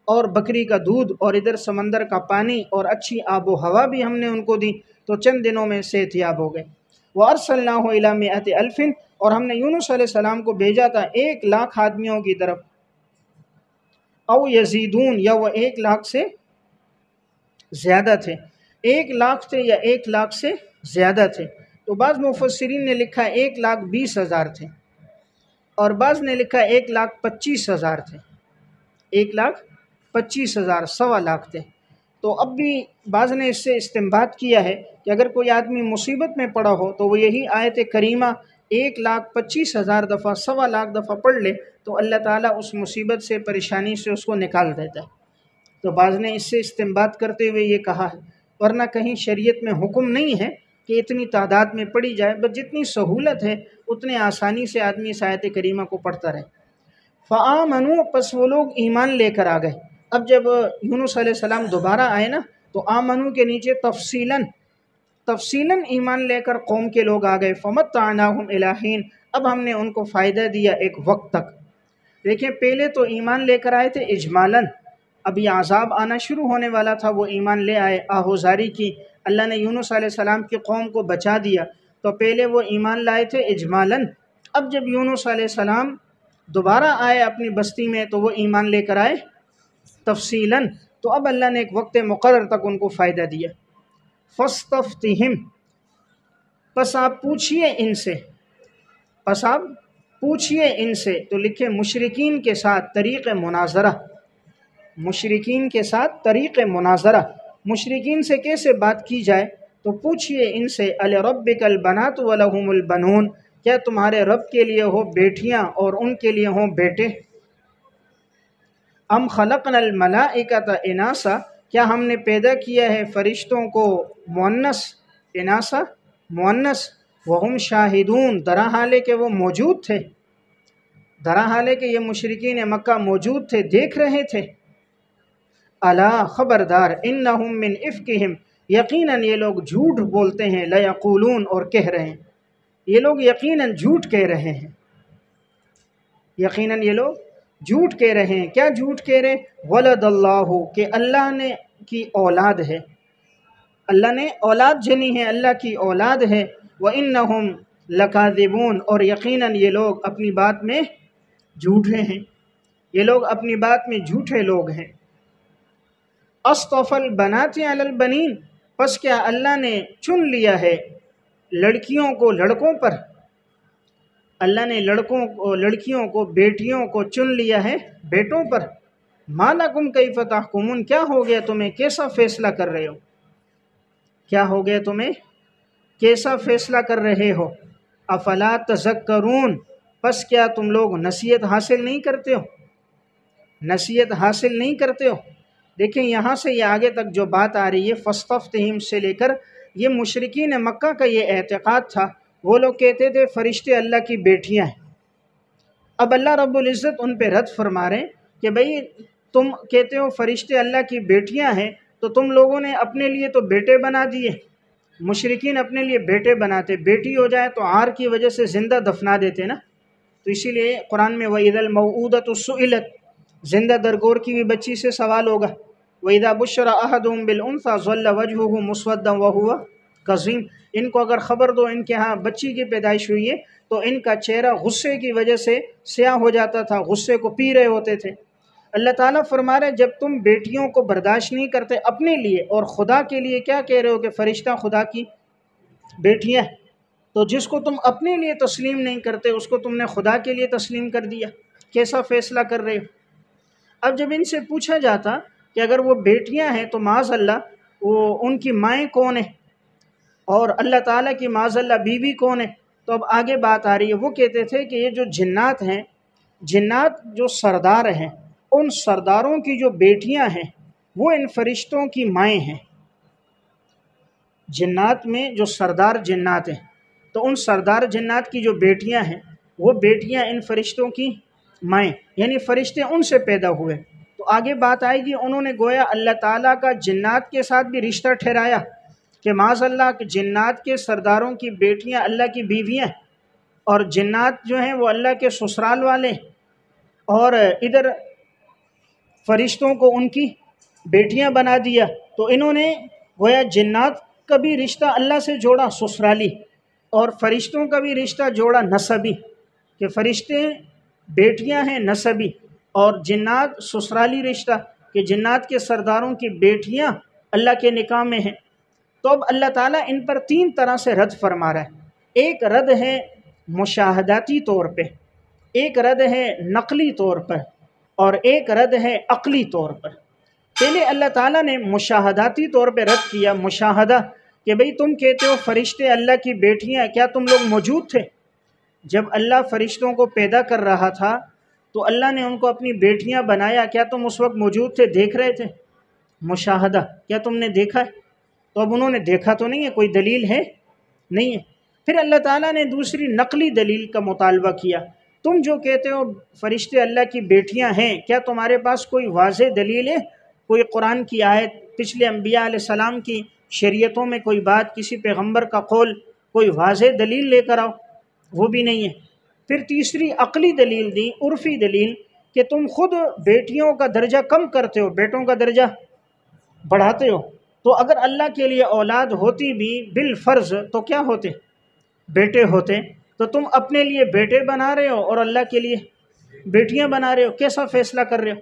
اور بکری کا دودھ، اور ادھر سمندر کا پانی، اور اچھی آب و ہوا بھی ہم نے ان کو دی، تو چند دنوں میں صحت یاب ہو گئے۔ وَأَرْسَلْنَاهُ إِلَىٰ مِائَةِ أَلْفٍ، اور ہم نے یونس علیہ السلام کو بھیجا تھا 1,00,000 آدمیوں کی طرف، او یزیدون، یا وہ 1,00,000 سے زیادہ تھے، 1,00,000 تھے یا 1,00,000 سے زیادہ تھے، تو بعض مفسرین نے لکھا 1,20,000 تھے، اور بعض نے لکھا 1,25,000 تھے، 1,25,000، 1,25,000 تھے۔ تو اب بھی بعض نے اس سے استنباط کیا ہے کہ اگر کوئی آدمی مصیبت میں پڑا ہو تو وہ یہی آیت کریمہ 1,25,000 دفعہ، 1,25,000 دفعہ پڑھ لے تو اللہ تعالیٰ اس مصیبت سے، پریشانی سے اس کو نکال دیتا ہے۔ تو بعض نے اس سے استنباط کرتے ہوئے یہ کہا ہے، ورنہ کہیں شریعت میں حکم نہیں ہے کہ اتنی تعداد میں پڑھی جائے، بس جتنی سہولت ہے اتنے آسانی سے آدمی اس آیت کریمہ کو پڑھتا رہے۔ فآمنوا، پس وہ لوگ ایمان لے کر آ گئے۔ اب جب یونس علیہ السلام دوبارہ آئے نا تو آمنو کے نیچے تفصیلاً ایمان لے کر قوم کے لوگ آ گئے۔ فمتعناہم الی حین، اب ہم نے ان کو فائدہ دیا ایک وقت تک۔ دیکھیں پہلے تو ایمان لے کر آئے تھے اجمالاً، اب یہ عذاب آنا شروع ہونے والا تھا، وہ ایمان لے آئے، آہوزاری کی، اللہ نے یونس علیہ السلام کی قوم کو بچا دیا، تو پہلے وہ ایمان لائے تھے اجمالاً۔ اب جب یونس علیہ السلام دوبارہ آئے اپنی بستی میں تو وہ ایمان لے کر آئے تفصیلاً، تو اب اللہ نے ایک وقت مقرر تک ان کو فائدہ دیا۔ فاستفتہم، پس آپ پوچھئے ان سے، تو لکھے مشرکین کے ساتھ طریق مناظرہ، مشرکین کے ساتھ طریق مناظرہ، مشرکین سے کیسے بات کی جائے، تو پوچھئے ان سے الربک البنات ولہم البنون، کیا تمہارے رب کے لیے ہو بیٹیاں اور ان کے لیے ہوں بیٹے؟ ام خلقنا الملائکۃ اناسا، کیا ہم نے پیدا کیا ہے فرشتوں کو مؤنث، اناسا مؤنث، وہم شاہدون، درا حالے کہ وہ موجود تھے، درا حالے کہ یہ مشرکین مکہ موجود تھے، دیکھ رہے تھے۔ الا، خبردار، انہم من افکہم، یقیناً یہ لوگ جھوٹ بولتے ہیں، لیقولون، اور کہہ رہے ہیں، یہ لوگ یقیناً جھوٹ کہہ رہے ہیں، یقیناً یہ لوگ جھوٹ کہہ رہے ہیں۔ کیا جھوٹ کہہ رہے ہیں؟ ولد اللہ، کہ اللہ نے کی اولاد ہے، اللہ نے اولاد جنی ہے، اللہ کی اولاد ہے۔ وَإِنَّهُمْ لَكَاذِبُونَ، اور یقیناً یہ لوگ اپنی بات میں جھوٹے ہیں، یہ لوگ اپنی بات میں جھوٹے لوگ ہیں۔ اصطفى البنات علی البنین، پس کیا اللہ نے چن لیا ہے لڑکیوں کو لڑکوں پر، اللہ نے لڑکیوں کو بیٹیوں کو چن لیا ہے بیٹوں پر۔ ما لکم کیف تحکمون، کیا ہو گیا تمہیں، کیسا فیصلہ کر رہے ہو، کیا ہو گیا تمہیں، کیسا فیصلہ کر رہے ہو۔ افلا تذکرون، پس کیا تم لوگ نصیحت حاصل نہیں کرتے ہو۔ نصیحت حاصل نہیں کرتے ہو؟ دیکھیں یہاں سے یہ آگے تک جو بات آ رہی ہے فاستفتہم سے لے کر، یہ مشرکین مکہ کا یہ اعتقاد تھا. وہ لوگ کہتے تھے فرشتے اللہ کی بیٹیاں ہیں. اب اللہ رب العزت ان پہ رد فرما رہے ہیں کہ بھئی تم کہتے ہو فرشتے اللہ کی بیٹیاں ہیں، تو تم لوگوں نے اپنے لیے تو بیٹے بنا دیے. مشرکین اپنے لیے بیٹے بناتے، بیٹی ہو جائے تو عار کی وجہ سے زندہ دفنا دیتے نا. تو اسی لیے قرآن میں وَإِذَا الْمَوْءُودَةُ سُئِلَتْ، زندہ درگور کی بھی بچی سے سوال ہوگا. وَإِذَا بُشِّرَ أَحَدُهُم بِالْأُنثىٰ ظَلَّ وَجْهُهُ مُسْوَدًّا وَهُوَ كَظِيمٌ. ان کو اگر خبر دو ان کے ہاں بچی کی پیدائش ہوئی ہے تو ان کا چہرہ غصے کی وجہ سے سیاہ ہو جاتا تھا، غصے کو پی رہے ہوتے تھے. اللہ تعالیٰ فرما رہے جب تم بیٹیوں کو برداشت نہیں کرتے اپنے لیے اور خدا کے لیے کیا کہہ رہے ہو کہ فرشتہ خدا کی بیٹیاں، تو جس کو تم اپنے لیے تسلیم نہیں کرتے اس کو تم نے خدا کے لیے تسلیم کر دیا. کیسا فیصلہ کر رہے ہو؟ اب جب ان سے پوچھا جاتا کہ اگر وہ بیٹیاں ہیں تو معاذ اللہ وہ ان کی مائیں کون ہیں، اور اللہ تعالیٰ کی معاذ اللہ بیوی کون ہے، تو اب آگے بات آ رہی ہے. وہ کہتے تھے کہ یہ جو جنات ہیں، جنات جو سردار ہیں، ان سرداروں کی جو بیٹیاں ہیں وہ ان فرشتوں کی مائیں ہیں. جنات میں جو سردار جنات ہیں تو ان سردار جنات کی جو بیٹیاں ہیں وہ بیٹیاں ان فرشتوں کی مائیں، یعنی فرشتے ان سے پیدا ہوئے. تو آگے بات آئے گی انہوں نے گویا اللہ تعالیٰ کا جنات کے ساتھ بھی رشتہ ٹھہرایا کہ معاذ اللہ کہ جنات کے سرداروں کی بیٹیاں اللہ کی بیویاں، اور جنات جو ہیں وہ اللہ کے سسرال والے، اور ادھر فرشتوں کو ان کی بیٹیاں بنا دیا. تو انہوں نے گویا جنات کا بھی رشتہ اللہ سے جوڑا سسرالی، اور فرشتوں کا بھی رشتہ جوڑا نسبی، کہ فرشتے بیٹیاں ہیں نسبی، اور جنات سسرالی رشتہ کہ جنات کے سرداروں کی بیٹیاں اللہ کے نکاح میں ہیں. تو اب اللہ تعالیٰ ان پر تین طرح سے رد فرما رہا ہے. ایک رد ہے مشاہداتی طور پہ، ایک رد ہے نقلی طور پر، اور ایک رد ہے عقلی طور پر. پہلے اللہ تعالیٰ نے مشاہداتی طور پہ رد کیا، مشاہدہ کہ بھئی تم کہتے ہو فرشتے اللہ کی بیٹیاں، کیا تم لوگ موجود تھے جب اللہ فرشتوں کو پیدا کر رہا تھا تو اللہ نے ان کو اپنی بیٹیاں بنایا، کیا تم اس وقت موجود تھے، دیکھ رہے تھے؟ مشاہدہ، کیا تم نے دیکھا ہے؟ تو اب انہوں نے دیکھا تو نہیں ہے، کوئی دلیل ہے نہیں ہے. پھر اللہ تعالیٰ نے دوسری نقلی دلیل کا مطالبہ کیا. تم جو کہتے ہو فرشتے اللہ کی بیٹیاں ہیں، کیا تمہارے پاس کوئی واضح دلیل ہے؟ کوئی قرآن کی آیت، پچھلے انبیاء علیہ السلام کی شریعتوں میں کوئی بات، کسی پیغمبر کا قول، کوئی واضح دلیل لے کر آؤ. وہ بھی نہیں ہے. پھر تیسری عقلی دلیل دی، عرفی دلیل، کہ تم خود بیٹیوں کا درجہ کم کرتے ہو، بیٹوں کا درجہ بڑھاتے ہو. تو اگر اللہ کے لیے اولاد ہوتی بھی بالفرض تو کیا ہوتے؟ بیٹے ہوتے. تو تم اپنے لیے بیٹے بنا رہے ہو اور اللہ کے لیے بیٹیاں بنا رہے ہو. کیسا فیصلہ کر رہے ہو؟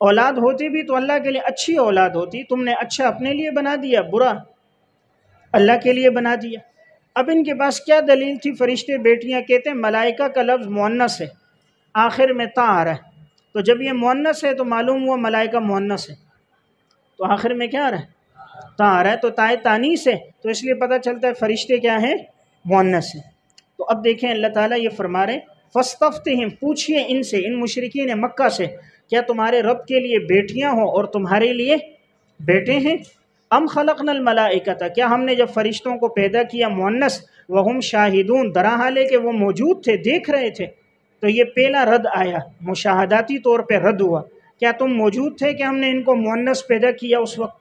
اولاد ہوتی بھی تو اللہ کے لیے اچھی اولاد ہوتی، تم نے اچھا اپنے لیے بنا دیا، برا اللہ کے لیے بنا دیا. اب ان کے پاس کیا دلیل تھی؟ فرشتے بیٹیاں، کہتے ہیں ملائکہ کا لفظ مؤنث ہے، آخر میں تا آ رہا ہے، تو جب یہ مؤنث ہے تو معلوم ہوا ملائکہ مؤنث ہے، تو آخر میں کیا آ رہا ہے؟ تا آ رہا ہے، تو تائے تانیث ہے، تو اس لیے پتہ چلتا ہے فرشتے کیا ہیں؟ مؤنث ہیں. تو اب دیکھیں اللہ تعالیٰ یہ فرما رہے ہیں فاستفتہم، پوچھئے ان سے، ان مشرکین مکہ سے، کیا تمہارے رب کے لیے بیٹیاں ہوں اور تمہارے لیے بیٹے ہیں؟ ام خلقنا الملائکۃ، کیا ہم نے جب فرشتوں کو پیدا کیا مؤنث، وہم شاہدون، درا حال ہے کہ وہ موجود تھے، دیکھ رہے تھے. تو یہ پہلا رد آیا، مشاہداتی طور پہ رد ہوا، کیا تم موجود تھے کہ ہم نے ان کو مؤنث پیدا کیا اس وقت؟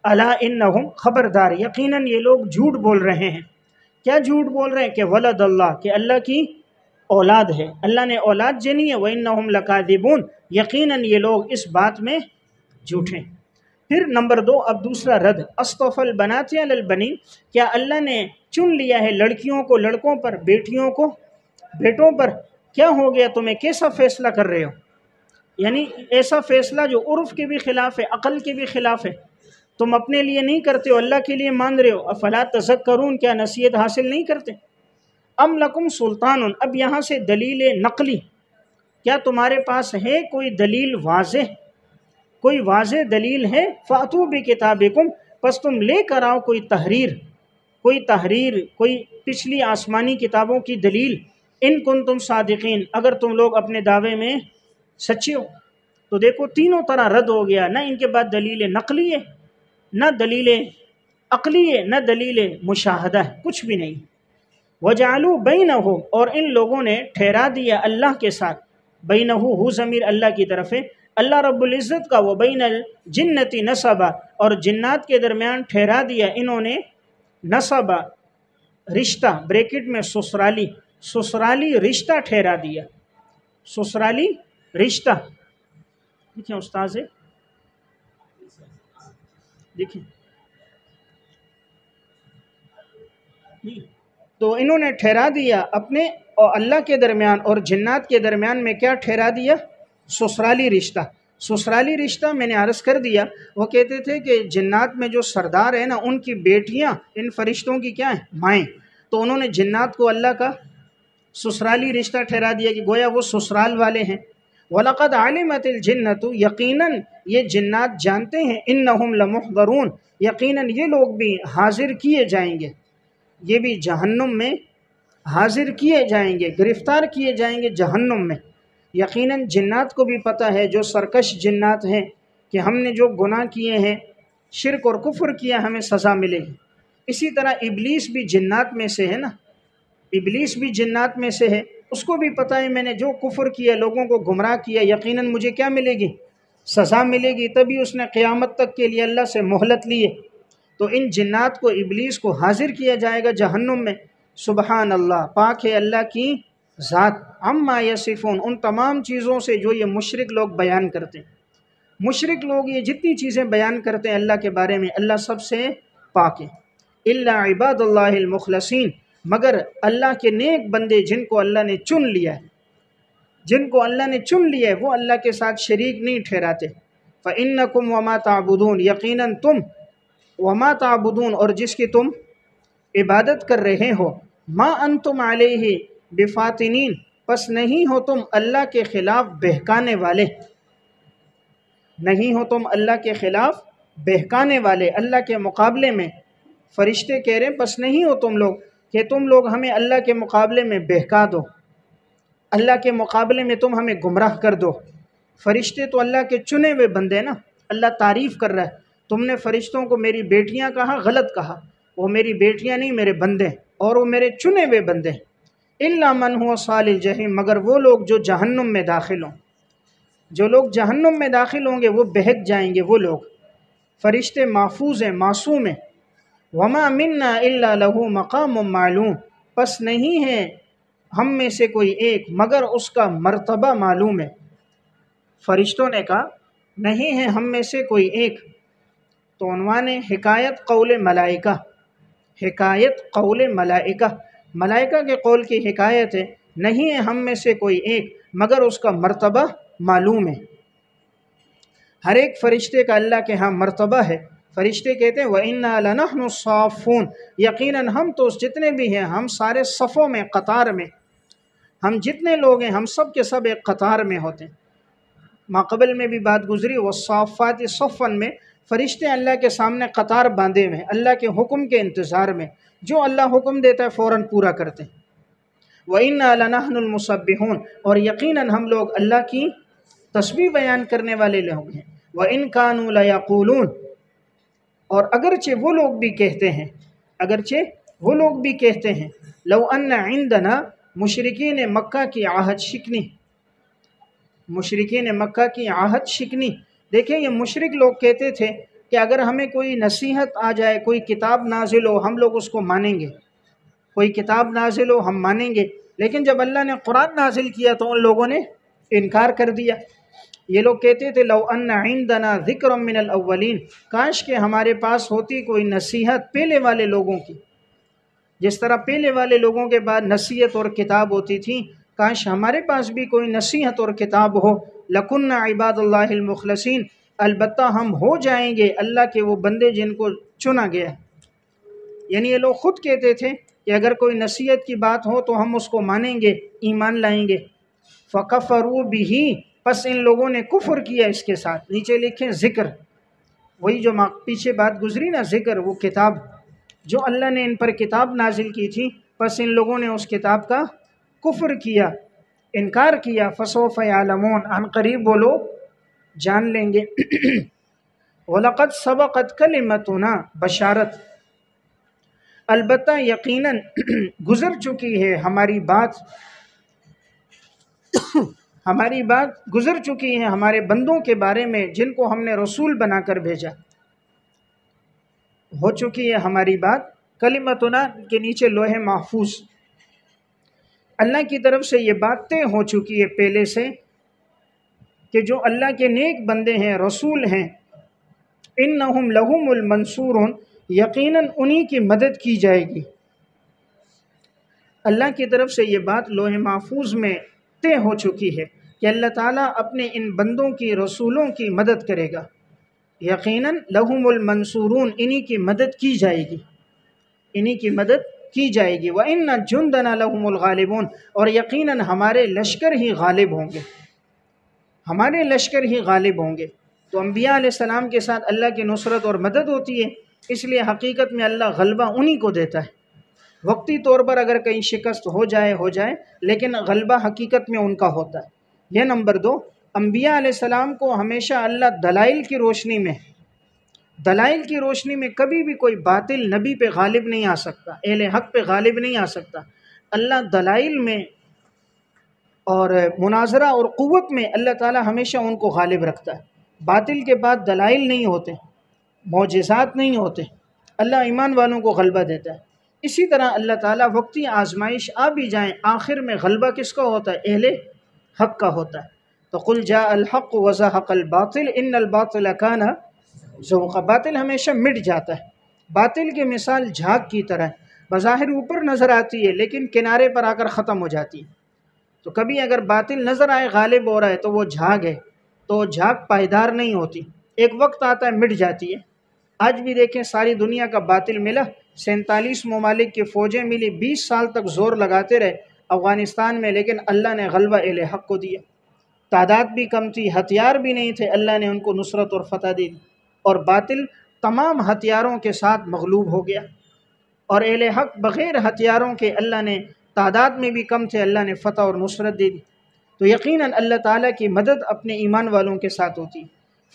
الا انہم، خبردار، یقیناً یہ لوگ جھوٹ بول رہے ہیں. کیا جھوٹ بول رہے ہیں؟ کہ ولد اللہ، کہ اللہ کی اولاد ہے، اللہ نے اولاد جنی ہے. وَإِنَّهُمْ لَكَاذِبُونَ، یقیناً یہ لوگ اس بات میں جھوٹے. پھر نمبر 2، اب دوسرا رد، اصطفى البنات علی البنین، کیا اللہ نے چن لیا ہے لڑکیوں کو لڑکوں پر، بیٹیوں کو بیٹوں پر؟ کیا ہو گیا تمہیں، کیسا فیصلہ کر رہے ہو؟ یعنی ایسا فیصلہ جو عرف کے بھی خلاف ہے، عقل کے بھی خلاف ہے، تم اپنے لیے نہیں کرتے ہو، اللہ کے لیے مان رہے ہو. افلا تذکرون، کیا نصیحت حاصل نہیں کرتے؟ ام لکم سلطان، اب یہاں سے دلیل نقلی، کیا تمہارے پاس ہے کوئی دلیل واضح، کوئی واضح دلیل ہے؟ فاتو بکتابکم، پس تم لے کر آؤ کوئی تحریر، کوئی پچھلی آسمانی کتابوں کی دلیل، ان کنتم صادقین، اگر تم لوگ اپنے دعوے میں سچے ہو. تو دیکھو تینوں طرح رد ہو گیا، نہ ان کے بعد دلیل نقلی ہے، نہ دلیل عقلی ہے، نہ دلیل مشاہدہ ہے، کچھ بھی نہیں۔ وَجَعَلُوا بَيْنَهُ، اور ان لوگوں نے ٹھہرا دیا اللہ کے ساتھ، بینہو ہو ضمیر اللہ کی طرف ہے، اللہ رب العزت کا، وَبَيْنَ الْجِنَّةِ نَصَبًا، اور جنات کے درمیان ٹھہرا دیا انہوں نے نصبا، رشتہ، بریکٹ میں سسرالی، سسرالی رشتہ ٹھہرا دیا، سسرالی رشتہ۔ دیکھیں استاذ ہے، دیکھیں تو انہوں نے ٹھہرا دیا اپنے اور اللہ کے درمیان اور جنات کے درمیان میں کیا ٹھہرا دیا؟ سسرالی رشتہ۔ سسرالی رشتہ میں نے عرض کر دیا، وہ کہتے تھے کہ جنات میں جو سردار ہیں نا، ان کی بیٹیاں ان فرشتوں کی کیا ہیں؟ مائیں۔ تو انہوں نے جنات کو اللہ کا سسرالی رشتہ ٹھہرا دیا کہ گویا وہ سسرال والے ہیں۔ وَلَقَدْ عَلِمَتِ الْجِنَّةُ، یقیناً یہ جنات جانتے ہیں، إِنَّهُمْ لَمُحْضَرُونَ، یقیناً یہ لوگ بھی حاضر کیے جائیں گے، یہ بھی جہنم میں حاضر کیے جائیں گے، گرفتار کیے جائیں گے جہنم میں۔ یقیناً جنات کو بھی پتہ ہے، جو سرکش جنات ہیں، کہ ہم نے جو گناہ کیے ہیں، شرک اور کفر کیا، ہمیں سزا ملے گی۔ اسی طرح ابلیس بھی جنات میں سے ہے نا، ابلیس بھی جنات میں سے ہے، اس کو بھی پتہ ہے میں نے جو کفر کیا، لوگوں کو گمراہ کیا، یقیناً مجھے کیا ملے گی؟ سزا ملے گی، تبھی اس نے قیامت تک کے لیے اللہ سے مہلت لیے۔ تو ان جنات کو، ابلیس کو حاضر کیا جائے گا جہنم میں۔ سبحان اللہ، پاک ہے اللہ کی ذات، عما یصفون، ان تمام چیزوں سے جو یہ مشرک لوگ بیان کرتے ہیں۔ مشرک لوگ یہ جتنی چیزیں بیان کرتے ہیں اللہ کے بارے میں، اللہ سب سے پاک ہے۔ الا عباد اللہ المخلصین، مگر اللہ کے نیک بندے جن کو اللہ نے چن لیا ہے، جن کو اللہ نے چن لیا ہے، وہ اللہ کے ساتھ شریک نہیں ٹھہراتے۔ فإنکم وما تعبدون، یقیناً تم، وما تعبدون، اور جس کی تم عبادت کر رہے ہو، ما انتم علیہ بفاتنین، پس نہیں ہو تم اللہ کے خلاف بہکانے والے، نہیں ہو تم اللہ کے خلاف بہکانے والے، اللہ کے مقابلے میں۔ فرشتے کہہ رہے ہیں پس نہیں ہو تم لوگ کہ تم لوگ ہمیں اللہ کے مقابلے میں بہکا دو، اللہ کے مقابلے میں تم ہمیں گمراہ کر دو۔ فرشتے تو اللہ کے چنے ہوئے بندے نا، اللہ تعریف کر رہا ہے، تم نے فرشتوں کو میری بیٹیاں کہا، غلط کہا، وہ میری بیٹیاں نہیں، میرے بندے، اور وہ میرے چنے ہوئے بندے۔ الا من هو صال الجحیم، مگر وہ لوگ جو جہنم میں داخل ہوں، جو لوگ جہنم میں داخل ہوں گے وہ بہک جائیں گے وہ لوگ۔ فرشتے محفوظ ہیں، معصوم ہیں۔ وما منا الا له مقام معلوم، پس نہیں ہے ہم میں سے کوئی ایک مگر اس کا مرتبہ معلوم ہے۔ فرشتوں نے کہا نہیں ہے ہم میں سے کوئی ایک، تو عنوان حکایت قول ملائکہ، حکایت قول ملائکہ، ملائکہ کے قول کی حکایت ہے، نہیں ہے ہم میں سے کوئی ایک مگر اس کا مرتبہ معلوم ہے۔ ہر ایک فرشتے کا اللہ کے ہاں مرتبہ ہے۔ فرشتے کہتے ہیں وَإِنَّا لَنَحْنُ الصَّافُّونَ، یقیناً ہم تو جتنے بھی ہیں، ہم سارے صفوں میں، قطار میں، ہم جتنے لوگ ہیں ہم سب کے سب ایک قطار میں ہوتے ہیں۔ ماقبل میں بھی بات گزری، وَالصَّافَّاتِ صَفًّا میں، فرشتے اللہ کے سامنے قطار باندھے ہوئے ہیں، اللہ کے حکم کے انتظار میں، جو اللہ حکم دیتا ہے فوراً پورا کرتے ہیں۔ وَإِنَّا لَنَحْنُ الْمُسَبِّحُونَ، اور یقیناً ہم لوگ اللہ کی تسبیح بیان کرنے والے لوگ ہیں۔ وَإِن كَانُوا لَيَقُولُونَ، اور اگرچہ وہ لوگ بھی کہتے ہیں، اگرچہ وہ لوگ بھی کہتے ہیں، لو ان عندنا، مشرکین مکہ کی عہد شکنی، مشرکین مکہ کی عہد شکنی۔ دیکھیں یہ مشرک لوگ کہتے تھے کہ اگر ہمیں کوئی نصیحت آ جائے، کوئی کتاب نازل ہو، ہم لوگ اس کو مانیں گے، کوئی کتاب نازل ہو ہم مانیں گے، لیکن جب اللہ نے قرآن نازل کیا تو ان لوگوں نے انکار کر دیا۔ یہ لوگ کہتے تھے لو ان عندنا ذکر من الاولین، کاش کہ ہمارے پاس ہوتی کوئی نصیحت پہلے والے لوگوں کی، جس طرح پہلے والے لوگوں کے بعد نصیحت اور کتاب ہوتی تھی، کاش ہمارے پاس بھی کوئی نصیحت اور کتاب ہو۔ لَكُنَّا عِبَادَ اللَّهِ الْمُخْلَصِينَ، البتہ ہم ہو جائیں گے اللہ کے وہ بندے جن کو چنا گیا ہے۔ یعنی یہ لوگ خود کہتے تھے کہ اگر کوئی نصیحت کی بات ہو تو ہم اس کو مانیں گے، ایمان لائیں گے۔ فَكَفَرُوا بِهِ، پس ان لوگوں نے کفر کیا اس کے ساتھ۔ نیچے لکھیں ذکر، وہی جو پیچھے بات گزری نا، ذکر، وہ کتاب جو اللہ نے ان پر کتاب نازل کی تھی، پس ان لوگوں نے اس کتاب کا کفر کیا، انکار کیا۔ فَسَوْفَ يَعْلَمُونَ، عن قریب وہ لوگ جان لیں گے۔ وَلَقَدْ سَبَقَتْ كَلِمَتُنَا بشارت، البتہ یقیناً گزر چکی ہے ہماری بات، ہماری بات گزر چکی ہے ہمارے بندوں کے بارے میں جن کو ہم نے رسول بنا کر بھیجا، ہو چکی ہے ہماری بات۔ کلمتنا کے نیچے لوح محفوظ، اللہ کی طرف سے یہ بات طے ہو چکی ہے پہلے سے کہ جو اللہ کے نیک بندے ہیں، رسول ہیں، انہم لہم المنصورون، یقیناً انہی کی مدد کی جائے گی۔ اللہ کی طرف سے یہ بات لوح محفوظ میں طے ہو چکی ہے کہ اللہ تعالیٰ اپنے ان بندوں کی، رسولوں کی مدد کرے گا۔ یقیناً لہم المنصورون، انہی کی مدد کی جائے گی، انہی کی مدد کی جائے گی۔ وَإِنَّ جُنْدَنَا لَهُمُ الْغَالِبُونَ، اور یقیناً ہمارے لشکر ہی غالب ہوں گے، ہمارے لشکر ہی غالب ہوں گے۔ تو انبیاء علیہ السلام کے ساتھ اللہ کی نصرت اور مدد ہوتی ہے، اس لیے حقیقت میں اللہ غلبہ انہی کو دیتا ہے۔ وقتی طور پر اگر کہیں شکست ہو جائے لیکن غلبہ حقیقت میں ان کا ہوتا ہے۔ یہ نمبر 2، انبیاء علیہ السلام کو ہمیشہ اللہ دلائل کی روشنی میں کبھی بھی کوئی باطل نبی پہ غالب نہیں آ سکتا، اہل حق پہ غالب نہیں آ سکتا۔ اللہ دلائل میں اور مناظرہ اور قوت میں اللہ تعالی ہمیشہ ان کو غالب رکھتا ہے۔ باطل کے بعد دلائل نہیں ہوتے، معجزات نہیں ہوتے، اللہ ایمان والوں کو غلبہ دیتا ہے۔ اسی طرح اللہ تعالیٰ وقتی آزمائش آ بھی جائیں، آخر میں غلبہ کس کا ہوتا ہے؟ اہل حق کا ہوتا ہے۔ تو قل جاء الحق وزهق الباطل ان الباطل کان زہوقا، باطل ہمیشہ مٹ جاتا ہے۔ باطل کی مثال جھاگ کی طرح ہے، بظاہر اوپر نظر آتی ہے لیکن کنارے پر آ کر ختم ہو جاتی ہے۔ تو کبھی اگر باطل نظر آئے غالب ہو رہا ہے تو وہ جھاگ ہے، تو جھاگ پائیدار نہیں ہوتی، ایک وقت آتا ہے مٹ جاتی ہے۔ آج بھی دیکھیں ساری دنیا کا باطل ملا، 47 ممالک کی فوجیں ملی، 20 سال تک زور لگاتے رہے افغانستان میں، لیکن اللہ نے غلبہ اہل حق کو دیا۔ تعداد بھی کم تھی، ہتھیار بھی نہیں تھے، اللہ نے ان کو نصرت اور فتح دی، اور باطل تمام ہتھیاروں کے ساتھ مغلوب ہو گیا، اور اہل حق بغیر ہتھیاروں کے، اللہ نے تعداد میں بھی کم تھے، اللہ نے فتح اور نصرت دے دی۔ تو یقیناً اللہ تعالیٰ کی مدد اپنے ایمان والوں کے ساتھ ہوتی۔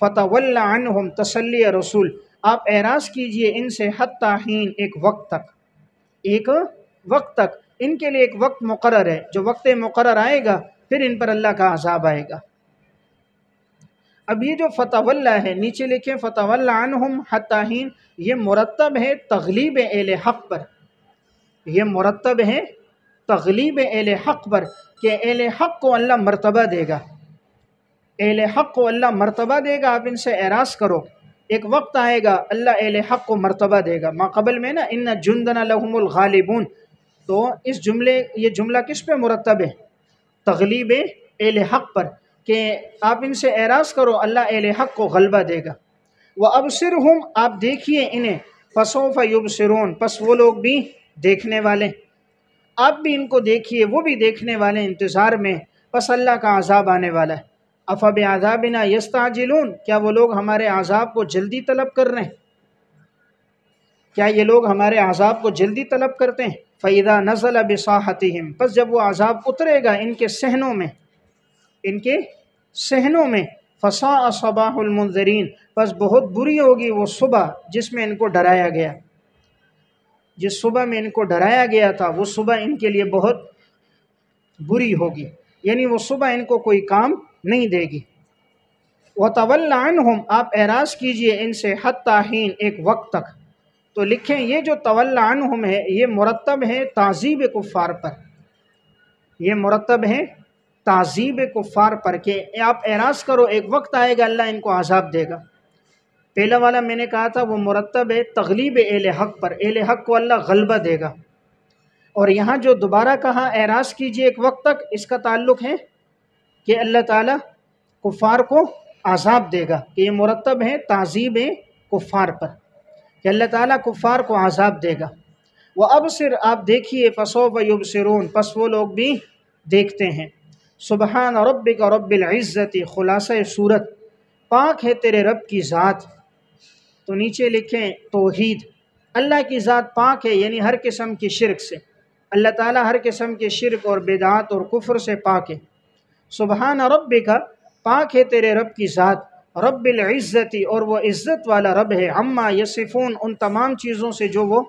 فَتَوَلَّ عَنْهُمْ، تسلی رسول، آپ اعراض کیجئے ان سے، حتی حین، ایک وقت تک، ان کے لیے ایک وقت مقرر ہے، جو وقت مقرر آئے گا پھر ان پر اللہ کا عذاب آئے گا۔ اب یہ جو فتولی ہے، نیچے لکھیں فتولی عنہم حتی حین، یہ مرتب ہے تغلیب اہل حق پر، یہ مرتب ہے تغلیب اہل حق پر، کہ اہل حق کو اللہ مرتبہ دے گا، اہل حق کو اللہ مرتبہ دے گا۔ آپ ان سے اعراض کرو، ایک وقت آئے گا اللہ اہل حق کو مرتبہ دے گا۔ ما قبل میں نا ان جندنا لہم الغالبون، تو یہ جملہ کس پہ مرتب ہے؟ تغلیب اہل حق پر، کہ آپ ان سے اعراض کرو اللہ اہل حق کو غلبہ دے گا۔ وَأَبْصِرْهُمْ، آپ دیکھیے انہیں، فَسَوْفَ يُبْصِرُونَ، پس وہ لوگ بھی دیکھنے والے، آپ بھی ان کو دیکھیے، وہ بھی دیکھنے والے انتظار میں، پس اللہ کا عذاب آنے والا ہے۔ أَفَبِعَذَابِنَا يَسْتَعْجِلُونَ، کیا وہ لوگ ہمارے عذاب کو جلدی طلب کر رہے ہیں؟ کیا یہ لوگ ہمارے عذاب کو جلدی طلب کرتے ہیں؟ فَإِذَا نَزَلَ بِسَاحَتِهِمْ، پس جب وہ عذاب اترے گا ان کے صحنوں میں، فَسَاءَ صَبَاحُ الْمُنذَرِينَ، پس بہت بری ہوگی وہ صبح جس میں ان کو ڈرایا گیا، جس صبح میں ان کو ڈرایا گیا تھا، وہ صبح ان کے لیے بہت بری ہوگی، یعنی وہ صبح ان کو کوئی کام نہیں دے گی۔ وَتَوَلَّ عَنْهُمْ، آپ اعراض کیجئے ان سے، حتی حین، ایک وقت تک۔ تو لکھیں یہ جو تولی عنہم ہے، یہ مرتب ہے تعذیب کفار پر، یہ مرتب ہے تعذیب کفار پر، کہ آپ اعراض کرو، ایک وقت آئے گا اللہ ان کو عذاب دے گا۔ پہلا والا میں نے کہا تھا وہ مرتب ہے تغلیب اہل حق پر، اہل حق کو اللہ غلبہ دے گا، اور یہاں جو دوبارہ کہا اعراض کیجئے ایک وقت تک، اس کا تعلق ہے کہ اللہ تعالیٰ کفار کو عذاب دے گا، کہ یہ مرتب ہے تعذیب کفار پر، کہ اللہ تعالیٰ کفار کو عذاب دے گا۔ وَأَبْصِرْ، آپ دیکھیے، فَسَوْفَ يُبْصِرُونَ، پس وہ لوگ بھی دیکھتے ہیں۔ سبحان ربک رب العزت، خلاصہ صورت، پاک ہے تیرے رب کی ذات۔ تو نیچے لکھیں توحید، اللہ کی ذات پاک ہے، یعنی ہر قسم کی شرک سے، اللہ تعالیٰ ہر قسم کے شرک اور بدعات اور کفر سے پاک ہے۔ سبحان ربک، پاک ہے تیرے رب کی ذات، رب العزتی، اور وہ عزت والا رب ہے، عما یصفون، ان تمام چیزوں سے جو وہ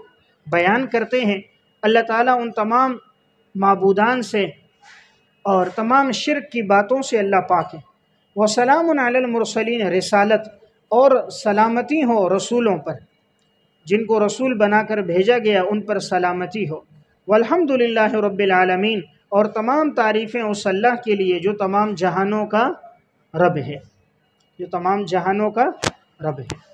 بیان کرتے ہیں۔ اللہ تعالیٰ ان تمام معبودان سے اور تمام شرک کی باتوں سے اللہ پاک ہے۔ وسلام علی المرسلین، رسالت اور سلامتی ہو رسولوں پر، جن کو رسول بنا کر بھیجا گیا ان پر سلامتی ہو۔ والحمد للہ رب العالمین، اور تمام تعریفیں اس اللہ کے لیے جو تمام جہانوں کا رب ہے، جو تمام جہانوں کا رب ہے۔